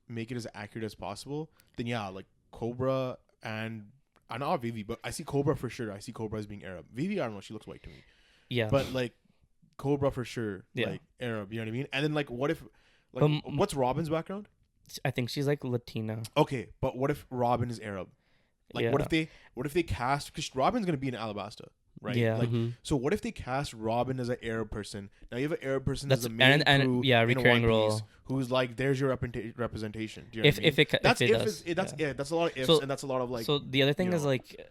Speaker 2: make it as accurate as possible, then yeah, like Cobra and I know Vivi, but I see Cobra for sure. I see Cobra as being Arab. Vivi, I don't know, she looks white to me.
Speaker 3: yeah.
Speaker 2: But like Cobra for sure,
Speaker 3: Yeah.
Speaker 2: like Arab. You know what I mean? And then like what if like what's Robin's background?
Speaker 3: I think she's like Latina.
Speaker 2: Okay, but what if Robin is Arab? Like what if they cast because Robin's gonna be in Alabasta. right?
Speaker 3: Yeah.
Speaker 2: Like,
Speaker 1: Mm-hmm.
Speaker 2: so what if they cast Robin as an Arab person? Now you have an Arab person
Speaker 3: That's
Speaker 2: as a main
Speaker 3: and
Speaker 2: crew
Speaker 3: yeah,
Speaker 2: in
Speaker 3: recurring
Speaker 2: One
Speaker 3: role.
Speaker 2: Piece, who's like, there's your representation. Do you know
Speaker 3: If
Speaker 2: what I mean?
Speaker 3: if it
Speaker 2: That's
Speaker 3: if it
Speaker 2: if
Speaker 3: does.
Speaker 2: it's, that's
Speaker 3: yeah.
Speaker 2: that's a lot of ifs,
Speaker 3: So-
Speaker 2: and that's a lot of like.
Speaker 3: So the other thing
Speaker 2: you
Speaker 3: is
Speaker 2: know.
Speaker 3: like,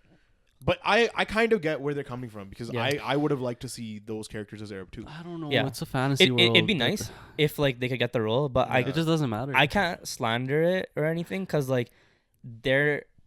Speaker 2: But I kind of get where they're coming from, because
Speaker 3: Yeah.
Speaker 2: I would have liked to see those characters as Arab too.
Speaker 1: I don't know.
Speaker 3: Yeah.
Speaker 1: It's a fantasy world.
Speaker 3: it'd be
Speaker 1: that-
Speaker 3: nice if like they could get the role, but
Speaker 2: Yeah.
Speaker 1: It just doesn't matter.
Speaker 3: I can't slander it or anything because like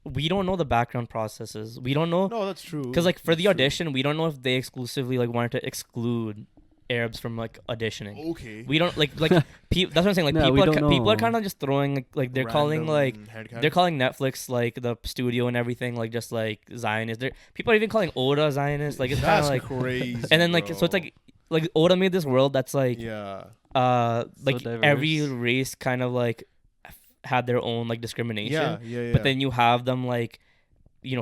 Speaker 3: we don't know the background processes. We don't know
Speaker 2: No, that's true.
Speaker 3: because like for the
Speaker 2: That's true.
Speaker 3: audition, we don't know if they exclusively like wanted to exclude Arabs from like auditioning.
Speaker 2: Okay.
Speaker 3: We don't like that's what I'm saying. Like
Speaker 1: No, we don't
Speaker 3: people are
Speaker 1: know.
Speaker 3: kind of just throwing like they're calling like
Speaker 2: Random head
Speaker 3: they're
Speaker 2: count.
Speaker 3: calling Netflix like the studio and everything like just like Zionist. People are even calling Oda Zionist. Like it's kind
Speaker 2: That's
Speaker 3: of like
Speaker 2: crazy.
Speaker 3: and then like so it's like Oda made this world that's like
Speaker 2: yeah.
Speaker 3: like
Speaker 1: diverse.
Speaker 3: every race kind of like had their own like discrimination.
Speaker 2: Yeah.
Speaker 3: But then you have them like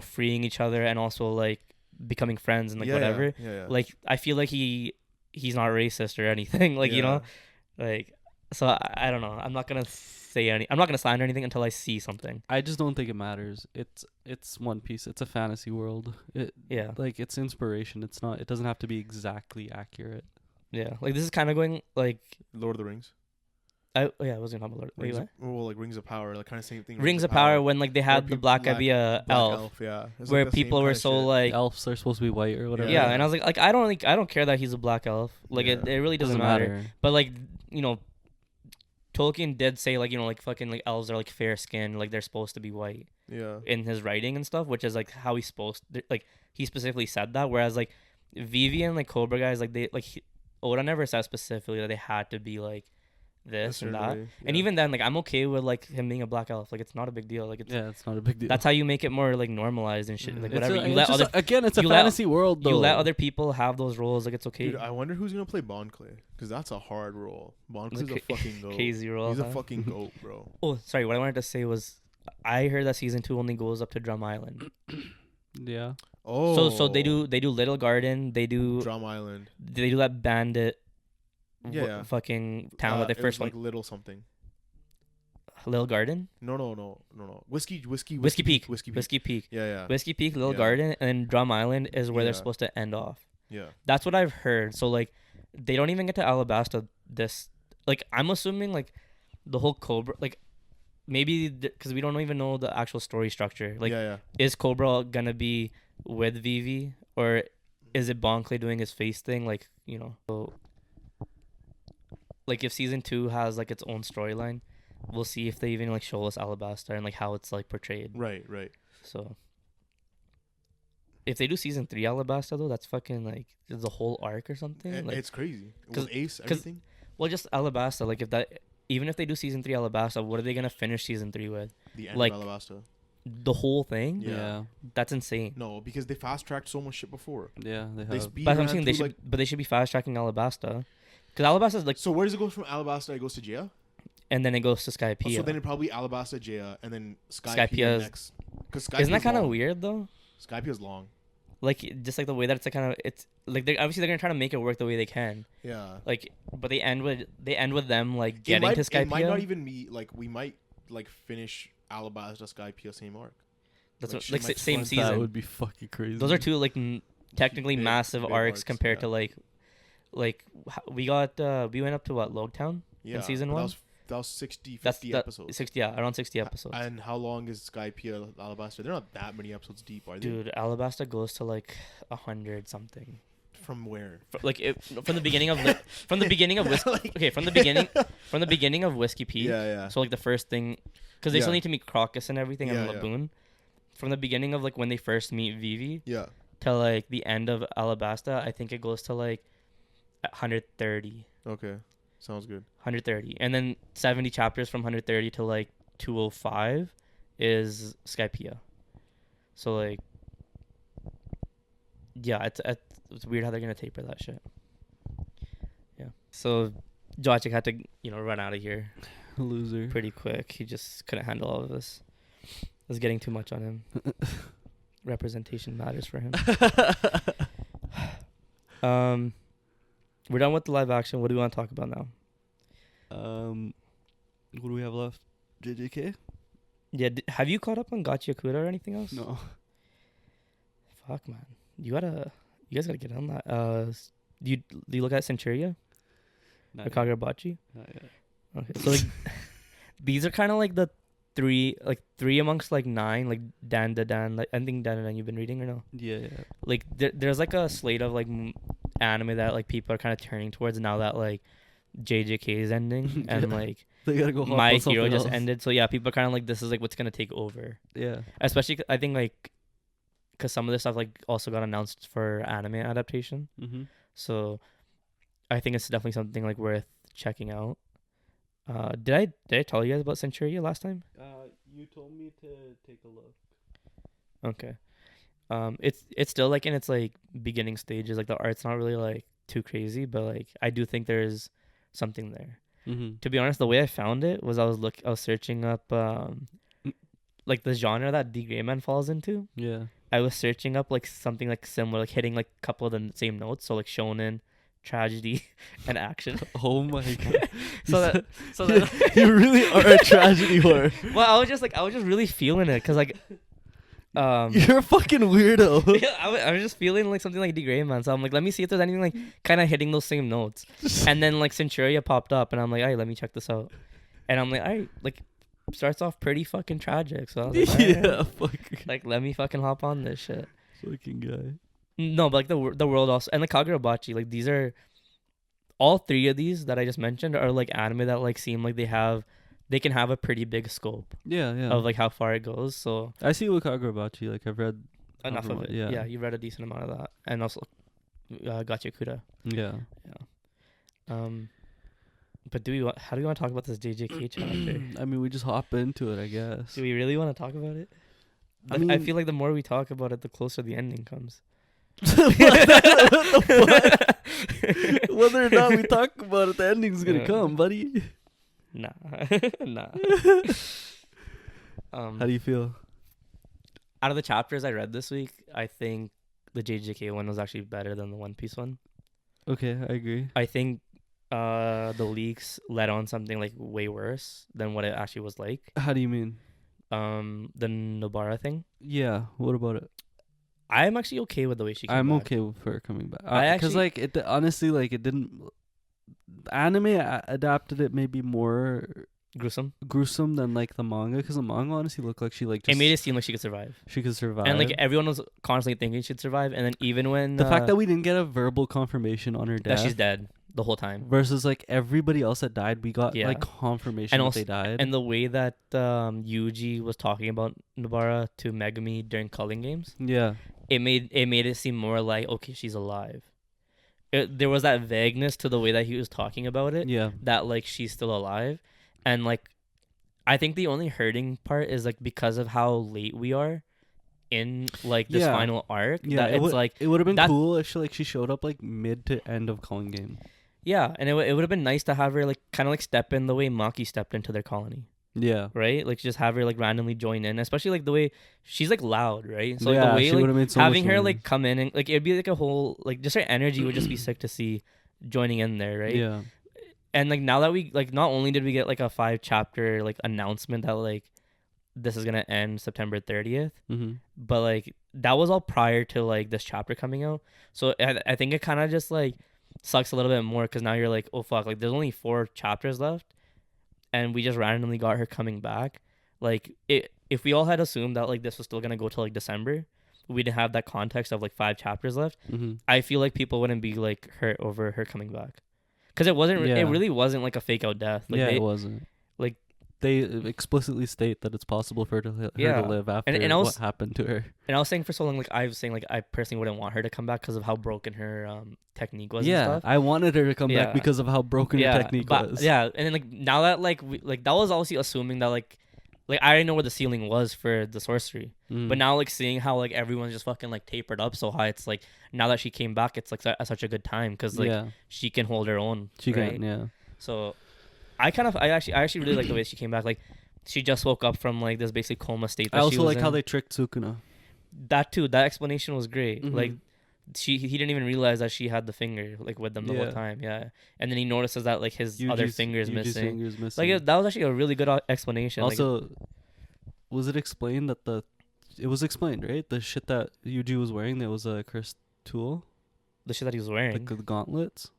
Speaker 3: freeing each other and also like becoming friends and like whatever.
Speaker 2: Yeah.
Speaker 3: Like I feel like he's not racist or anything. Like like so I don't know. I'm not gonna slander anything until I see something.
Speaker 1: I just don't think it matters. It's One Piece. It's a fantasy world.
Speaker 3: Yeah.
Speaker 1: Like it's inspiration. It's not. It doesn't have to be exactly accurate.
Speaker 3: Yeah. Like this is kind of going like
Speaker 2: Lord of the Rings.
Speaker 3: I was gonna talk about Wait, what?
Speaker 2: Like Rings of Power, like kind of same thing.
Speaker 3: Rings of Power when like they had the
Speaker 2: people
Speaker 3: black guy
Speaker 2: like
Speaker 3: be a
Speaker 2: Black
Speaker 3: elf.
Speaker 2: Yeah. It's
Speaker 3: Where
Speaker 2: like the same
Speaker 3: people were
Speaker 2: kinda
Speaker 3: so
Speaker 2: shit.
Speaker 3: like
Speaker 1: Elves are supposed to be white or whatever.
Speaker 3: yeah, and I was like I don't care that he's a black elf. Like
Speaker 2: Yeah.
Speaker 3: it really doesn't matter. But like Tolkien did say like like fucking like elves are like fair skinned, like they're supposed to be white
Speaker 2: Yeah.
Speaker 3: in his writing and stuff, which is like how he's supposed like he specifically said that. Whereas like Vivi and like Cobra guys like they like Oda never said specifically that they had to be like this and that. And even then like I'm okay with like him being a black elf. Like it's not a big deal. Like it's
Speaker 1: not a big deal.
Speaker 3: that's how you make it more like normalized and shit. Like
Speaker 2: It's
Speaker 3: whatever
Speaker 1: It's
Speaker 3: you let other
Speaker 1: again. It's a
Speaker 3: you let-
Speaker 1: fantasy world though.
Speaker 3: you let other people have those roles. Like it's okay.
Speaker 2: Dude, I wonder who's gonna play Bon Clay, because that's a hard role. Bon Clay's
Speaker 3: Like
Speaker 2: a fucking goat.
Speaker 3: crazy role.
Speaker 2: He's a
Speaker 3: huh?
Speaker 2: fucking goat, bro.
Speaker 3: Oh, sorry. What I wanted to say was, I heard that season 2 only goes up to Drum Island.
Speaker 1: Yeah.
Speaker 2: Oh.
Speaker 3: So they do Little Garden. They do
Speaker 2: Drum Island.
Speaker 3: that bandit.
Speaker 2: Yeah.
Speaker 3: Fucking town that they
Speaker 2: it
Speaker 3: first
Speaker 2: was like
Speaker 3: went.
Speaker 2: little something.
Speaker 3: Little Garden.
Speaker 2: No. Whiskey
Speaker 3: Peak.
Speaker 2: Whiskey Peak.
Speaker 3: Whiskey Peak.
Speaker 2: Yeah.
Speaker 3: Whiskey Peak. Little
Speaker 2: Yeah.
Speaker 3: Garden, and then Drum Island is where they're
Speaker 2: Yeah.
Speaker 3: supposed to end off.
Speaker 2: Yeah.
Speaker 3: That's what I've heard. So like, they don't even get to Alabasta. This like I'm assuming like the whole Cobra like maybe because we don't even know the actual story structure. Like,
Speaker 2: yeah.
Speaker 3: is Cobra gonna be with Vivi or is it Bon Clay doing his face thing? Like so, like if season 2 has like its own storyline, we'll see if they even like show us Alabasta and like how it's like portrayed.
Speaker 2: Right.
Speaker 3: So if they do season 3 Alabasta though, that's fucking like the whole arc or something. Like
Speaker 2: It's crazy.
Speaker 3: Cause-
Speaker 2: With Ace,
Speaker 3: 'cause-
Speaker 2: everything.
Speaker 3: well, just Alabasta. Like even if they do season 3 Alabasta, what are they gonna finish season 3 with?
Speaker 2: The end
Speaker 3: like-
Speaker 2: of Alabasta.
Speaker 3: The whole thing?
Speaker 2: Yeah.
Speaker 3: That's insane.
Speaker 2: No, because they fast tracked so much shit before.
Speaker 1: Yeah. They
Speaker 2: They
Speaker 1: have.
Speaker 2: speed
Speaker 3: But I'm
Speaker 2: ran
Speaker 3: saying they
Speaker 2: through,
Speaker 3: should, but they should be fast tracking Alabasta, because Alabasta's like,
Speaker 2: So where does it go from Alabasta? It goes to Jaya.
Speaker 3: and then it goes to Skypiea.
Speaker 2: Oh, so then it probably Alabasta, Jaya, and then
Speaker 3: Skypiea's-
Speaker 2: Skypiea next. Because
Speaker 3: Isn't that kind of weird though?
Speaker 2: Skypiea's long.
Speaker 3: Like just like the way that it's like kind of it's like they're gonna try to make it work the way they can.
Speaker 2: Yeah.
Speaker 3: Like, but they end with them like getting to Skypiea.
Speaker 2: It might not even be like we might like finish Alabasta, Skypiea same arc.
Speaker 3: That's
Speaker 2: like,
Speaker 3: what,
Speaker 2: shit
Speaker 3: like
Speaker 2: might
Speaker 3: same
Speaker 2: flip.
Speaker 3: season.
Speaker 1: That would be fucking crazy.
Speaker 3: Those are two like technically
Speaker 2: Big-
Speaker 3: massive
Speaker 2: big
Speaker 3: arcs
Speaker 2: arcs,
Speaker 3: compared
Speaker 2: yeah.
Speaker 3: to like we went up to what, Logtown
Speaker 2: Yeah.
Speaker 3: season
Speaker 2: but
Speaker 3: 1?
Speaker 2: That was 60,
Speaker 3: That's
Speaker 2: 50 episodes.
Speaker 3: 60 around 60 episodes.
Speaker 2: And how long is Skypiea, Alabasta? They're not that many episodes deep, are they?
Speaker 3: Dude, Alabasta goes to like 100 something.
Speaker 2: From where?
Speaker 3: From the beginning of from the beginning of Whiskey, from the beginning of Whiskey Peak.
Speaker 2: Yeah.
Speaker 3: So like the first thing, because they still
Speaker 2: Yeah.
Speaker 3: need to meet Crocus and everything and
Speaker 2: Yeah, yeah.
Speaker 3: Laboon. From the beginning of like when they first meet Vivi
Speaker 2: Yeah.
Speaker 3: to like the end of Alabasta, I think it goes to like 130.
Speaker 2: Okay. Sounds good.
Speaker 3: 130, and then 70 chapters from 130 to like 205 is Skypiea. So like, yeah, it's weird how they're gonna taper that shit. Yeah. So JJK had to run out of here
Speaker 1: Loser.
Speaker 3: pretty quick. He just couldn't handle all of this. It was getting too much on him. Representation matters for him. We're done with the live action. What do we want to talk about now?
Speaker 1: What do we have left? JJK?
Speaker 3: Yeah, have you caught up on Gachi Akuda or anything else?
Speaker 1: No.
Speaker 3: Fuck, man. You You guys gotta get on that. Do you look at Centuria
Speaker 1: Not
Speaker 3: or
Speaker 1: yet.
Speaker 3: Kagurabachi?
Speaker 1: Not yet.
Speaker 3: Okay, so like these are kind of like the three amongst like 9, like Dan the Dan, like I think Dan the Dan you've been reading or no?
Speaker 1: Yeah.
Speaker 3: Like there's like a slate of like anime that like people are kind of turning towards now that like JJK is ending and like
Speaker 1: They gotta go.
Speaker 3: My Hero just ended. So yeah, people are kind of like this is like what's gonna take over.
Speaker 1: Yeah.
Speaker 3: Especially I think like because some of this stuff like also got announced for anime adaptation.
Speaker 1: Mm-hmm.
Speaker 3: So I think it's definitely something like worth checking out. Did I tell you guys about Centuria last time?
Speaker 1: You told me to take a look.
Speaker 3: Okay. It's still like in its like beginning stages. Like the art's not really like too crazy, but like I do think there's something there.
Speaker 1: Mm-hmm.
Speaker 3: To be honest, the way I found it was I was searching up like the genre that D Gray Man falls into.
Speaker 1: Yeah.
Speaker 3: I was searching up like something like similar, like hitting like a couple of the same notes. So like shonen, tragedy, and action.
Speaker 1: Oh my god.
Speaker 3: so that
Speaker 1: You really are a tragedy whore.
Speaker 3: well, I was just really feeling it because like
Speaker 1: You're a fucking weirdo.
Speaker 3: yeah, I was just feeling like something like D Gray Man. So I'm like, let me see if there's anything like kind of hitting those same notes. And then like Centuria popped up, and I'm like, hey, let me check this out. And I'm like, alright, like starts off pretty fucking tragic. So I was like,
Speaker 1: Yeah, fuck.
Speaker 3: like let me fucking hop on this shit.
Speaker 1: Fucking guy.
Speaker 3: No, but like the world also, and like Kagurabachi, like these are all 3 of these that I just mentioned are like anime that like seem like they can have a pretty big scope
Speaker 1: Yeah, yeah.
Speaker 3: of like how far it goes. So
Speaker 1: I see what Kagurabachi, like I've read
Speaker 3: enough of it.
Speaker 1: Yeah.
Speaker 3: Yeah, you read a decent amount of that, and also Gachakuda.
Speaker 1: Yeah.
Speaker 3: But how do we want to talk about this JJK chapter?
Speaker 1: I mean, we just hop into it, I guess.
Speaker 3: Do we really want to talk about it?
Speaker 1: I
Speaker 3: I
Speaker 1: mean-
Speaker 3: feel like the more we talk about it, the closer the ending comes.
Speaker 1: What the fuck? Whether or not we talk about it, the ending's gonna
Speaker 3: Yeah.
Speaker 1: come, buddy.
Speaker 3: Nah, nah.
Speaker 1: How do you feel?
Speaker 3: Out of the chapters I read this week, I think the JJK one was actually better than the One Piece one.
Speaker 1: Okay, I agree.
Speaker 3: I think the leaks led on something like way worse than what it actually was like.
Speaker 1: How do you mean?
Speaker 3: The Nobara thing.
Speaker 1: Yeah. What about it?
Speaker 3: I'm actually okay with the way she came
Speaker 1: I'm
Speaker 3: back.
Speaker 1: okay with her coming back.
Speaker 3: I
Speaker 1: Because
Speaker 3: actually-
Speaker 1: like it honestly, like it didn't. The anime adapted it maybe more
Speaker 3: Gruesome.
Speaker 1: gruesome than like the manga, because the manga honestly looked like she like just
Speaker 3: It made it seem like she could survive.
Speaker 1: she could survive.
Speaker 3: And like everyone was constantly thinking she'd survive, and then even when
Speaker 1: the fact that we didn't get a verbal confirmation on her
Speaker 3: that
Speaker 1: death
Speaker 3: she's dead the whole time,
Speaker 1: versus like everybody else that died, we got
Speaker 3: Yeah.
Speaker 1: like confirmation
Speaker 3: And
Speaker 1: that
Speaker 3: also-
Speaker 1: they died.
Speaker 3: and the way that Yuji was talking about Nobara to Megami during culling games,
Speaker 1: yeah,
Speaker 3: it made it seem more like okay, she's alive. There was that vagueness to the way that he was talking about it,
Speaker 1: yeah,
Speaker 3: that like she's still alive, and like I think the only hurting part is like because of how late we are in like this
Speaker 1: Yeah.
Speaker 3: final arc,
Speaker 1: yeah.
Speaker 3: that it's like
Speaker 1: it would have been
Speaker 3: that-
Speaker 1: cool if she showed up like mid to end of calling game.
Speaker 3: yeah, and it would have been nice to have her like kind of like step in the way Maki stepped into their colony.
Speaker 1: Yeah,
Speaker 3: Right, like just have her like randomly join in, especially like the way she's like loud, right? So like
Speaker 1: yeah,
Speaker 3: the way
Speaker 1: she
Speaker 3: like
Speaker 1: would have made so
Speaker 3: having
Speaker 1: much
Speaker 3: her
Speaker 1: noise.
Speaker 3: like come in and like it'd be like a whole like just her energy would just be sick to see joining in there, right?
Speaker 1: Yeah,
Speaker 3: And like now that we like not only did we get like a 5-chapter like announcement that like this is gonna end September 30th,
Speaker 1: mm-hmm.
Speaker 3: but like that was all prior to like this chapter coming out. So I think it kind of just like sucks a little bit more because now you're like, oh fuck, like there's only 4 chapters left, and we just randomly got her coming back. Like if we all had assumed that like this was still gonna go till like December, we didn't have that context of like 5 chapters left.
Speaker 1: Mm-hmm.
Speaker 3: I feel like people wouldn't be like hurt over her coming back, because it wasn't.
Speaker 1: Yeah.
Speaker 3: It really wasn't like a fake out death. Like
Speaker 1: yeah,
Speaker 3: they,
Speaker 1: it wasn't.
Speaker 3: like-
Speaker 1: they explicitly state that it's possible for her to
Speaker 3: Yeah.
Speaker 1: live after
Speaker 3: And I was-
Speaker 1: what happened to her.
Speaker 3: And I was saying for so long, like I was saying, like I personally wouldn't want her to come back because of how broken her technique was.
Speaker 1: Yeah,
Speaker 3: and stuff.
Speaker 1: I wanted her to come
Speaker 3: Yeah.
Speaker 1: back because of how broken her technique
Speaker 3: but,
Speaker 1: was.
Speaker 3: Yeah, and then like now that like that was obviously assuming that like I already know where the ceiling was for the sorcery,
Speaker 1: Mm.
Speaker 3: but now like seeing how like everyone's just fucking like tapered up so high, it's like now that she came back, it's like such a good time because like
Speaker 1: yeah,
Speaker 3: she can hold her own.
Speaker 1: she
Speaker 3: right?
Speaker 1: can. Yeah,
Speaker 3: So I actually really like the way she came back. Like she just woke up from like this basically coma state. That
Speaker 1: I
Speaker 3: she
Speaker 1: also
Speaker 3: was
Speaker 1: like how
Speaker 3: in.
Speaker 1: they tricked Sukuna.
Speaker 3: That too. That explanation was great.
Speaker 1: Mhm.
Speaker 3: Like he didn't even realize that she had the finger like with them the
Speaker 1: Yeah.
Speaker 3: whole time. Yeah, and then he notices that like his other
Speaker 1: Yuji's-
Speaker 3: finger's
Speaker 1: Yuji's
Speaker 3: missing.
Speaker 1: finger's missing.
Speaker 3: Like that was actually a really good explanation. Like,
Speaker 1: also, was it explained that it was explained, right? The shit that Yuji was wearing, that was a cursed tool.
Speaker 3: the shit that he was wearing.
Speaker 1: The gauntlets,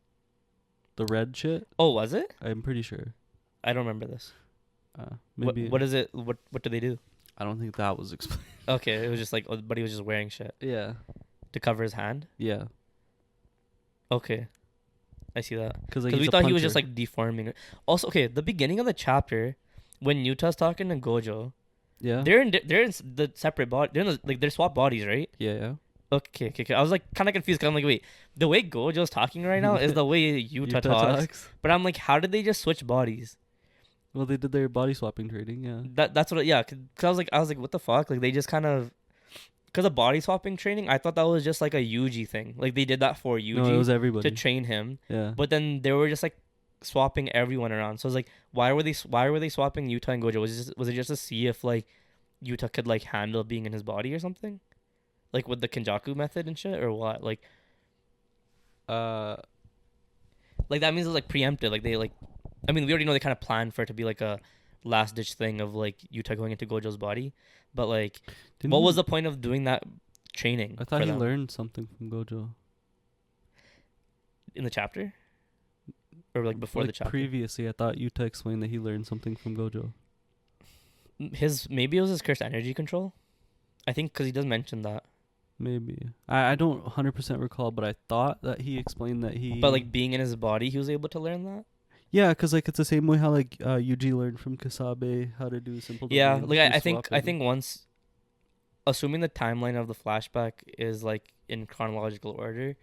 Speaker 1: the red shit.
Speaker 3: Oh, was it?
Speaker 1: I'm pretty sure.
Speaker 3: I don't remember this.
Speaker 1: Maybe.
Speaker 3: What is it? What do they do?
Speaker 1: I don't think that was explained.
Speaker 3: Okay, it was just like, but he was just wearing shit
Speaker 1: Yeah.
Speaker 3: to cover his hand.
Speaker 1: Yeah.
Speaker 3: Okay, I see that.
Speaker 1: Because
Speaker 3: we thought he was just like deforming it. Also, okay, the beginning of the chapter when Yuta's talking to Gojo,
Speaker 1: Yeah.
Speaker 3: they're in the separate body. They're swap bodies, right?
Speaker 1: Yeah.
Speaker 3: Okay. I was like kind of confused. 'Cause I'm like, wait, the way Gojo's talking right now is the way Yuta talks. But I'm like, how did they just switch bodies?
Speaker 1: Well, they did their body swapping trading. Yeah.
Speaker 3: That's what. Yeah, cause I was like, what the fuck? Like they just kind of. Because of body swapping training, I thought that was just like a Yuji thing. Like they did that for Yuji
Speaker 1: No, it was everybody
Speaker 3: to train him.
Speaker 1: Yeah.
Speaker 3: But then they were just like swapping everyone around. So I was like, why were they swapping Yuta and Gojo? Was it just to see if like Yuta could like handle being in his body or something? Like with the Kenjaku method and shit, or what? Like that means it was like preempted. Like they like, I mean, we already know they kind of planned for it to be like a last ditch thing of like Yuta going into Gojo's body. But like, what was the point of doing that training?
Speaker 1: I thought he learned something from Gojo
Speaker 3: in the chapter, or like before the chapter.
Speaker 1: Previously, I thought Yuta explained that he learned something from Gojo.
Speaker 3: Maybe it was his cursed energy control. I think because he does mention that.
Speaker 1: Maybe I don't 100% recall, but I thought that he explained that he.
Speaker 3: But like being in his body, he was able to learn that.
Speaker 1: Yeah, because like it's the same way how like Yuji learned from Kasabe how to do simple.
Speaker 3: Yeah, like I think once, assuming the timeline of the flashback is like in chronological order,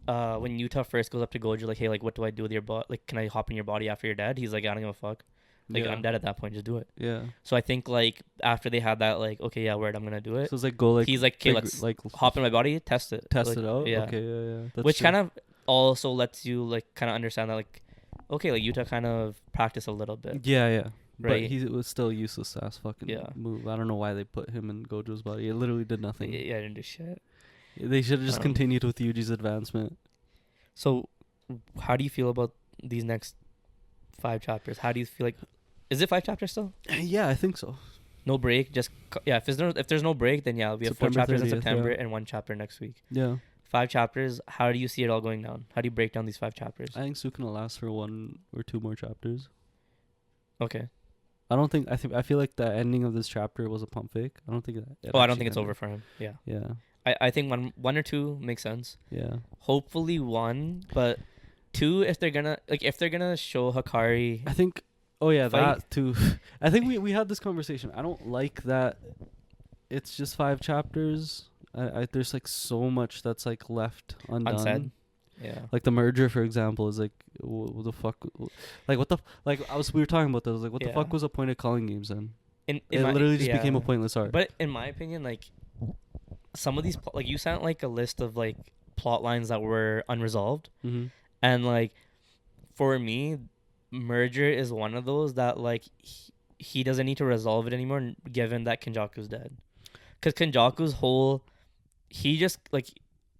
Speaker 3: when Yuta first goes up to Gojo like, hey, like what do I do with your body? Like, can I hop in your body after you're dead? He's like, I don't give a fuck. Like I'm dead at that point, just do it.
Speaker 1: Yeah.
Speaker 3: So I think like after they had that like, okay, yeah, word, I'm gonna do it.
Speaker 1: So it's like go like
Speaker 3: he's like, okay, let's like hop in my body, test it
Speaker 1: out.
Speaker 3: Yeah.
Speaker 1: Okay, yeah. That's
Speaker 3: which
Speaker 1: true.
Speaker 3: kind of also lets you like kind of understand that like, okay, like Yuta kind of practice a little bit.
Speaker 1: Yeah.
Speaker 3: Right.
Speaker 1: But he was still useless ass fucking move. I don't know why they put him in Gojo's body. It literally did nothing.
Speaker 3: Yeah, I didn't do shit.
Speaker 1: They should have just continued with Yuji's advancement. So,
Speaker 3: how do you feel about these next 5 chapters? How do you feel like? Is it 5 chapters still?
Speaker 1: Yeah, I think so.
Speaker 3: No break, just if there's no break, then we have 4 chapters 30th, in September and 1 chapter next week.
Speaker 1: Yeah.
Speaker 3: 5 chapters. How do you see it all going down? How do you break down these 5 chapters?
Speaker 1: I think Sukuna lasts for 1 or 2 more chapters.
Speaker 3: Okay.
Speaker 1: I feel like the ending of this chapter was a pump fake. I don't think that.
Speaker 3: I don't think it's over for him. Yeah.
Speaker 1: Yeah.
Speaker 3: I think one or 2 makes sense.
Speaker 1: Yeah.
Speaker 3: Hopefully 1, but 2 if they're gonna show Hikari.
Speaker 1: I think. Oh yeah,
Speaker 3: fight.
Speaker 1: that too. I think we had this conversation. I don't like that. It's just 5 chapters. There's like so much that's like left undone.
Speaker 3: Unsaid. Yeah.
Speaker 1: Like the merger, for example, is like what the fuck? Like what the we were talking about this. Like what the fuck was the point of calling games then? It literally just became a pointless arc.
Speaker 3: But in my opinion, like some of these like you sent like a list of like plot lines that were unresolved, and like for me, merger is one of those that like he doesn't need to resolve it anymore, given that Kenjaku's dead. Because Kenjaku's whole, he just like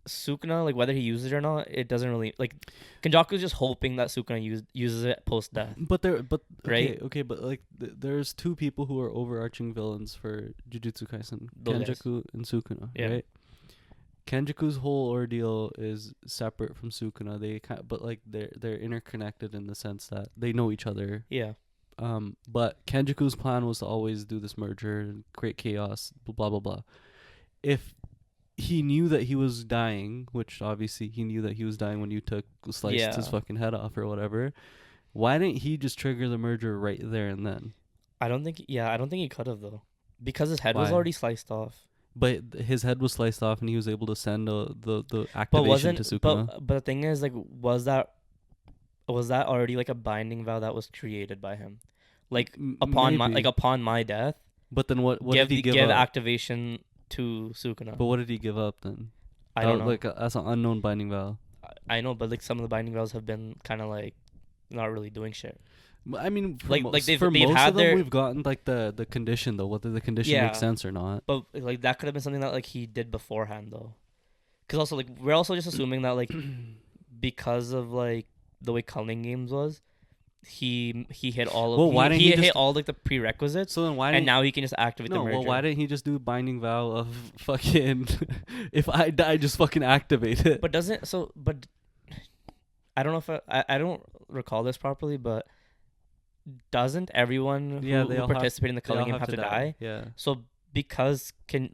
Speaker 3: Sukuna, like whether he uses it or not, it doesn't really like. Kenjaku's just hoping that Sukuna uses it post death.
Speaker 1: But
Speaker 3: right?
Speaker 1: Okay, but like there's 2 people who are overarching villains for Jujutsu Kaisen: Kenjaku and Sukuna. Yeah. Right. Kenjaku's whole ordeal is separate from Sukuna. But like they're interconnected in the sense that they know each other.
Speaker 3: Yeah.
Speaker 1: But Kenjaku's plan was to always do this merger and create chaos. Blah blah blah. If he knew that he was dying, which obviously he knew that he was dying when you sliced his fucking head off or whatever, why didn't he just trigger the merger right there and then?
Speaker 3: I don't think he could have though, because his head was already sliced off.
Speaker 1: But his head was sliced off, and he was able to send the activation to Sukuna.
Speaker 3: But the thing is, like, was that already like a binding vow that was created by him, like upon my death?
Speaker 1: But then what did he give up?
Speaker 3: Activation to Sukuna.
Speaker 1: But what did he give up then?
Speaker 3: I don't know.
Speaker 1: Like that's an unknown binding vow.
Speaker 3: I know, but like some of the binding vows have been kind of like not really doing shit.
Speaker 1: I mean,
Speaker 3: they've
Speaker 1: most
Speaker 3: had
Speaker 1: of them, we've gotten like the condition though, whether the condition makes sense or not.
Speaker 3: But like that could have been something that like he did beforehand though, because also like we're also just assuming that like because of like the way Culling Games was, he hit all of
Speaker 1: Well, why didn't he
Speaker 3: hit
Speaker 1: just-
Speaker 3: all like the prerequisites,
Speaker 1: So then why
Speaker 3: and
Speaker 1: didn't
Speaker 3: now he can just activate the
Speaker 1: no?
Speaker 3: merger.
Speaker 1: Well, why didn't he just do binding vow of fucking if I die, just fucking activate it?
Speaker 3: But doesn't so? But I don't know if I don't recall this properly, but doesn't everyone
Speaker 1: Yeah,
Speaker 3: who
Speaker 1: they all have-
Speaker 3: participate in the
Speaker 1: they all
Speaker 3: culling game have to die?
Speaker 1: Yeah.
Speaker 3: So because when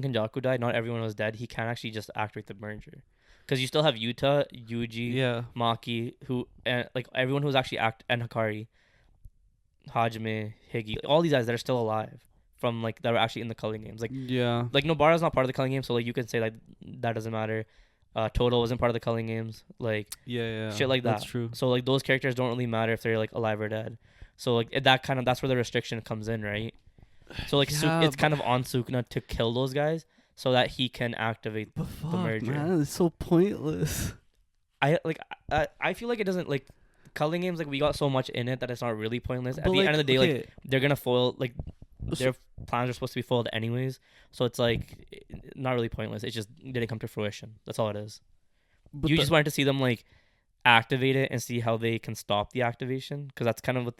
Speaker 3: Kenjaku died, not everyone was dead. He can't actually just activate the merger, because you still have Yuta, Yuji,
Speaker 1: Yeah.
Speaker 3: Maki, who and like everyone who's actually and Hikari, Hajime, Higi, all these guys that are still alive from like that were actually in the culling games.
Speaker 1: Yeah.
Speaker 3: Like Nobara's not part of the culling game, so like you can say like that doesn't matter. Toto wasn't part of the culling games, like
Speaker 1: Yeah.
Speaker 3: shit like that.
Speaker 1: That's true.
Speaker 3: So like those characters don't really matter if they're like alive or dead. So like that's where the restriction comes in, right? So like
Speaker 1: Yeah,
Speaker 3: it's kind of on Sukuna to kill those guys so that he can activate
Speaker 1: But fuck,
Speaker 3: merger.
Speaker 1: man, it's so pointless.
Speaker 3: I feel like it doesn't like culling games, like we got so much in it that it's not really pointless. At
Speaker 1: But,
Speaker 3: the
Speaker 1: like,
Speaker 3: end of the day, like
Speaker 1: okay,
Speaker 3: they're gonna foil like
Speaker 1: so-
Speaker 3: their plans are supposed to be foiled anyways. So it's like not really pointless. It just didn't come to fruition. That's all it is.
Speaker 1: but
Speaker 3: You
Speaker 1: the-
Speaker 3: just wanted to see them like activate it and see how they can stop the activation, because that's kind of what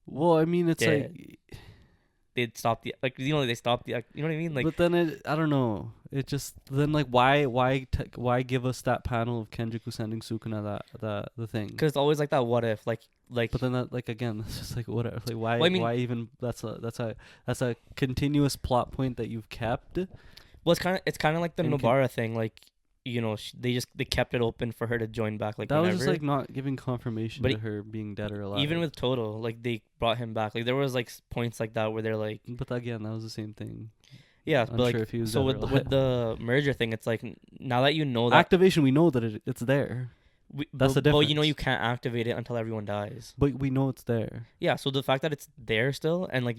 Speaker 1: well, I mean, it's
Speaker 3: Yeah.
Speaker 1: like,
Speaker 3: they'd stop the like they stopped the you know what I mean, like
Speaker 1: but then I don't know. It just then like why give us that panel of Kenjaku sending Sukuna the thing?
Speaker 3: because it's always like that what if like
Speaker 1: But then that like again, it's just like whatever. Like why
Speaker 3: Well, I mean-
Speaker 1: why even that's a continuous plot point that you've kept.
Speaker 3: well it's kind of like the
Speaker 1: And
Speaker 3: Nobara thing, like you know they kept it open for her to join back like
Speaker 1: That was
Speaker 3: whenever.
Speaker 1: just like not giving confirmation
Speaker 3: But
Speaker 1: to her being dead or alive.
Speaker 3: Even with Toto, like they brought him back. Like there was like points like that where they're like,
Speaker 1: but again, that was the same thing.
Speaker 3: yeah,
Speaker 1: I'm
Speaker 3: but like
Speaker 1: sure if he was
Speaker 3: so
Speaker 1: dead or
Speaker 3: with the merger thing, it's like now that you know that
Speaker 1: Activation, we know that it's there, that's the
Speaker 3: Well, you know
Speaker 1: difference.
Speaker 3: you can't activate it until everyone dies.
Speaker 1: but we know it's there.
Speaker 3: Yeah, so the fact that it's there still and like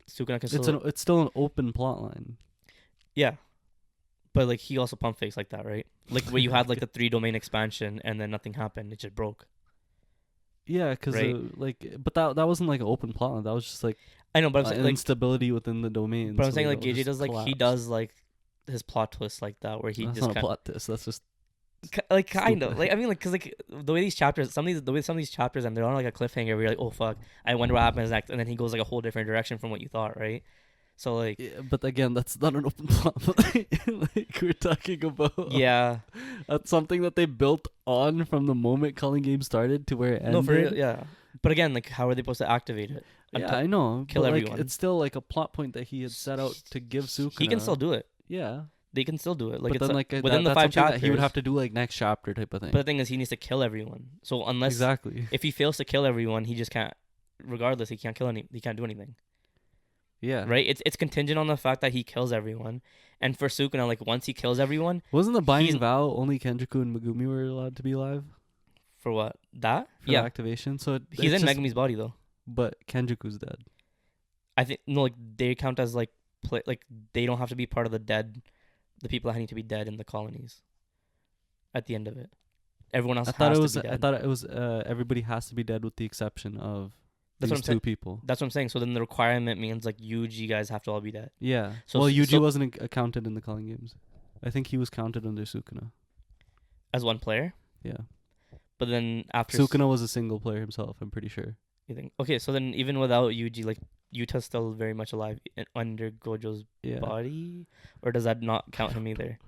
Speaker 3: Sukuna can still
Speaker 1: It's still an open plot line.
Speaker 3: yeah, but like he also pump fakes like that, right? Like where you had like the 3 domain expansion and then nothing happened, it just broke.
Speaker 1: Yeah, because
Speaker 3: Right.
Speaker 1: but that wasn't like an open plot line. That was just like
Speaker 3: I know, but I'm saying like
Speaker 1: instability within the domain.
Speaker 3: but I'm
Speaker 1: so
Speaker 3: saying like
Speaker 1: it'll
Speaker 3: JJ
Speaker 1: just
Speaker 3: does like he
Speaker 1: collapse.
Speaker 3: does like his plot twist like that where he
Speaker 1: That's
Speaker 3: just
Speaker 1: not a plot twist. That's just
Speaker 3: like kind of
Speaker 1: Stupid.
Speaker 3: like I mean like because like the way these chapters some of these chapters and they're on like a cliffhanger where you're like, oh fuck, I wonder what happens next, and then he goes like a whole different direction from what you thought, right? So like
Speaker 1: yeah, but again, that's not an open plot line. Like we're talking about.
Speaker 3: yeah,
Speaker 1: That's something that they built on from the moment Calling Game started to where it ended.
Speaker 3: no for real, yeah. But again, like how are they supposed to activate it?
Speaker 1: Yeah, I know.
Speaker 3: kill
Speaker 1: but, like,
Speaker 3: everyone.
Speaker 1: it's still like a plot point that he had set out to give Sukuna.
Speaker 3: He can still do it.
Speaker 1: Yeah.
Speaker 3: They can still do it. Like
Speaker 1: But
Speaker 3: it's
Speaker 1: then like
Speaker 3: within the
Speaker 1: that's
Speaker 3: 5
Speaker 1: something
Speaker 3: chapters.
Speaker 1: that he would have to do like next chapter type of thing.
Speaker 3: But the thing is, he needs to kill everyone. So unless
Speaker 1: exactly.
Speaker 3: if he fails to kill everyone, he just can't. Regardless, he can't kill any. He can't do anything.
Speaker 1: Yeah.
Speaker 3: Right? It's contingent on the fact that he kills everyone. And for Sukuna, like once he kills everyone,
Speaker 1: Wasn't the binding
Speaker 3: He's-
Speaker 1: vow only Kenjaku and Megumi were allowed to be alive
Speaker 3: for what that?
Speaker 1: for
Speaker 3: Yeah,
Speaker 1: activation? So
Speaker 3: he's in
Speaker 1: it's just-
Speaker 3: Megumi's body though.
Speaker 1: but Kenjaku's dead.
Speaker 3: I think no, like they count as like like they don't have to be part of the dead, the people that need to be dead in the colonies. At the end of it, everyone else
Speaker 1: I thought
Speaker 3: has
Speaker 1: it was.
Speaker 3: to be dead.
Speaker 1: I thought it was. Everybody has to be dead with the exception of
Speaker 3: That's
Speaker 1: these
Speaker 3: what I'm
Speaker 1: two
Speaker 3: saying.
Speaker 1: people.
Speaker 3: That's what I'm saying. So then the requirement means like Yuji guys have to all be dead
Speaker 1: Yeah.
Speaker 3: So-
Speaker 1: well, Yuji
Speaker 3: so-
Speaker 1: wasn't counted in the Calling Games. I think he was counted under Sukuna.
Speaker 3: as one player.
Speaker 1: Yeah.
Speaker 3: But then after
Speaker 1: Sukuna was a single player himself. I'm pretty sure.
Speaker 3: you think okay, so then even without Yuji, like Yuta's still very much alive under Gojo's
Speaker 1: Yeah.
Speaker 3: body, or does that not count him either?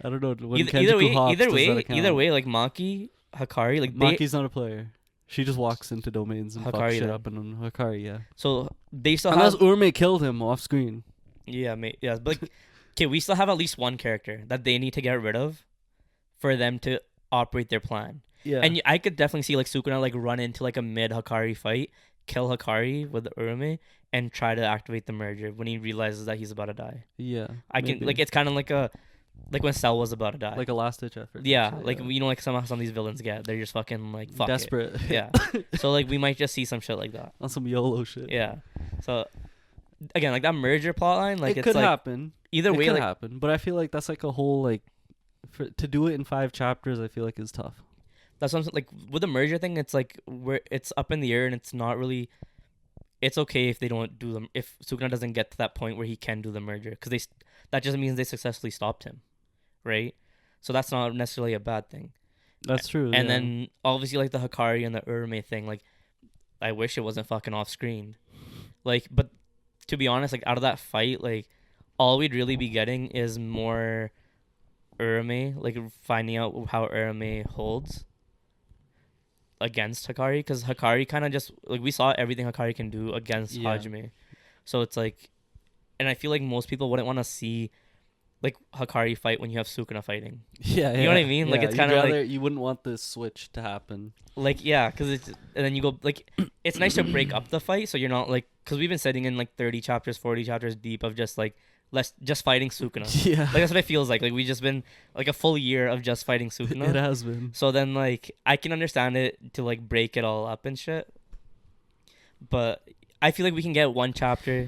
Speaker 1: I don't know. When
Speaker 3: Either
Speaker 1: Kenjaku
Speaker 3: way,
Speaker 1: hops, does that
Speaker 3: either
Speaker 1: count?
Speaker 3: way, like Maki, Hikari, like
Speaker 1: Maki's not a player. She just walks into domains and
Speaker 3: Hikari
Speaker 1: fucks shit
Speaker 3: then.
Speaker 1: up. And Hikari, yeah.
Speaker 3: so they still
Speaker 1: Unless
Speaker 3: have
Speaker 1: Urme killed him off screen.
Speaker 3: yeah, but like, okay, we still have at least one character that they need to get rid of for them to operate their plan.
Speaker 1: Yeah.
Speaker 3: And I could definitely see like Sukuna like run into like a mid Hikari fight, kill Hikari with the Urume, and try to activate the merger when he realizes that he's about to die.
Speaker 1: yeah.
Speaker 3: I can
Speaker 1: maybe.
Speaker 3: like it's kind of like when Cell was about to die.
Speaker 1: like a last ditch effort.
Speaker 3: yeah,
Speaker 1: Shit,
Speaker 3: like you know like some of these villains get, they're just fucking like fuck it.
Speaker 1: desperate.
Speaker 3: Yeah. So like we might just see some shit like that.
Speaker 1: On some YOLO shit.
Speaker 3: Yeah. So again, like that merger plotline, like
Speaker 1: it
Speaker 3: it's
Speaker 1: could
Speaker 3: like
Speaker 1: happen.
Speaker 3: either
Speaker 1: It
Speaker 3: way,
Speaker 1: could
Speaker 3: like
Speaker 1: happen. But I feel like that's like a whole like to do it in 5 chapters. I feel like is tough.
Speaker 3: that's what I'm saying. Like with the merger thing, it's like where it's up in the air and it's not really. It's okay if they don't do them. If Sukuna doesn't get to that point where he can do the merger, because that just means they successfully stopped him, right? So that's not necessarily a bad thing.
Speaker 1: That's true.
Speaker 3: And
Speaker 1: yeah.
Speaker 3: then obviously like the Hikari and the Urume thing, like I wish it wasn't fucking off screen. Like, but to be honest, like out of that fight, like all we'd really be getting is more Urame, like finding out how Urame holds against Hikari, because Hikari kind of just like we saw everything Hikari can do against Hajime, so it's like, and I feel like most people wouldn't want to see like Hikari fight when you have Sukuna fighting.
Speaker 1: Yeah,
Speaker 3: you know what I mean? Like it's kind of like
Speaker 1: you wouldn't want this switch to happen.
Speaker 3: Like because it's, and then you go like it's nice to break up the fight so you're not like, because we've been sitting in like 30 chapters 40 chapters deep of just like just fighting Sukuna.
Speaker 1: Yeah,
Speaker 3: like that's what it feels like we just been like a full year of just fighting Sukuna.
Speaker 1: It has been.
Speaker 3: So then like I can understand it to like break it all up and shit, but I feel like we can get a chapter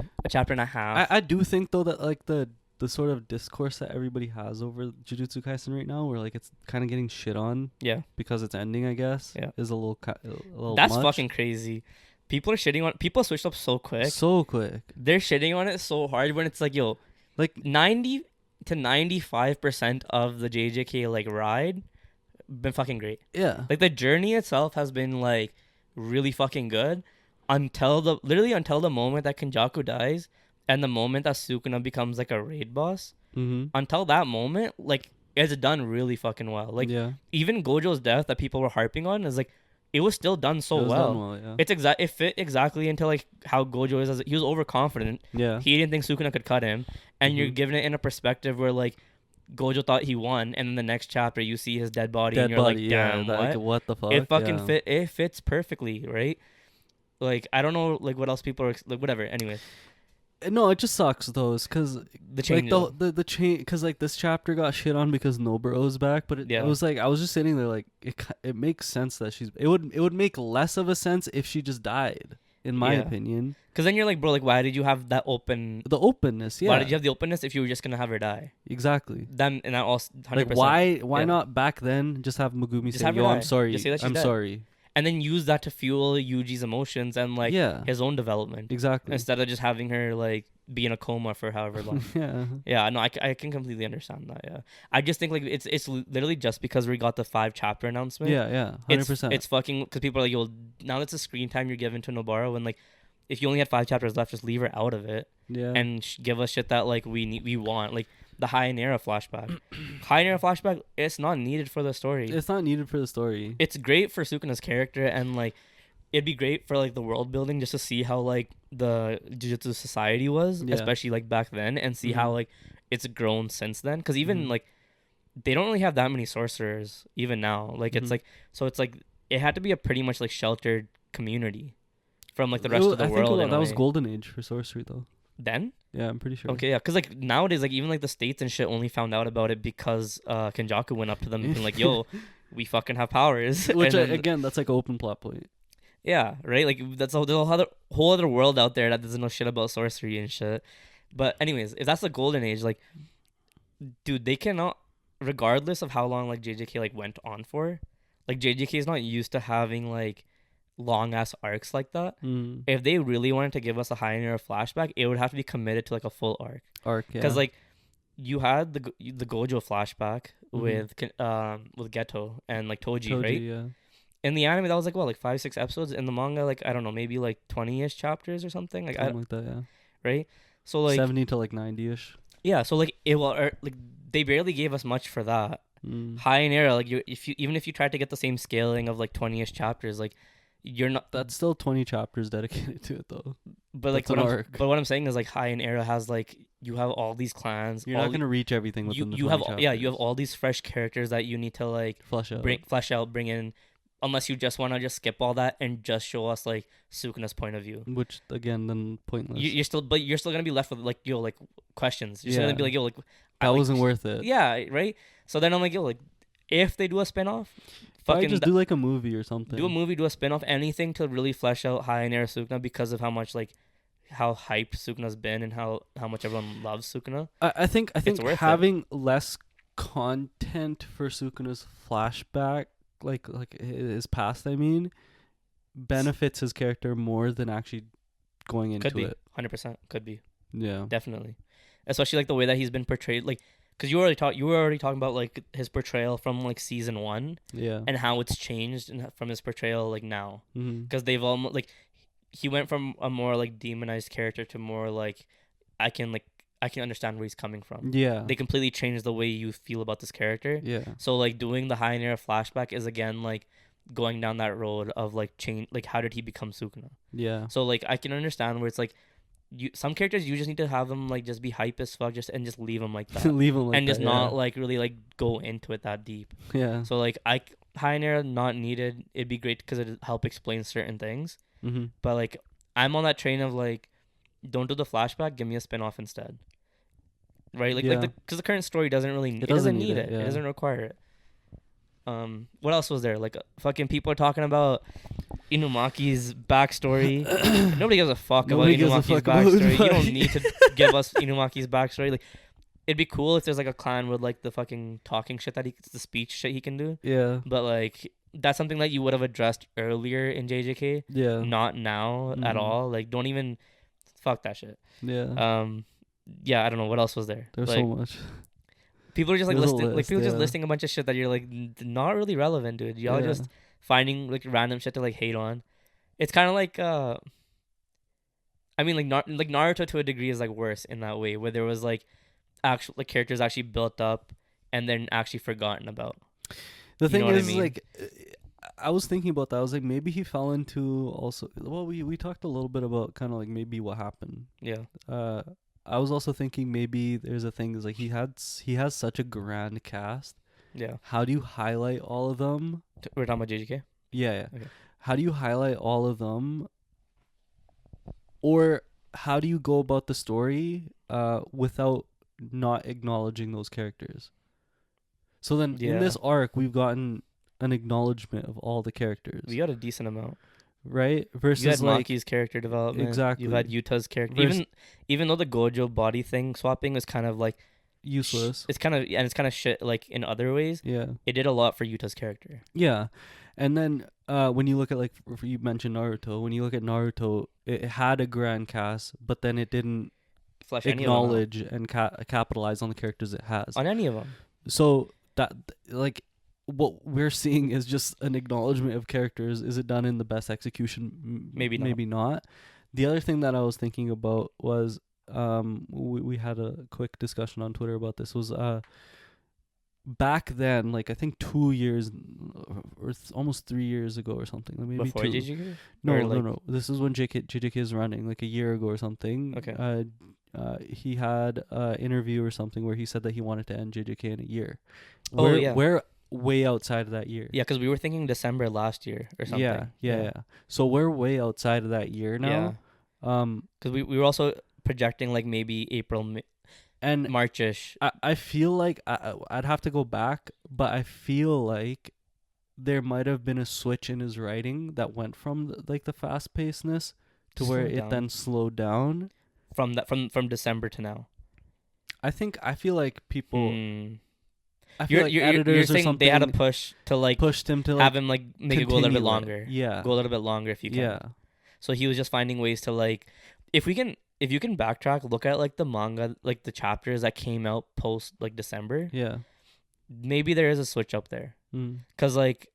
Speaker 3: and a half.
Speaker 1: I do think though that like the sort of discourse that everybody has over Jujutsu Kaisen right now, where like it's kind of getting shit on, because it's ending, I guess, is a little
Speaker 3: that's
Speaker 1: much.
Speaker 3: Fucking crazy. People are shitting on. People switched up so quick. They're shitting on it so hard when it's like, yo, like 90 to 95% of the JJK like ride been fucking great. Yeah, like the journey itself has been like really fucking good until the moment that Kenjaku dies. And the moment that Sukuna becomes like a raid boss, until that moment, like it's done really fucking well. Like even Gojo's death that people were harping on is like it was still done so well. It fit exactly into like how Gojo is. He was overconfident. Yeah, he didn't think Sukuna could cut him, and you're giving it in a perspective where like Gojo thought he won, and in the next chapter you see his dead body, and you're like, damn,
Speaker 1: what the fuck?
Speaker 3: It fucking fit. It fits perfectly, right? Like I don't know, like what else people are like. Whatever. Anyway.
Speaker 1: No, it just sucks though, because
Speaker 3: the change,
Speaker 1: like the change, because like this chapter got shit on because Noburo's back, but it was like I was just sitting there like it makes sense that it would make less of a sense if she just died, in my opinion. Because
Speaker 3: then you're like, bro, like why did you have that
Speaker 1: openness? Yeah,
Speaker 3: why did you have the openness if you were just gonna have her die?
Speaker 1: Exactly.
Speaker 3: Then and that also 100%.
Speaker 1: Like why not back then just have Megumi just say, "Yo, I'm sorry, just say that I'm sorry."
Speaker 3: And then use that to fuel Yuji's emotions and like his own development.
Speaker 1: Exactly.
Speaker 3: Instead of just having her like be in a coma for however long. Yeah. No, I can completely understand that. Yeah. I just think like it's literally just because we got the 5 chapter announcement.
Speaker 1: Yeah. 100%.
Speaker 3: It's fucking, because people are like, yo, now that's the screen time you're giving to Nobara, when like if you only had 5 chapters left, just leave her out of it. Yeah. And give us shit that like we want, like the Hainera flashback. Hainera flashback, it's not needed for the story.
Speaker 1: It's not needed for the story.
Speaker 3: It's great for Sukuna's character, and like it'd be great for like the world building, just to see how like the Jujutsu Society was, especially like back then, and see how like it's grown since then. Because even like they don't really have that many sorcerers even now. Like it's like, so it's like it had to be a pretty much like sheltered community from like the rest of the world.
Speaker 1: I think that was golden age for sorcery though.
Speaker 3: Then?
Speaker 1: Yeah, I'm pretty sure.
Speaker 3: Okay, yeah, because like nowadays, like even like the states and shit only found out about it because Kenjaku went up to them and been like, "Yo, we fucking have powers."
Speaker 1: Which again, that's like an open plot point.
Speaker 3: Yeah, right. Like there's a whole other world out there that doesn't know shit about sorcery and shit. But anyways, if that's the golden age, like, dude, they cannot, regardless of how long like JJK like went on for, like JJK is not used to having like long ass arcs like that. If they really wanted to give us a Hainera flashback, it would have to be committed to like a full arc. Because like you had the Gojo flashback with Geto and like Toji, right? Yeah. In the anime, that was like what, like 5-6 episodes. In the manga, like I don't know, maybe like 20-ish chapters or something. Like
Speaker 1: something like that, yeah.
Speaker 3: Right. So like
Speaker 1: 70 to like 90-ish.
Speaker 3: Yeah. So like like they barely gave us much for that. Hainera, like even if you tried to get the same scaling of like 20-ish chapters, like you're not.
Speaker 1: That's still 20 chapters dedicated to it though.
Speaker 3: But like what I'm saying is like Hainera has like, you have all these clans.
Speaker 1: You're not gonna reach everything within the 20 chapters.
Speaker 3: You have all these fresh characters that you need to like flesh out, bring in. Unless you just want to just skip all that and just show us like Sukuna's point of view, which
Speaker 1: again then pointless.
Speaker 3: You're still gonna be left with like questions. You're still gonna be like
Speaker 1: that wasn't worth it.
Speaker 3: Yeah, right. So then I'm like like if they do a spinoff,
Speaker 1: fucking just do like a movie or something.
Speaker 3: Do a movie, do a spinoff, anything to really flesh out Hainera Sukuna, because of how much like how hyped Sukuna's been and how much everyone loves Sukuna.
Speaker 1: I think having less content for Sukuna's flashback, like his past, I mean, benefits his character more than actually going into it.
Speaker 3: 100% could be.
Speaker 1: Yeah,
Speaker 3: definitely. Especially like the way that he's been portrayed. Like because you were already talking about like his portrayal from like season 1
Speaker 1: Yeah.
Speaker 3: and how it's changed from his portrayal like now,
Speaker 1: Mm-hmm.
Speaker 3: because they've almost like he went from a more like demonized character to more like I can understand where he's coming from.
Speaker 1: Yeah.
Speaker 3: They completely changed the way you feel about this character.
Speaker 1: Yeah.
Speaker 3: So like doing the High Nera flashback is again like going down that road of like change, like how did he become Sukuna?
Speaker 1: Yeah.
Speaker 3: So like I can understand where it's like some characters you just need to have them like just be hype as fuck and just leave them like that.
Speaker 1: Leave him like
Speaker 3: and
Speaker 1: that,
Speaker 3: just
Speaker 1: yeah.
Speaker 3: not like really like go into it that deep.
Speaker 1: Yeah.
Speaker 3: So like High Nera not needed. It'd be great because it'd help explain certain things.
Speaker 1: Mm-hmm.
Speaker 3: But like I'm on that train of like, don't do the flashback. Give me a spin-off instead. Right, like
Speaker 1: Yeah.
Speaker 3: because the current story doesn't really
Speaker 1: It
Speaker 3: doesn't
Speaker 1: doesn't
Speaker 3: need
Speaker 1: need
Speaker 3: it.
Speaker 1: it, yeah.
Speaker 3: It doesn't require it. What else was there? Like fucking people are talking about Inumaki's backstory. Nobody gives a fuck
Speaker 1: Nobody
Speaker 3: about
Speaker 1: gives a
Speaker 3: Inumaki's
Speaker 1: fuck about
Speaker 3: backstory. You don't
Speaker 1: Inumaki.
Speaker 3: need to give us Inumaki's backstory. Like it'd be cool if there's like a clan with like the fucking talking shit the speech shit he can do.
Speaker 1: Yeah.
Speaker 3: But like that's something that you would have addressed earlier in JJK.
Speaker 1: Yeah.
Speaker 3: Not now at
Speaker 1: Mhm.
Speaker 3: all. Like don't even fuck that shit.
Speaker 1: Yeah.
Speaker 3: Yeah, I don't know what else was there.
Speaker 1: There's
Speaker 3: like,
Speaker 1: so much.
Speaker 3: people are just like
Speaker 1: There's a
Speaker 3: listing, like
Speaker 1: list,
Speaker 3: people just
Speaker 1: yeah.
Speaker 3: listing a bunch of shit that you're like not really relevant, dude. Y'all
Speaker 1: Yeah.
Speaker 3: just finding like random shit to like hate on. It's kind of like I mean like Naruto to a degree is like worse in that way where there was like actual like characters actually built up and then actually forgotten about.
Speaker 1: The
Speaker 3: You
Speaker 1: thing
Speaker 3: know what I
Speaker 1: is,
Speaker 3: mean?
Speaker 1: like, I was thinking about that. I was like, maybe he fell into also. Well, we talked a little bit about kind of like maybe what happened.
Speaker 3: Yeah.
Speaker 1: I was also thinking maybe there's a thing is like he has such a grand cast.
Speaker 3: Yeah.
Speaker 1: How do you highlight all of them?
Speaker 3: We're talking about JJK?
Speaker 1: Yeah, yeah.
Speaker 3: Okay.
Speaker 1: How do you highlight all of them? Or how do you go about the story without not acknowledging those characters? So then in this arc, we've gotten an acknowledgement of all the characters.
Speaker 3: We got a decent amount.
Speaker 1: Right? Versus
Speaker 3: You had
Speaker 1: like
Speaker 3: Maki's character development.
Speaker 1: Exactly.
Speaker 3: You've had Yuta's character. Even though the Gojo body thing swapping was kind of like
Speaker 1: useless.
Speaker 3: It's kind of shit like in other ways.
Speaker 1: Yeah.
Speaker 3: It did a lot for Yuta's character.
Speaker 1: Yeah. And then when you look at like you mentioned Naruto, when you look at Naruto, it had a grand cast, but then it didn't
Speaker 3: Flesh
Speaker 1: acknowledge and capitalize on the characters it has.
Speaker 3: On any of them.
Speaker 1: So that like what we're seeing is just an acknowledgement of characters. Is it done in the best execution?
Speaker 3: Maybe not.
Speaker 1: Maybe not. The other thing that I was thinking about was we had a quick discussion on Twitter about this was back then, like I think 2 years or almost 3 years ago or something. Like maybe
Speaker 3: Before
Speaker 1: 2.
Speaker 3: JJK?
Speaker 1: No. This is when JJK is running, like a year ago or something.
Speaker 3: Okay.
Speaker 1: He had an interview or something where he said that he wanted to end JJK in a year.
Speaker 3: Yeah.
Speaker 1: We're way outside of that year.
Speaker 3: Yeah, because we were thinking December last year or something.
Speaker 1: Yeah. So we're way outside of that year now.
Speaker 3: Because we were also projecting like maybe April
Speaker 1: and
Speaker 3: Marchish.
Speaker 1: I feel like I'd have to go back, but I feel like there might have been a switch in his writing that went from the fast pacedness to where it then slowed down.
Speaker 3: From December to now.
Speaker 1: I feel like people. I feel
Speaker 3: You're,
Speaker 1: like
Speaker 3: you're,
Speaker 1: editors
Speaker 3: you're
Speaker 1: or
Speaker 3: saying
Speaker 1: something
Speaker 3: they had to push to like
Speaker 1: pushed him to like
Speaker 3: have him like make it go a little bit
Speaker 1: continue it.
Speaker 3: longer.
Speaker 1: Yeah.
Speaker 3: Go a little bit longer if you can.
Speaker 1: Yeah.
Speaker 3: So he was just finding ways to like, if you can backtrack, look at like the manga, like the chapters that came out post like December.
Speaker 1: Yeah.
Speaker 3: Maybe there is a switch up there. Cause like,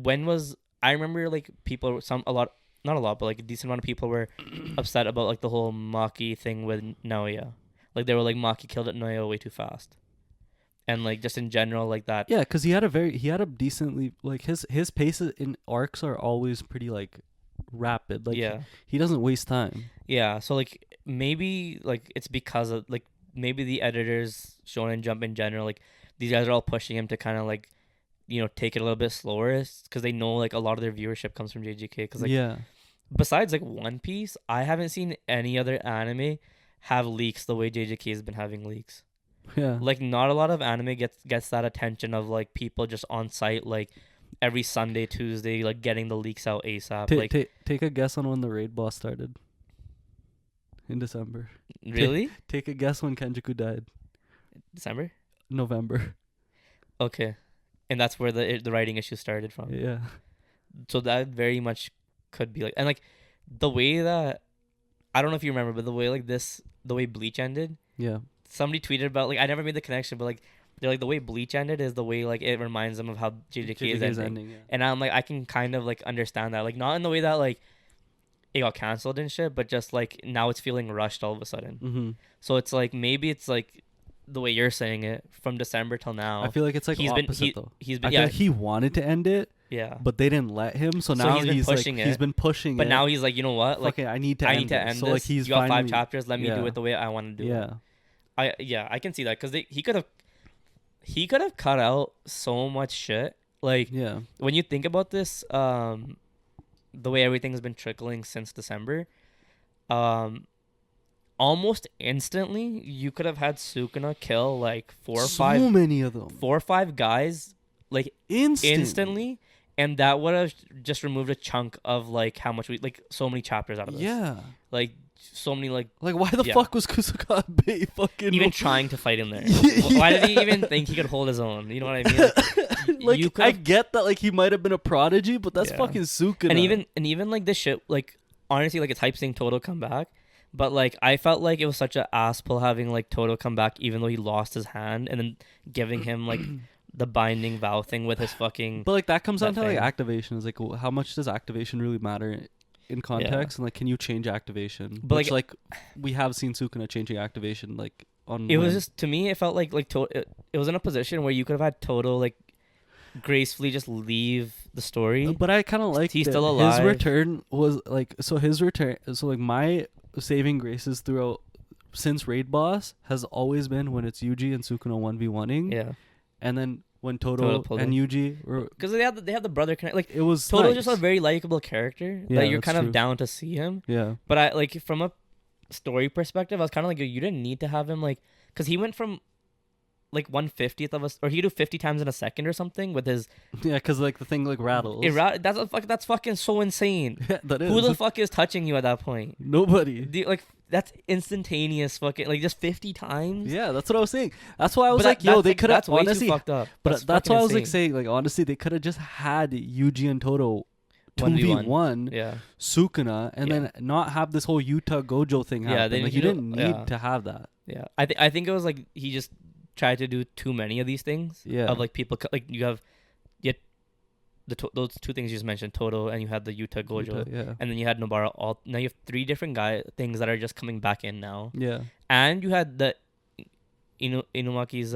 Speaker 3: I remember like people not a lot, but like a decent amount of people were upset about like the whole Maki thing with Naoya. Like they were like Maki killed it Naoya way too fast. And like just in general like that.
Speaker 1: Yeah, because he had a decently like his paces in arcs are always pretty like rapid. Like he doesn't waste time.
Speaker 3: Yeah, so like maybe like it's because of like maybe the editors, Shonen Jump in general, like these guys are all pushing him to kind of like, you know, take it a little bit slower because they know like a lot of their viewership comes from JJK. Because like besides like One Piece, I haven't seen any other anime have leaks the way JJK has been having leaks.
Speaker 1: Yeah.
Speaker 3: Like not a lot of anime gets that attention of like people just on site like every Sunday, Tuesday, like getting the leaks out ASAP.
Speaker 1: Take a guess on when the raid boss started. In December.
Speaker 3: Really?
Speaker 1: Take a guess when Kenjaku died.
Speaker 3: December?
Speaker 1: November.
Speaker 3: Okay. And that's where the writing issue started from.
Speaker 1: Yeah.
Speaker 3: So that very much could be like, and like the way that, I don't know if you remember, but the way Bleach ended.
Speaker 1: Yeah.
Speaker 3: somebody tweeted about like I never made the connection, but like they're like the way Bleach ended is the way like it reminds them of how JJK is ending.
Speaker 1: Yeah.
Speaker 3: And I'm like I can kind of like understand that, like not in the way that like it got canceled and shit, but just like now it's feeling rushed all of a sudden.
Speaker 1: Mm-hmm.
Speaker 3: So it's like maybe it's like the way you're saying it from December till now.
Speaker 1: I feel like it's like opposite though.
Speaker 3: He's
Speaker 1: I
Speaker 3: been
Speaker 1: feel like he wanted to end it,
Speaker 3: but
Speaker 1: they didn't let him. So now he's
Speaker 3: pushing
Speaker 1: like, he's been pushing
Speaker 3: but
Speaker 1: it.
Speaker 3: now he's like, you know what? Like,
Speaker 1: okay, I need to end
Speaker 3: this.
Speaker 1: So like he's
Speaker 3: you got 5
Speaker 1: finally,
Speaker 3: chapters. Let me do it the way I want to do it. I can see that because he could have cut out so much shit. Like when you think about this, the way everything's been trickling since December, almost instantly you could have had Sukuna kill like 4 or 5,
Speaker 1: so many of them,
Speaker 3: 4 or 5 guys, like instantly, and that would have just removed a chunk of like how much we like so many chapters out of this. Yeah, like so many like
Speaker 1: why the fuck was Kusaka fucking
Speaker 3: even trying to fight him there? Why did he even think he could hold his own? You know what I mean?
Speaker 1: Like I get that like he might have been a prodigy, but that's fucking Sukuna.
Speaker 3: And even like this shit, like honestly, like it's hype seeing Toto come back, but like I felt like it was such an ass pull having like Toto come back even though he lost his hand, and then giving him like the binding vow thing with his fucking.
Speaker 1: But like that comes down to like activation. Is like how much does activation really matter in context, and like can you change activation? But which like we have seen Sukuna changing activation like on.
Speaker 3: It was just, to me it felt like it was in a position where you could have had Toto like gracefully just leave the story.
Speaker 1: But I kind of like
Speaker 3: he's still alive.
Speaker 1: His return was like so like my saving graces throughout since Raid Boss has always been when it's Yuji and Sukuna 1v1ing. Yeah. And then when Toto and Yuji were,
Speaker 3: because they have the brother connect. Like
Speaker 1: it was
Speaker 3: Toto just a very likable character that you're kind of down to see him.
Speaker 1: Yeah.
Speaker 3: But I like from a story perspective, I was kind of like you didn't need to have him like because he went from like 1/50th of us, or he do 50 times in a second or something with his.
Speaker 1: Yeah, because like the thing like rattles.
Speaker 3: That's fucking so insane.
Speaker 1: Yeah, that is.
Speaker 3: Who the fuck is touching you at that point?
Speaker 1: Nobody.
Speaker 3: Like that's instantaneous fucking like just 50 times.
Speaker 1: Yeah, that's what I was saying. That's why I was like, yo, they could have honestly
Speaker 3: fucked up.
Speaker 1: But that's why I was like saying like honestly they could have just had Yuji and Toto 2v1 Sukuna and then not have this whole Yuta Gojo thing happen. Like you didn't need to have that.
Speaker 3: Yeah, I think it was like he just tried to do too many of these things. Yeah, of like people like you have those 2 things you just mentioned, Toto, and you had the Yuta Gojo, and then you had Nobara. Now you have 3 different things that are just coming back in now. Yeah, and you had the Inumaki's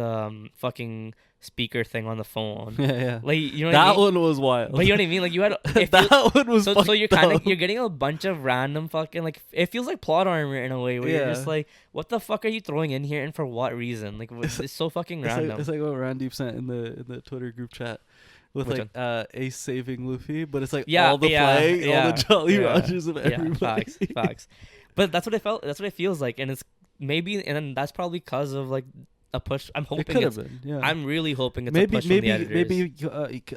Speaker 3: fucking speaker thing on the phone. Yeah. Like you know
Speaker 1: that one was wild.
Speaker 3: But you know what I mean? Like you had
Speaker 1: that one was
Speaker 3: so you're getting a bunch of random fucking like it feels like plot armor in a way where you're just like, what the fuck are you throwing in here and for what reason? Like it's so fucking random.
Speaker 1: It's like what Randeep sent in the Twitter group chat. With like Ace saving Luffy, but it's like all the play, all the Jolly Rogers of everybody.
Speaker 3: Facts. But that's what it felt. That's what it feels like, and it's maybe, and then that's probably because of like a push. I'm hoping
Speaker 1: it could have been. Yeah.
Speaker 3: I'm really hoping it's a push from the editors.
Speaker 1: Maybe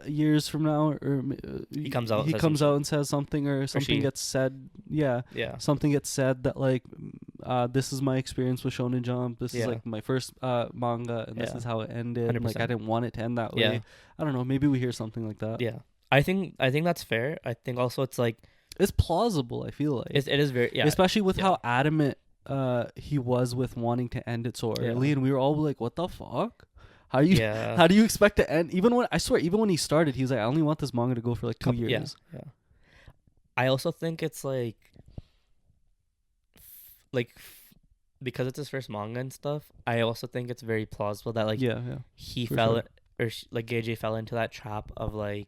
Speaker 1: years from now, or
Speaker 3: he comes out
Speaker 1: and says something, or something gets said. Yeah. Something gets said that like, this is my experience with Shonen Jump. This is like my first manga, and this is how it ended. And, like I didn't want it to end that way. Yeah. I don't know. Maybe we hear something like that.
Speaker 3: Yeah. I think that's fair. I think also it's like
Speaker 1: it's plausible. I feel like
Speaker 3: it is very
Speaker 1: especially with how adamant he was with wanting to end it so early, and we were all like, what the fuck, how do you expect to end? Even when he started, he was like, I only want this manga to go for like 2 years.
Speaker 3: I also think it's like because it's his first manga and stuff, I also think it's very plausible that like he fell like JJ fell into that trap of like,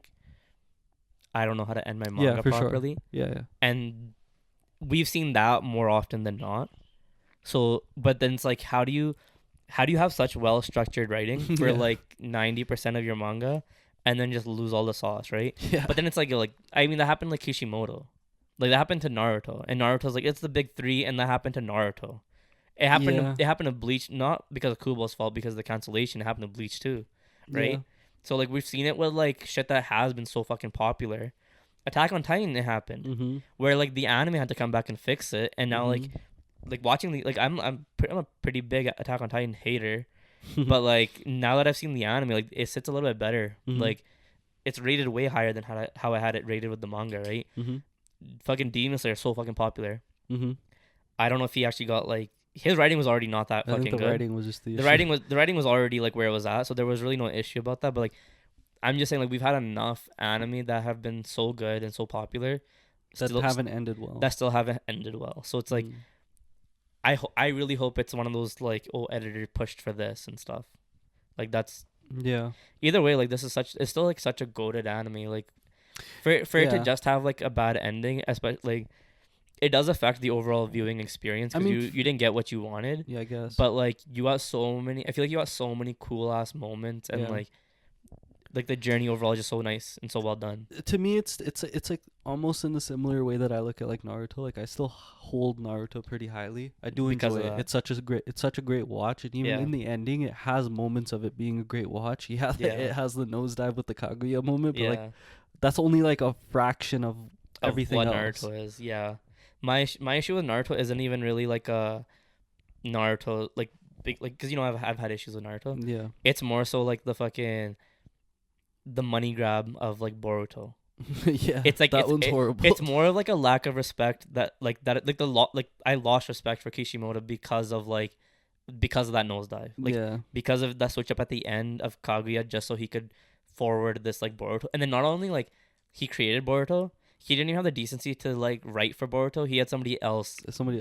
Speaker 3: I don't know how to end my manga properly. And we've seen that more often than not. So, but then it's like, how do you have such well-structured writing for like 90% of your manga and then just lose all the sauce, right? Yeah. But then it's like I mean, that happened like Kishimoto. Like that happened to Naruto, and Naruto's like, it's the big 3, and that happened to Naruto. It happened to Bleach, not because of Kubo's fault, because of the cancellation. It happened to Bleach too, right? Yeah. So like we've seen it with like shit that has been so fucking popular. Attack on Titan, it happened where like the anime had to come back and fix it, and now like watching the like I'm a pretty big Attack on Titan hater, but like now that I've seen the anime, like it sits a little bit better. Like it's rated way higher than how I had it rated with the manga, right? Fucking Demon Slayer is so fucking popular. I don't know if he actually got like his writing was already not that
Speaker 1: I think
Speaker 3: fucking
Speaker 1: the
Speaker 3: good.
Speaker 1: writing was just the
Speaker 3: The
Speaker 1: issue.
Speaker 3: writing was already like where it was at, so there was really no issue about that. But like, I'm just saying, like, we've had enough anime that have been so good and so popular
Speaker 1: that
Speaker 3: still,
Speaker 1: haven't ended well.
Speaker 3: that still haven't ended well. So it's like,
Speaker 1: Mm.
Speaker 3: I really hope it's one of those like, oh, editor pushed for this and stuff. Like that's
Speaker 1: Yeah.
Speaker 3: either way. Like this is it's still like such a goated anime. Like for it to
Speaker 1: Yeah.
Speaker 3: just have like a bad ending, especially like it does affect the overall viewing experience
Speaker 1: I
Speaker 3: because
Speaker 1: mean,
Speaker 3: you didn't get what you wanted.
Speaker 1: Yeah, I guess.
Speaker 3: But like you got so many. I feel like you got so many cool ass moments and
Speaker 1: Yeah.
Speaker 3: like the journey overall is just so nice and so well done.
Speaker 1: To me, it's like almost in the similar way that I look at like Naruto. Like I still hold Naruto pretty highly. I do
Speaker 3: Because
Speaker 1: enjoy
Speaker 3: of
Speaker 1: it.
Speaker 3: that.
Speaker 1: It's such a great watch, and even
Speaker 3: Yeah.
Speaker 1: in the ending, it has moments of it being a great watch. Yeah,
Speaker 3: Yeah.
Speaker 1: it has the nosedive with the Kaguya moment, but
Speaker 3: Yeah.
Speaker 1: like that's only like a fraction of everything
Speaker 3: what
Speaker 1: else.
Speaker 3: Naruto is. Yeah. My issue with Naruto isn't even really like a Naruto like big like because I've had issues with Naruto.
Speaker 1: Yeah.
Speaker 3: It's more so like the money grab of like Boruto.
Speaker 1: Yeah.
Speaker 3: It's like
Speaker 1: that one's horrible.
Speaker 3: It's more of like a lack of respect that I lost respect for Kishimoto because of that nosedive. Like
Speaker 1: yeah.
Speaker 3: because of that switch up at the end of Kaguya just so he could forward this like Boruto. And then not only like he created Boruto, he didn't even have the decency to like write for Boruto. He had somebody else.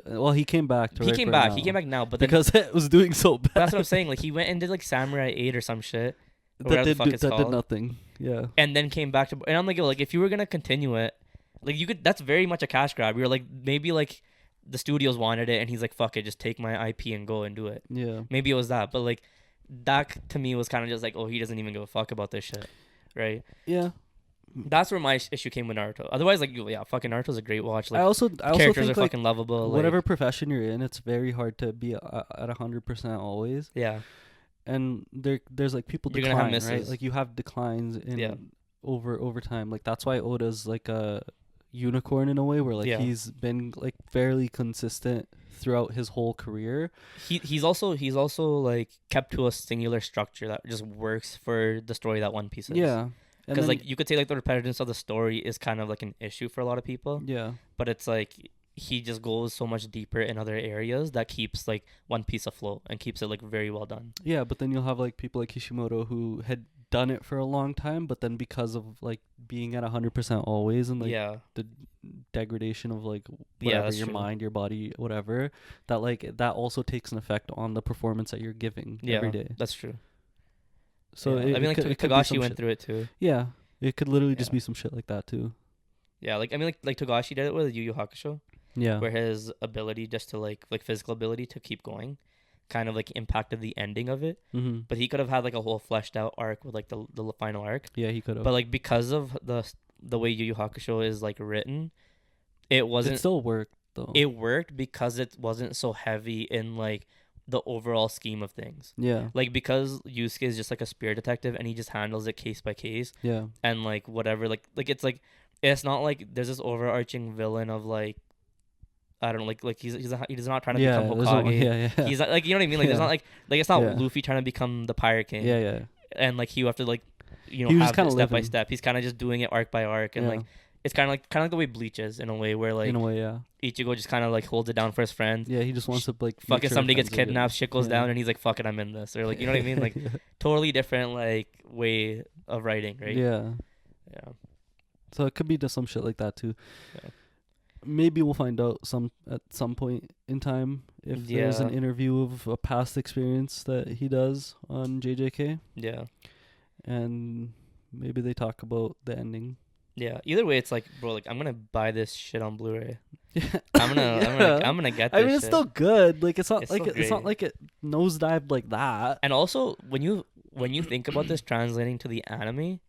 Speaker 1: Well, he came back to.
Speaker 3: He
Speaker 1: write
Speaker 3: came
Speaker 1: for it
Speaker 3: back.
Speaker 1: now,
Speaker 3: He came back now, but then,
Speaker 1: because it was doing so bad.
Speaker 3: that's what I'm saying. Like he went and did like Samurai 8 or some shit. Or whatever the fuck it's
Speaker 1: that did
Speaker 3: called.
Speaker 1: nothing. Yeah.
Speaker 3: And then came back to, and I'm like, yo, like if you were gonna continue it, like you could. That's very much a cash grab. You're like maybe like the studios wanted it, and he's like, fuck it, just take my IP and go and do it.
Speaker 1: Yeah.
Speaker 3: Maybe it was that, but like that to me was kind of just like, oh, he doesn't even give a fuck about this shit, right?
Speaker 1: Yeah.
Speaker 3: That's where my issue came with Naruto. Otherwise, like, yeah, fucking Naruto's a great watch. Like,
Speaker 1: I also
Speaker 3: characters
Speaker 1: think
Speaker 3: are
Speaker 1: like
Speaker 3: fucking lovable.
Speaker 1: whatever
Speaker 3: Like,
Speaker 1: profession you're in, it's very hard to be at 100% always.
Speaker 3: yeah,
Speaker 1: And there's like people
Speaker 3: You're gonna have
Speaker 1: decline, right?
Speaker 3: misses.
Speaker 1: Like you have declines in
Speaker 3: Yeah.
Speaker 1: over time. Like that's why Oda's like a unicorn in a way, where like
Speaker 3: Yeah.
Speaker 1: he's been like fairly consistent throughout his whole career.
Speaker 3: he's also like kept to a singular structure that just works for the story that One Piece is.
Speaker 1: Yeah. And
Speaker 3: Because
Speaker 1: then-
Speaker 3: like you could say like the repetitiveness of the story is kind of like an issue for a lot of people,
Speaker 1: yeah.
Speaker 3: but it's like he just goes so much deeper in other areas that keeps like One Piece afloat and keeps it like very well done.
Speaker 1: Yeah, but then you'll have like people like Kishimoto who had done it for a long time, but then because of like being at 100% always and like
Speaker 3: yeah,
Speaker 1: the degradation of like
Speaker 3: Yeah,
Speaker 1: whatever
Speaker 3: that's
Speaker 1: your
Speaker 3: true.
Speaker 1: mind, your body, whatever, that like that also takes an effect on the performance that you're giving every day.
Speaker 3: that's true.
Speaker 1: So
Speaker 3: Yeah. I mean, like
Speaker 1: it could be
Speaker 3: Togashi
Speaker 1: some
Speaker 3: went
Speaker 1: shit.
Speaker 3: through it too.
Speaker 1: Yeah, it could literally just
Speaker 3: Yeah.
Speaker 1: be some shit like that too.
Speaker 3: Yeah, like I mean, like Togashi did it with Yu Yu Hakusho,
Speaker 1: Yeah.
Speaker 3: where his ability just to like physical ability to keep going, kind of like impacted the ending of it.
Speaker 1: Mm-hmm.
Speaker 3: But he could have had like a whole fleshed out arc with like the final arc.
Speaker 1: Yeah, he could have.
Speaker 3: But like because of the way Yu Yu Hakusho is like written, it wasn't.
Speaker 1: It still worked though.
Speaker 3: It worked because it wasn't so heavy in like the overall scheme of things.
Speaker 1: Yeah.
Speaker 3: Like because Yusuke is just like a spirit detective and he just handles it case by case
Speaker 1: Yeah.
Speaker 3: and like whatever like it's not like there's this overarching villain of like I don't know like he's not trying to
Speaker 1: Yeah.
Speaker 3: become
Speaker 1: there's no-
Speaker 3: Hokage.
Speaker 1: yeah.
Speaker 3: He's like you know what I mean like there's
Speaker 1: Yeah.
Speaker 3: not like it's not
Speaker 1: Yeah.
Speaker 3: Luffy trying to become the Pirate King.
Speaker 1: Yeah. Yeah.
Speaker 3: And like you have to like
Speaker 1: He was
Speaker 3: have
Speaker 1: kinda
Speaker 3: it step by
Speaker 1: living.
Speaker 3: step. He's kind of just doing it arc by arc and
Speaker 1: Yeah.
Speaker 3: like it's kind of like the way Bleach is in a way where like
Speaker 1: in a way, yeah.
Speaker 3: Ichigo just kind of like holds it down for his friend.
Speaker 1: Yeah, he just wants to like. make
Speaker 3: Fucking
Speaker 1: sure
Speaker 3: somebody gets
Speaker 1: friends are good.
Speaker 3: kidnapped, shit goes
Speaker 1: Yeah.
Speaker 3: down, and he's like, "Fuck it, I'm in this," or like, you know what I mean? Like, totally different like way of writing, right?
Speaker 1: Yeah.
Speaker 3: Yeah.
Speaker 1: So it could be just some shit like that too.
Speaker 3: Yeah.
Speaker 1: Maybe we'll find out at some point in time if there's an
Speaker 3: Yeah.
Speaker 1: interview of a past experience that he does on JJK,
Speaker 3: Yeah.
Speaker 1: and maybe they talk about the ending.
Speaker 3: Yeah. Either way, it's like, bro, like I'm gonna buy this shit on Blu-ray.
Speaker 1: Yeah.
Speaker 3: I'm gonna get this.
Speaker 1: I mean, it's
Speaker 3: shit.
Speaker 1: still good. Like it's not
Speaker 3: It's
Speaker 1: like
Speaker 3: still
Speaker 1: it's not
Speaker 3: great.
Speaker 1: like it nosedived like that.
Speaker 3: And also, when you think about this translating to the anime,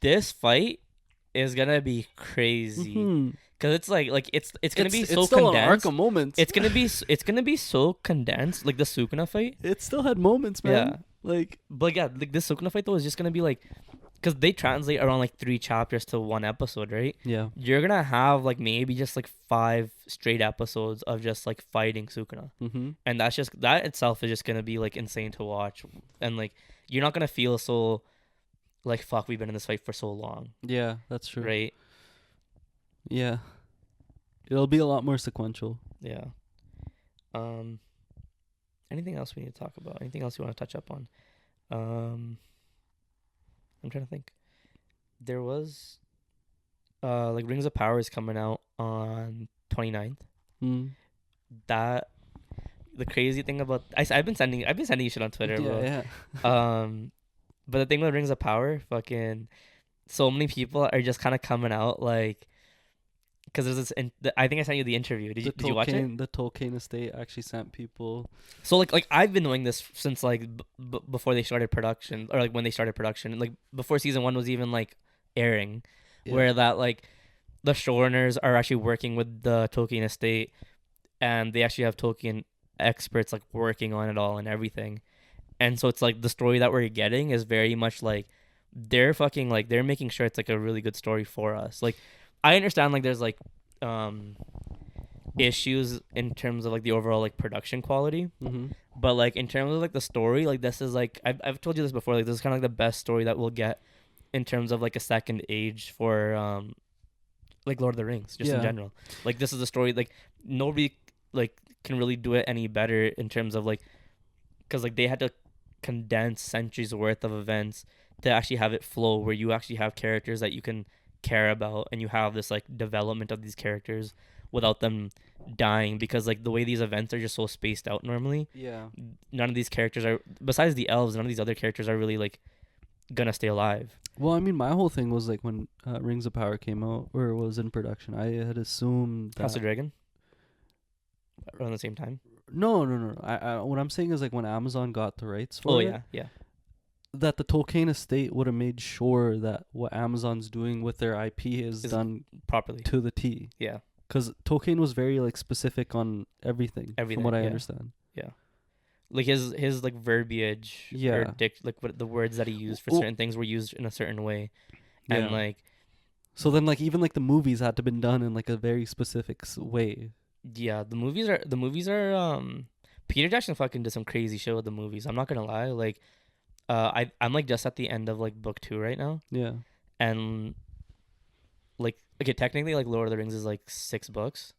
Speaker 3: this fight is gonna be crazy
Speaker 1: Mhm.
Speaker 3: because it's like it's gonna be so
Speaker 1: it's still an
Speaker 3: condensed.
Speaker 1: arc of moments.
Speaker 3: It's gonna be so condensed, like the Sukuna fight.
Speaker 1: It still had moments, man.
Speaker 3: Yeah.
Speaker 1: Like
Speaker 3: But yeah, like this Sukuna fight though is just gonna be like, because they translate around like 3 chapters to 1 episode, right?
Speaker 1: yeah.
Speaker 3: You're gonna have like maybe just like 5 straight episodes of just like fighting Sukuna,
Speaker 1: Mhm.
Speaker 3: and that itself is just gonna be like insane to watch, and like you're not gonna feel so like fuck we've been in this fight for so long,
Speaker 1: Yeah, that's true.
Speaker 3: right?
Speaker 1: Yeah. It'll be a lot more sequential.
Speaker 3: Yeah. Anything else we need to talk about? Anything else you want to touch up on? I'm trying to think. There was like Rings of Power is coming out on 29th. That the crazy thing about I've been sending you shit on Twitter, bro.
Speaker 1: Yeah.
Speaker 3: But the thing with Rings of Power, fucking, so many people are just kind of coming out like, because there's this. I think I sent you the interview. Did you watch it?
Speaker 1: The Tolkien estate actually sent people.
Speaker 3: So like I've been knowing this since like before they started production, or like when they started production, like before season 1 was even like airing, where that like the showrunners are actually working with the Tolkien estate, and they actually have Tolkien experts like working on it all and everything. And so it's like the story that we're getting is very much like they're making sure it's like a really good story for us. Like I understand like there's like issues in terms of like the overall like production quality, but like in terms of like the story, like this is like I've told you this before, like this is kind of like the best story that we'll get in terms of like a second age for like Lord of the Rings just in general. Like this is a story like nobody like can really do it any better in terms of like, because like they had to condense centuries worth of events to actually have it flow where you actually have characters that you can care about, and you have this like development of these characters without them dying, because like the way these events are just so spaced out normally, none of these characters are, besides the elves, none of these other characters are really like gonna stay alive.
Speaker 1: Well, I mean, my whole thing was like when Rings of Power came out or was in production, I had assumed that
Speaker 3: House of Dragon around the same time.
Speaker 1: No. I what I'm saying is like when Amazon got the rights for it.
Speaker 3: Yeah.
Speaker 1: That the Tolkien estate would have made sure that what Amazon's doing with their IP is done
Speaker 3: properly
Speaker 1: to the T.
Speaker 3: Yeah.
Speaker 1: Because Tolkien was very like specific on everything from what I understand.
Speaker 3: Yeah. Like his like verbiage, or like what the words that he used for certain things were used in a certain way, and like.
Speaker 1: So then, like even like the movies had to been done in like a very specific way.
Speaker 3: Yeah, the movies are. Peter Jackson fucking did some crazy shit with the movies. I'm not gonna lie, like, I'm like just at the end of like book 2 right now. Yeah. And like, okay, technically like Lord of the Rings is like 6 books.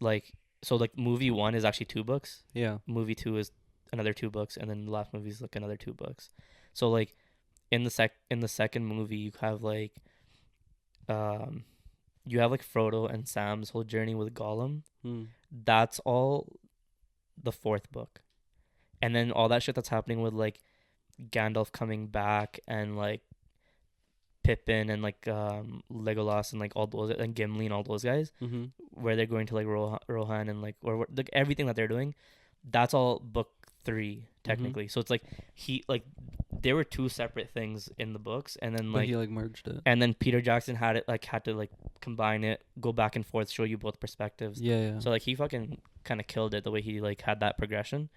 Speaker 3: Like, so like movie 1 is actually 2 books. Yeah. Movie 2 is another 2 books, and then the last movie is like another 2 books. So like, in the second movie you have like, you have like Frodo and Sam's whole journey with Gollum. That's all the 4th book. And then all that shit that's happening with like Gandalf coming back, and like Pippin and like Legolas and like all those, and Gimli and all those guys, where they're going to like Rohan and like, or like everything that they're doing, that's all book 3 technically. So it's like there were 2 separate things in the books, and then like,
Speaker 1: but he like merged it,
Speaker 3: and then Peter Jackson had to like combine it, go back and forth, show you both perspectives. Yeah. So like he fucking kind of killed it the way he like had that progression.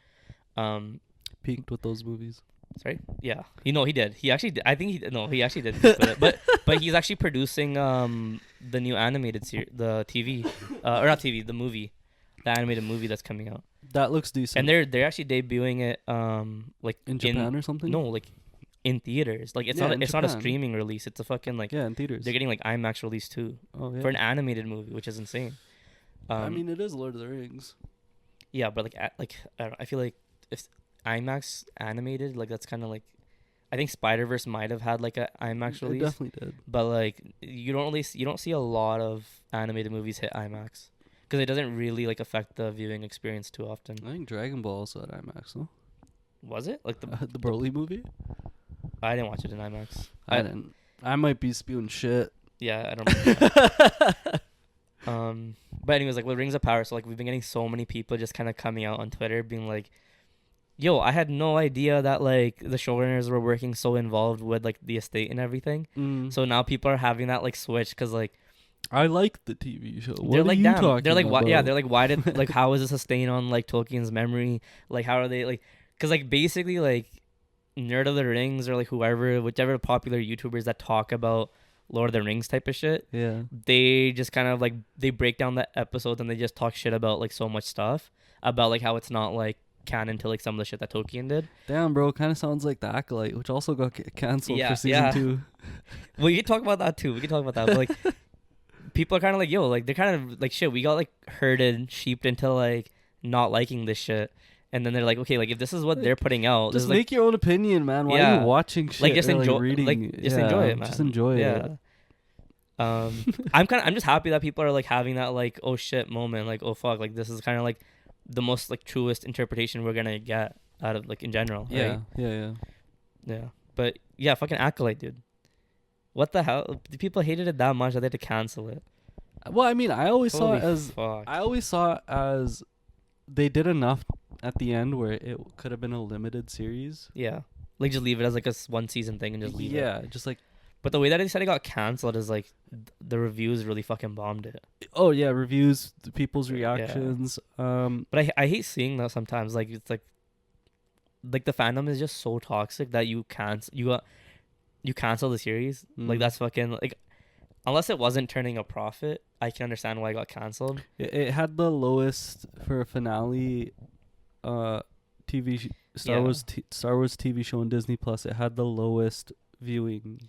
Speaker 1: Peaked with those movies.
Speaker 3: Sorry. Yeah. He did. He actually did. I think he actually did peak with it. But he's actually producing the new animated series, the TV, or not TV, the movie, the animated movie that's coming out.
Speaker 1: That looks decent.
Speaker 3: And they're actually debuting it like
Speaker 1: in Japan or something.
Speaker 3: No, like in theaters. Like it's not a streaming release. It's a fucking like,
Speaker 1: in theaters.
Speaker 3: They're getting like IMAX release too. Oh yeah. For an animated movie, which is insane.
Speaker 1: I mean, it is Lord of the Rings.
Speaker 3: Yeah, but like I don't know, I feel like if IMAX animated, like that's kind of like, I think Spider-Verse might have had like a IMAX release.
Speaker 1: It definitely did.
Speaker 3: But like you don't see a lot of animated movies hit IMAX, because it doesn't really like affect the viewing experience too often.
Speaker 1: I think Dragon Ball also had IMAX, though. Was
Speaker 3: it like
Speaker 1: the Broly movie?
Speaker 3: I didn't watch it in IMAX.
Speaker 1: I didn't. I might be spewing shit.
Speaker 3: Yeah, I don't remember. But anyways, like with Rings of Power, so like we've been getting so many people just kind of coming out on Twitter being like, yo, I had no idea that like the showrunners were working so involved with like the estate and everything. So now people are having that like switch, because like,
Speaker 1: I like the TV show.
Speaker 3: They're like, damn. They're like, why? Yeah, they're like, why did like, how is this a stain on like Tolkien's memory? Like, how are they like? Because like basically like Nerd of the Rings, or like whichever popular YouTubers that talk about Lord of the Rings type of shit, they just kind of like, they break down the episodes and they just talk shit about like so much stuff about like how it's not like canon to like some of the shit that Tolkien did.
Speaker 1: Damn, bro, kind of sounds like the Acolyte, which also got canceled for season 2.
Speaker 3: Well, you can talk about that too. We can talk about that, but like people are kind of like, yo, like they're kind of like, shit, we got like herded, sheeped into like not liking this shit, and then they're like, okay, like if this is what they're putting out,
Speaker 1: Just
Speaker 3: this is,
Speaker 1: make your own opinion, man. Why are
Speaker 3: Yeah.
Speaker 1: you watching shit?
Speaker 3: like just
Speaker 1: or,
Speaker 3: enjoy,
Speaker 1: reading?
Speaker 3: like just enjoy it, man.
Speaker 1: Just enjoy it.
Speaker 3: I'm just happy that people are like having that like oh shit moment, like oh fuck, like this is kind of like the most like truest interpretation we're gonna get out of like in general, right? Yeah. But yeah, fucking Acolyte, dude. What the hell? The people hated it that much that they had to cancel it.
Speaker 1: Well, I mean, I always saw
Speaker 3: Holy
Speaker 1: it as
Speaker 3: fuck.
Speaker 1: they did enough at the end where it could have been a limited series.
Speaker 3: Yeah. Like just leave it as like a one season thing and just leave it.
Speaker 1: Yeah, just like.
Speaker 3: But the way that they said it got canceled is like the reviews really fucking bombed it.
Speaker 1: Oh yeah, reviews, the people's
Speaker 3: Yeah.
Speaker 1: reactions.
Speaker 3: But I hate seeing that sometimes. Like it's like the fandom is just so toxic that you cancel the series. Like that's fucking like, unless it wasn't turning a profit, I can understand why it got canceled.
Speaker 1: It had the lowest for a finale, Star Wars TV show on Disney Plus. It had the lowest viewing.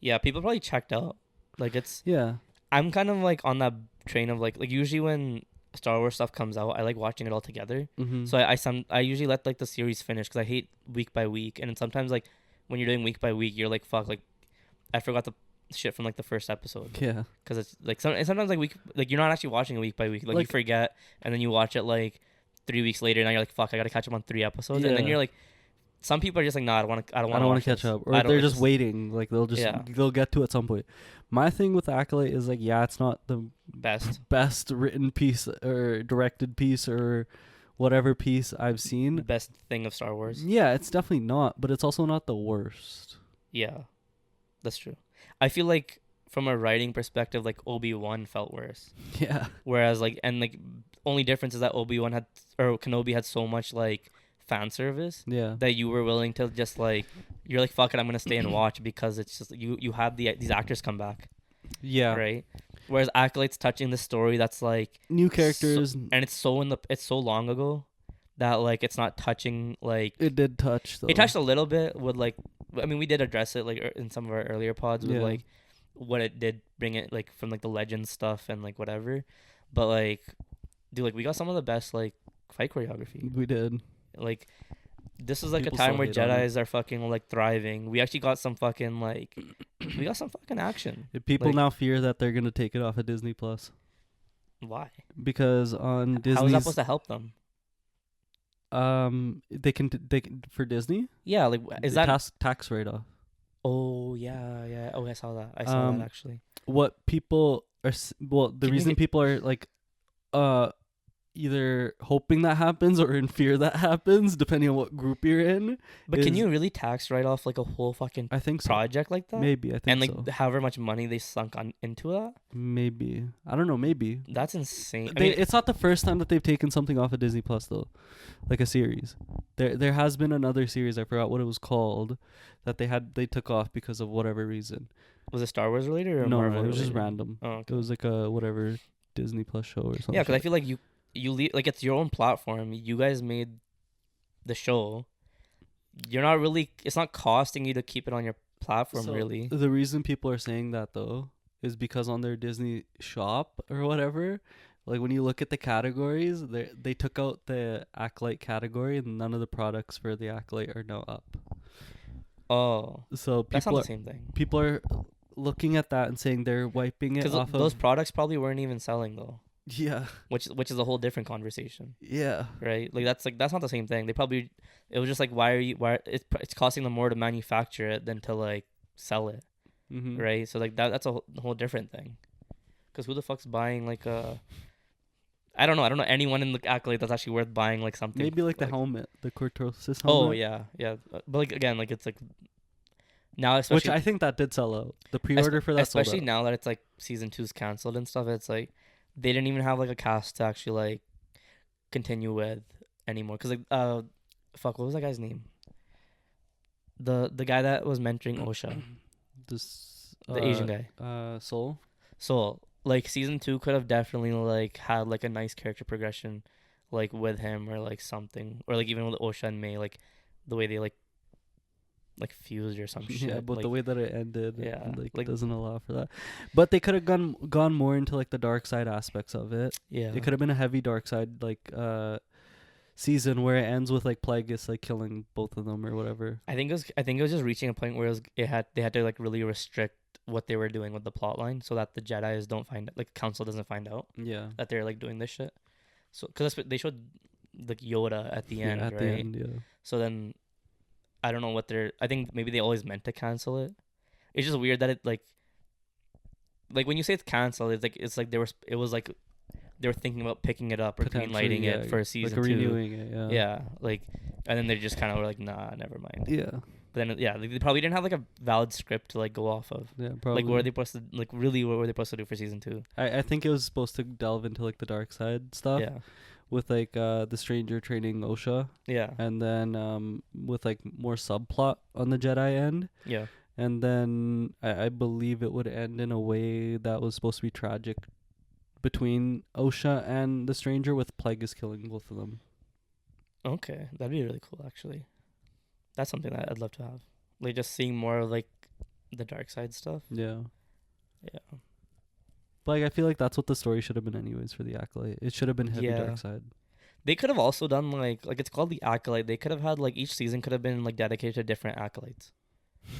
Speaker 3: Yeah, people probably checked out. Like it's.
Speaker 1: Yeah.
Speaker 3: I'm kind of like on that train of like usually when Star Wars stuff comes out, I like watching it all together.
Speaker 1: Mm-hmm.
Speaker 3: So I usually let like the series finish because I hate week by week, and then sometimes like when you're doing week by week, you're like fuck, like I forgot the shit from like the first episode.
Speaker 1: Yeah.
Speaker 3: Because it's like sometimes like you're not actually watching it week by week. Like you forget, and then you watch it like 3 weeks later, and now you're like fuck, I gotta catch up on 3 episodes, and then you're like. Some people are just like, no, I don't want to
Speaker 1: catch up, or they're just waiting. Like they'll get to it at some point. My thing with Acolyte is like, yeah, it's not the best written piece or directed piece or whatever piece I've seen.
Speaker 3: Best thing of Star Wars.
Speaker 1: Yeah, it's definitely not, but it's also not the worst.
Speaker 3: Yeah, that's true. I feel like from a writing perspective, like Obi-Wan felt worse.
Speaker 1: Yeah.
Speaker 3: Whereas like only difference is that Obi-Wan Kenobi had so much like fan service that you were willing to just like you're like fuck it, I'm gonna stay and watch because it's just you have these actors come back, right? Whereas Acolyte's touching the story that's like
Speaker 1: new characters
Speaker 3: and it's so long ago that like it's not touching like
Speaker 1: it did touch though.
Speaker 3: It touched a little bit with like I mean we did address it like in some of our earlier pods with like what it did bring it like from like the legend stuff and like whatever, but like dude, like we got some of the best like fight choreography.
Speaker 1: We did.
Speaker 3: Like, this is like
Speaker 1: People
Speaker 3: a time where Jedis are fucking like thriving. We actually got some fucking like, we got some fucking action.
Speaker 1: People now fear that they're gonna take it off of Disney Plus.
Speaker 3: Why?
Speaker 1: Because on Disney,
Speaker 3: how is that supposed to help them?
Speaker 1: They can for Disney.
Speaker 3: Yeah, like is that
Speaker 1: tax write off?
Speaker 3: Oh yeah. Oh, I saw that. I saw that actually.
Speaker 1: What people are the reason people are like, either hoping that happens or in fear that happens, depending on what group you're in.
Speaker 3: But can you really tax write off like a whole fucking project like that?
Speaker 1: Maybe, I think
Speaker 3: and like
Speaker 1: so.
Speaker 3: However much money they sunk into that?
Speaker 1: Maybe. I don't know, maybe.
Speaker 3: That's insane.
Speaker 1: It's not the first time that they've taken something off of Disney Plus though. Like a series. There has been another series, I forgot what it was called, that they took off because of whatever reason.
Speaker 3: Was it Star Wars related or
Speaker 1: no,
Speaker 3: Marvel
Speaker 1: it was
Speaker 3: related?
Speaker 1: just random.
Speaker 3: Oh, okay.
Speaker 1: It was like a whatever Disney Plus show or something.
Speaker 3: Yeah, because I feel like you like it's your own platform. You guys made the show. You're not really. It's not costing you to keep it on your platform, really.
Speaker 1: The reason people are saying that though is because on their Disney shop or whatever, like when you look at the categories, they took out the Acolyte category and none of the products for the Acolyte are now up.
Speaker 3: Oh,
Speaker 1: so
Speaker 3: that's not the same thing.
Speaker 1: People are looking at that and saying they're wiping it off.
Speaker 3: Those products probably weren't even selling though.
Speaker 1: Yeah.
Speaker 3: Which is a whole different conversation.
Speaker 1: Yeah.
Speaker 3: Right? Like that's not the same thing. It was just like why it's costing them more to manufacture it than to like sell it.
Speaker 1: Mm-hmm.
Speaker 3: Right? So like that's a whole different thing. Cuz who the fuck's buying like I don't know anyone in the Acolyte that's actually worth buying like something.
Speaker 1: Maybe like the helmet, the Cortosis helmet.
Speaker 3: Oh yeah. But like again, like it's like now especially
Speaker 1: which I think that did sell out. The pre-order for that
Speaker 3: especially now that it's like season 2's canceled and stuff, it's like they didn't even have like a cast to actually like continue with anymore. Cause like what was that guy's name? The guy that was mentoring Osha, the Asian guy. Soul. Like season 2 could have definitely like had like a nice character progression, like with him or like something, or like even with Osha and May, like the way they like fused or some shit.
Speaker 1: Yeah, but
Speaker 3: like,
Speaker 1: the way that it ended,
Speaker 3: yeah,
Speaker 1: like doesn't allow for that. But they could have gone more into like the dark side aspects of it.
Speaker 3: Yeah,
Speaker 1: it could have been a heavy dark side, like season where it ends with like Plagueis like killing both of them or whatever.
Speaker 3: I think it was just reaching a point where they had to like really restrict what they were doing with the plot line so that the Jedi's don't find, like, council doesn't find out
Speaker 1: Yeah.
Speaker 3: that they're like doing this shit. So because they showed like Yoda at the end,
Speaker 1: At
Speaker 3: right?
Speaker 1: the end, yeah.
Speaker 3: So then I don't know what they're. I think maybe they always meant to cancel it. It's just weird that it like when you say it's canceled, it's like it was like they were thinking about picking it up or greenlighting it for season
Speaker 1: like
Speaker 3: 2.
Speaker 1: renewing it, yeah.
Speaker 3: Yeah, like, and then they just kind of were like, nah, never mind.
Speaker 1: Yeah.
Speaker 3: But then yeah, like, they probably didn't have like a valid script to like go off of.
Speaker 1: Yeah, probably.
Speaker 3: Like, what were they supposed to what were they supposed to do for season 2?
Speaker 1: I think it was supposed to delve into like the dark side stuff.
Speaker 3: Yeah.
Speaker 1: With like the stranger training Osha.
Speaker 3: Yeah.
Speaker 1: And then with like more subplot on the Jedi end.
Speaker 3: Yeah.
Speaker 1: And then I believe it would end in a way that was supposed to be tragic between Osha and the stranger, with Plagueis killing both of them.
Speaker 3: Okay, that'd be really cool actually. That's something that I'd love to have. Like, just seeing more of like the dark side stuff.
Speaker 1: Yeah.
Speaker 3: Yeah.
Speaker 1: But like, I feel like that's what the story should have been anyways for the Acolyte. It should have been heavy
Speaker 3: Yeah.
Speaker 1: dark side.
Speaker 3: They could have also done like it's called the Acolyte. They could have had like each season could have been like dedicated to different acolytes.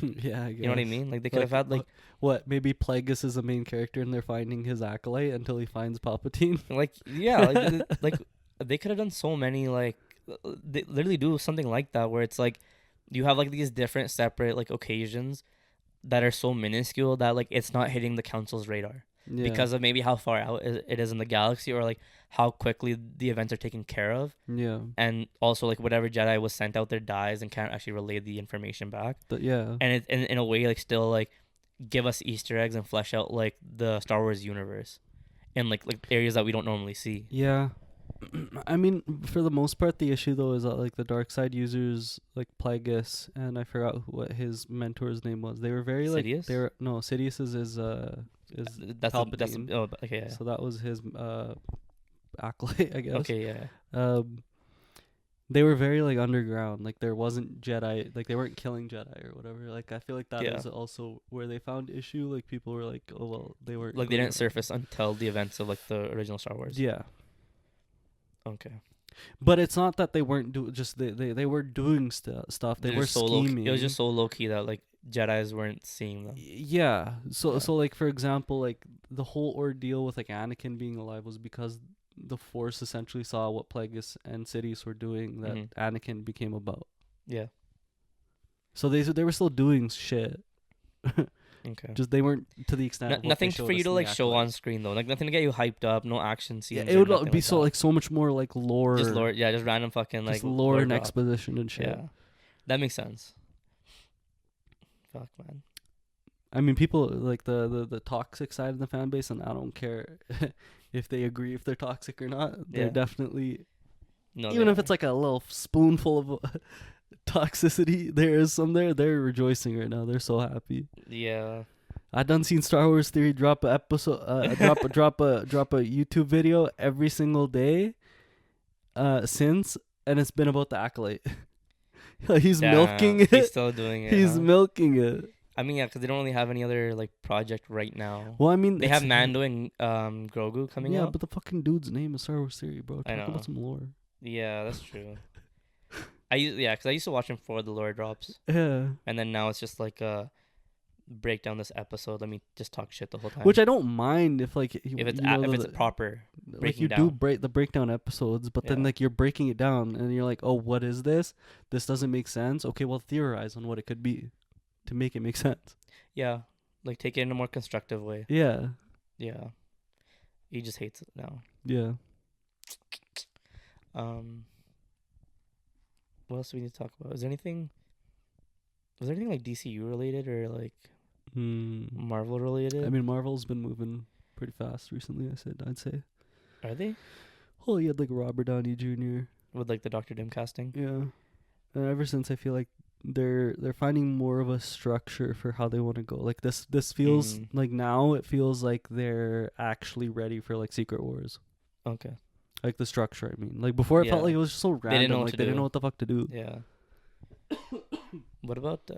Speaker 1: Yeah, I guess.
Speaker 3: You know what I mean? Like, they could have had like
Speaker 1: what? Maybe Plagueis is the main character and they're finding his Acolyte until he finds Palpatine.
Speaker 3: like yeah, like they could have done so many, like, they literally do something like that where it's like you have like these different separate like occasions that are so minuscule that like it's not hitting the council's radar.
Speaker 1: Yeah.
Speaker 3: Because of maybe how far out it is in the galaxy, or like how quickly the events are taken care of,
Speaker 1: Yeah.
Speaker 3: and also like whatever Jedi was sent out there dies and can't actually relay the information back.
Speaker 1: Yeah.
Speaker 3: And it in a way like still like give us Easter eggs and flesh out like the Star Wars universe in like areas that we don't normally see.
Speaker 1: Yeah. I mean, for the most part, the issue though is that like the dark side users, like Plagueis, and I forgot what his mentor's name was. They were very like
Speaker 3: Sidious?
Speaker 1: Sidious's is
Speaker 3: That's
Speaker 1: Palpatine.
Speaker 3: okay. Yeah.
Speaker 1: So that was his Acolyte, I guess.
Speaker 3: Okay, yeah.
Speaker 1: They were very like underground. Like there wasn't Jedi. Like they weren't killing Jedi or whatever. Like I feel like that is also where they found issue. Like people were like, oh well, they weren't.
Speaker 3: Like they didn't surface until the events of like the original Star Wars.
Speaker 1: Yeah.
Speaker 3: Okay.
Speaker 1: But it's not that they weren't they were doing stuff. They were scheming.
Speaker 3: It was just so low key that like Jedis weren't seeing them.
Speaker 1: Yeah. So like for example, like the whole ordeal with like Anakin being alive was because the Force essentially saw what Plagueis and Sidious were doing that Anakin became about.
Speaker 3: Yeah.
Speaker 1: So they were still doing shit.
Speaker 3: Okay.
Speaker 1: Just they weren't to the extent. Of
Speaker 3: nothing for you to like show on screen though. Like nothing to get you hyped up. No action scenes.
Speaker 1: Yeah, it would be so like so much more like lore.
Speaker 3: Just lore. Yeah, just random fucking like
Speaker 1: just lore and
Speaker 3: drop.
Speaker 1: exposition and shit.
Speaker 3: Yeah, that makes sense. Fuck, man.
Speaker 1: I mean, people like the toxic side of the fan base, and I don't care if they agree if they're toxic or not. They're definitely, even if it's like a little spoonful of toxicity, there is some there. They're rejoicing right now. They're so happy.
Speaker 3: Yeah.
Speaker 1: I done seen Star Wars Theory drop a episode, drop a YouTube video every single day, since, and it's been about the Acolyte. He's milking it.
Speaker 3: He's still doing it.
Speaker 1: He's milking it.
Speaker 3: I mean, yeah, because they don't really have any other like project right now.
Speaker 1: Well, I mean,
Speaker 3: they have Mando and Grogu coming out.
Speaker 1: Yeah, but the fucking dude's name is Star Wars Theory, bro.
Speaker 3: I know.
Speaker 1: Talk about some lore.
Speaker 3: Yeah, that's true. Because I used to watch him for the lore drops.
Speaker 1: Yeah.
Speaker 3: And then now it's just like break down this episode. Let me just talk shit the whole time.
Speaker 1: Which I don't mind if like
Speaker 3: if it's proper.
Speaker 1: Like you do break the breakdown episodes, but then like you're breaking it down and you're like, oh, what is this? This doesn't make sense. Okay, well theorize on what it could be to make it make sense.
Speaker 3: Yeah, like take it in a more constructive way.
Speaker 1: Yeah.
Speaker 3: Yeah. He just hates it now.
Speaker 1: Yeah.
Speaker 3: What else do we need to talk about? Was there anything like DCU related or like Marvel related?
Speaker 1: I mean, Marvel's been moving pretty fast recently. I'd say.
Speaker 3: Are they?
Speaker 1: Oh, you had like Robert Downey Jr.
Speaker 3: with like the Dr. Doom casting.
Speaker 1: Yeah, and ever since I feel like they're finding more of a structure for how they want to go. Like this feels like now it feels like they're actually ready for like Secret Wars.
Speaker 3: Okay.
Speaker 1: Like the structure, I mean. Like before it felt like it was just so random. They didn't know what the fuck to do.
Speaker 3: Yeah. What about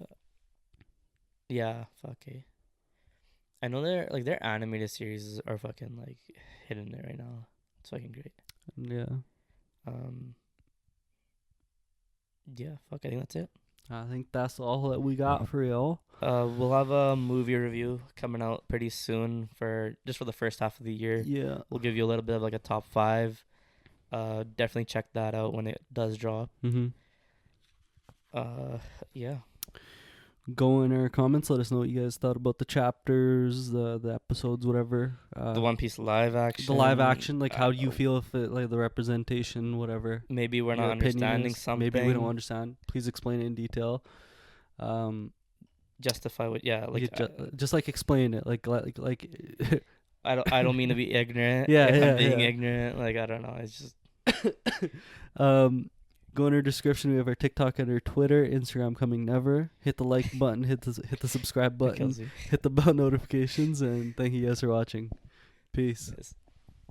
Speaker 3: okay. I know their animated series are fucking like hitting it right now. It's fucking great.
Speaker 1: Yeah.
Speaker 3: Yeah, fuck. I think that's it.
Speaker 1: I think that's all that we got for y'all.
Speaker 3: We'll have a movie review coming out pretty soon for the first half of the year.
Speaker 1: Yeah.
Speaker 3: We'll give you a little bit of like a top 5. Definitely check that out when it does drop.
Speaker 1: Mm-hmm.
Speaker 3: Yeah.
Speaker 1: Go in our comments. Let us know what you guys thought about the chapters, the episodes, whatever.
Speaker 3: The One Piece live action.
Speaker 1: The live action, like how do you feel if it, like the representation, whatever.
Speaker 3: Maybe we're
Speaker 1: your
Speaker 3: not
Speaker 1: opinion
Speaker 3: understanding
Speaker 1: is.
Speaker 3: something.
Speaker 1: Maybe we don't understand. Please explain it in detail.
Speaker 3: Justify what? Yeah, like
Speaker 1: just like explain it, like.
Speaker 3: I don't mean to be ignorant.
Speaker 1: Yeah,
Speaker 3: if
Speaker 1: yeah,
Speaker 3: I'm being
Speaker 1: yeah.
Speaker 3: ignorant. Like I don't know. It's just
Speaker 1: Go in our description. We have our TikTok and our Twitter, Instagram coming never. Hit the like button. Hit the subscribe
Speaker 3: it
Speaker 1: button.
Speaker 3: kills you.
Speaker 1: Hit the bell notifications, and thank you guys for watching. Peace.
Speaker 3: Yes.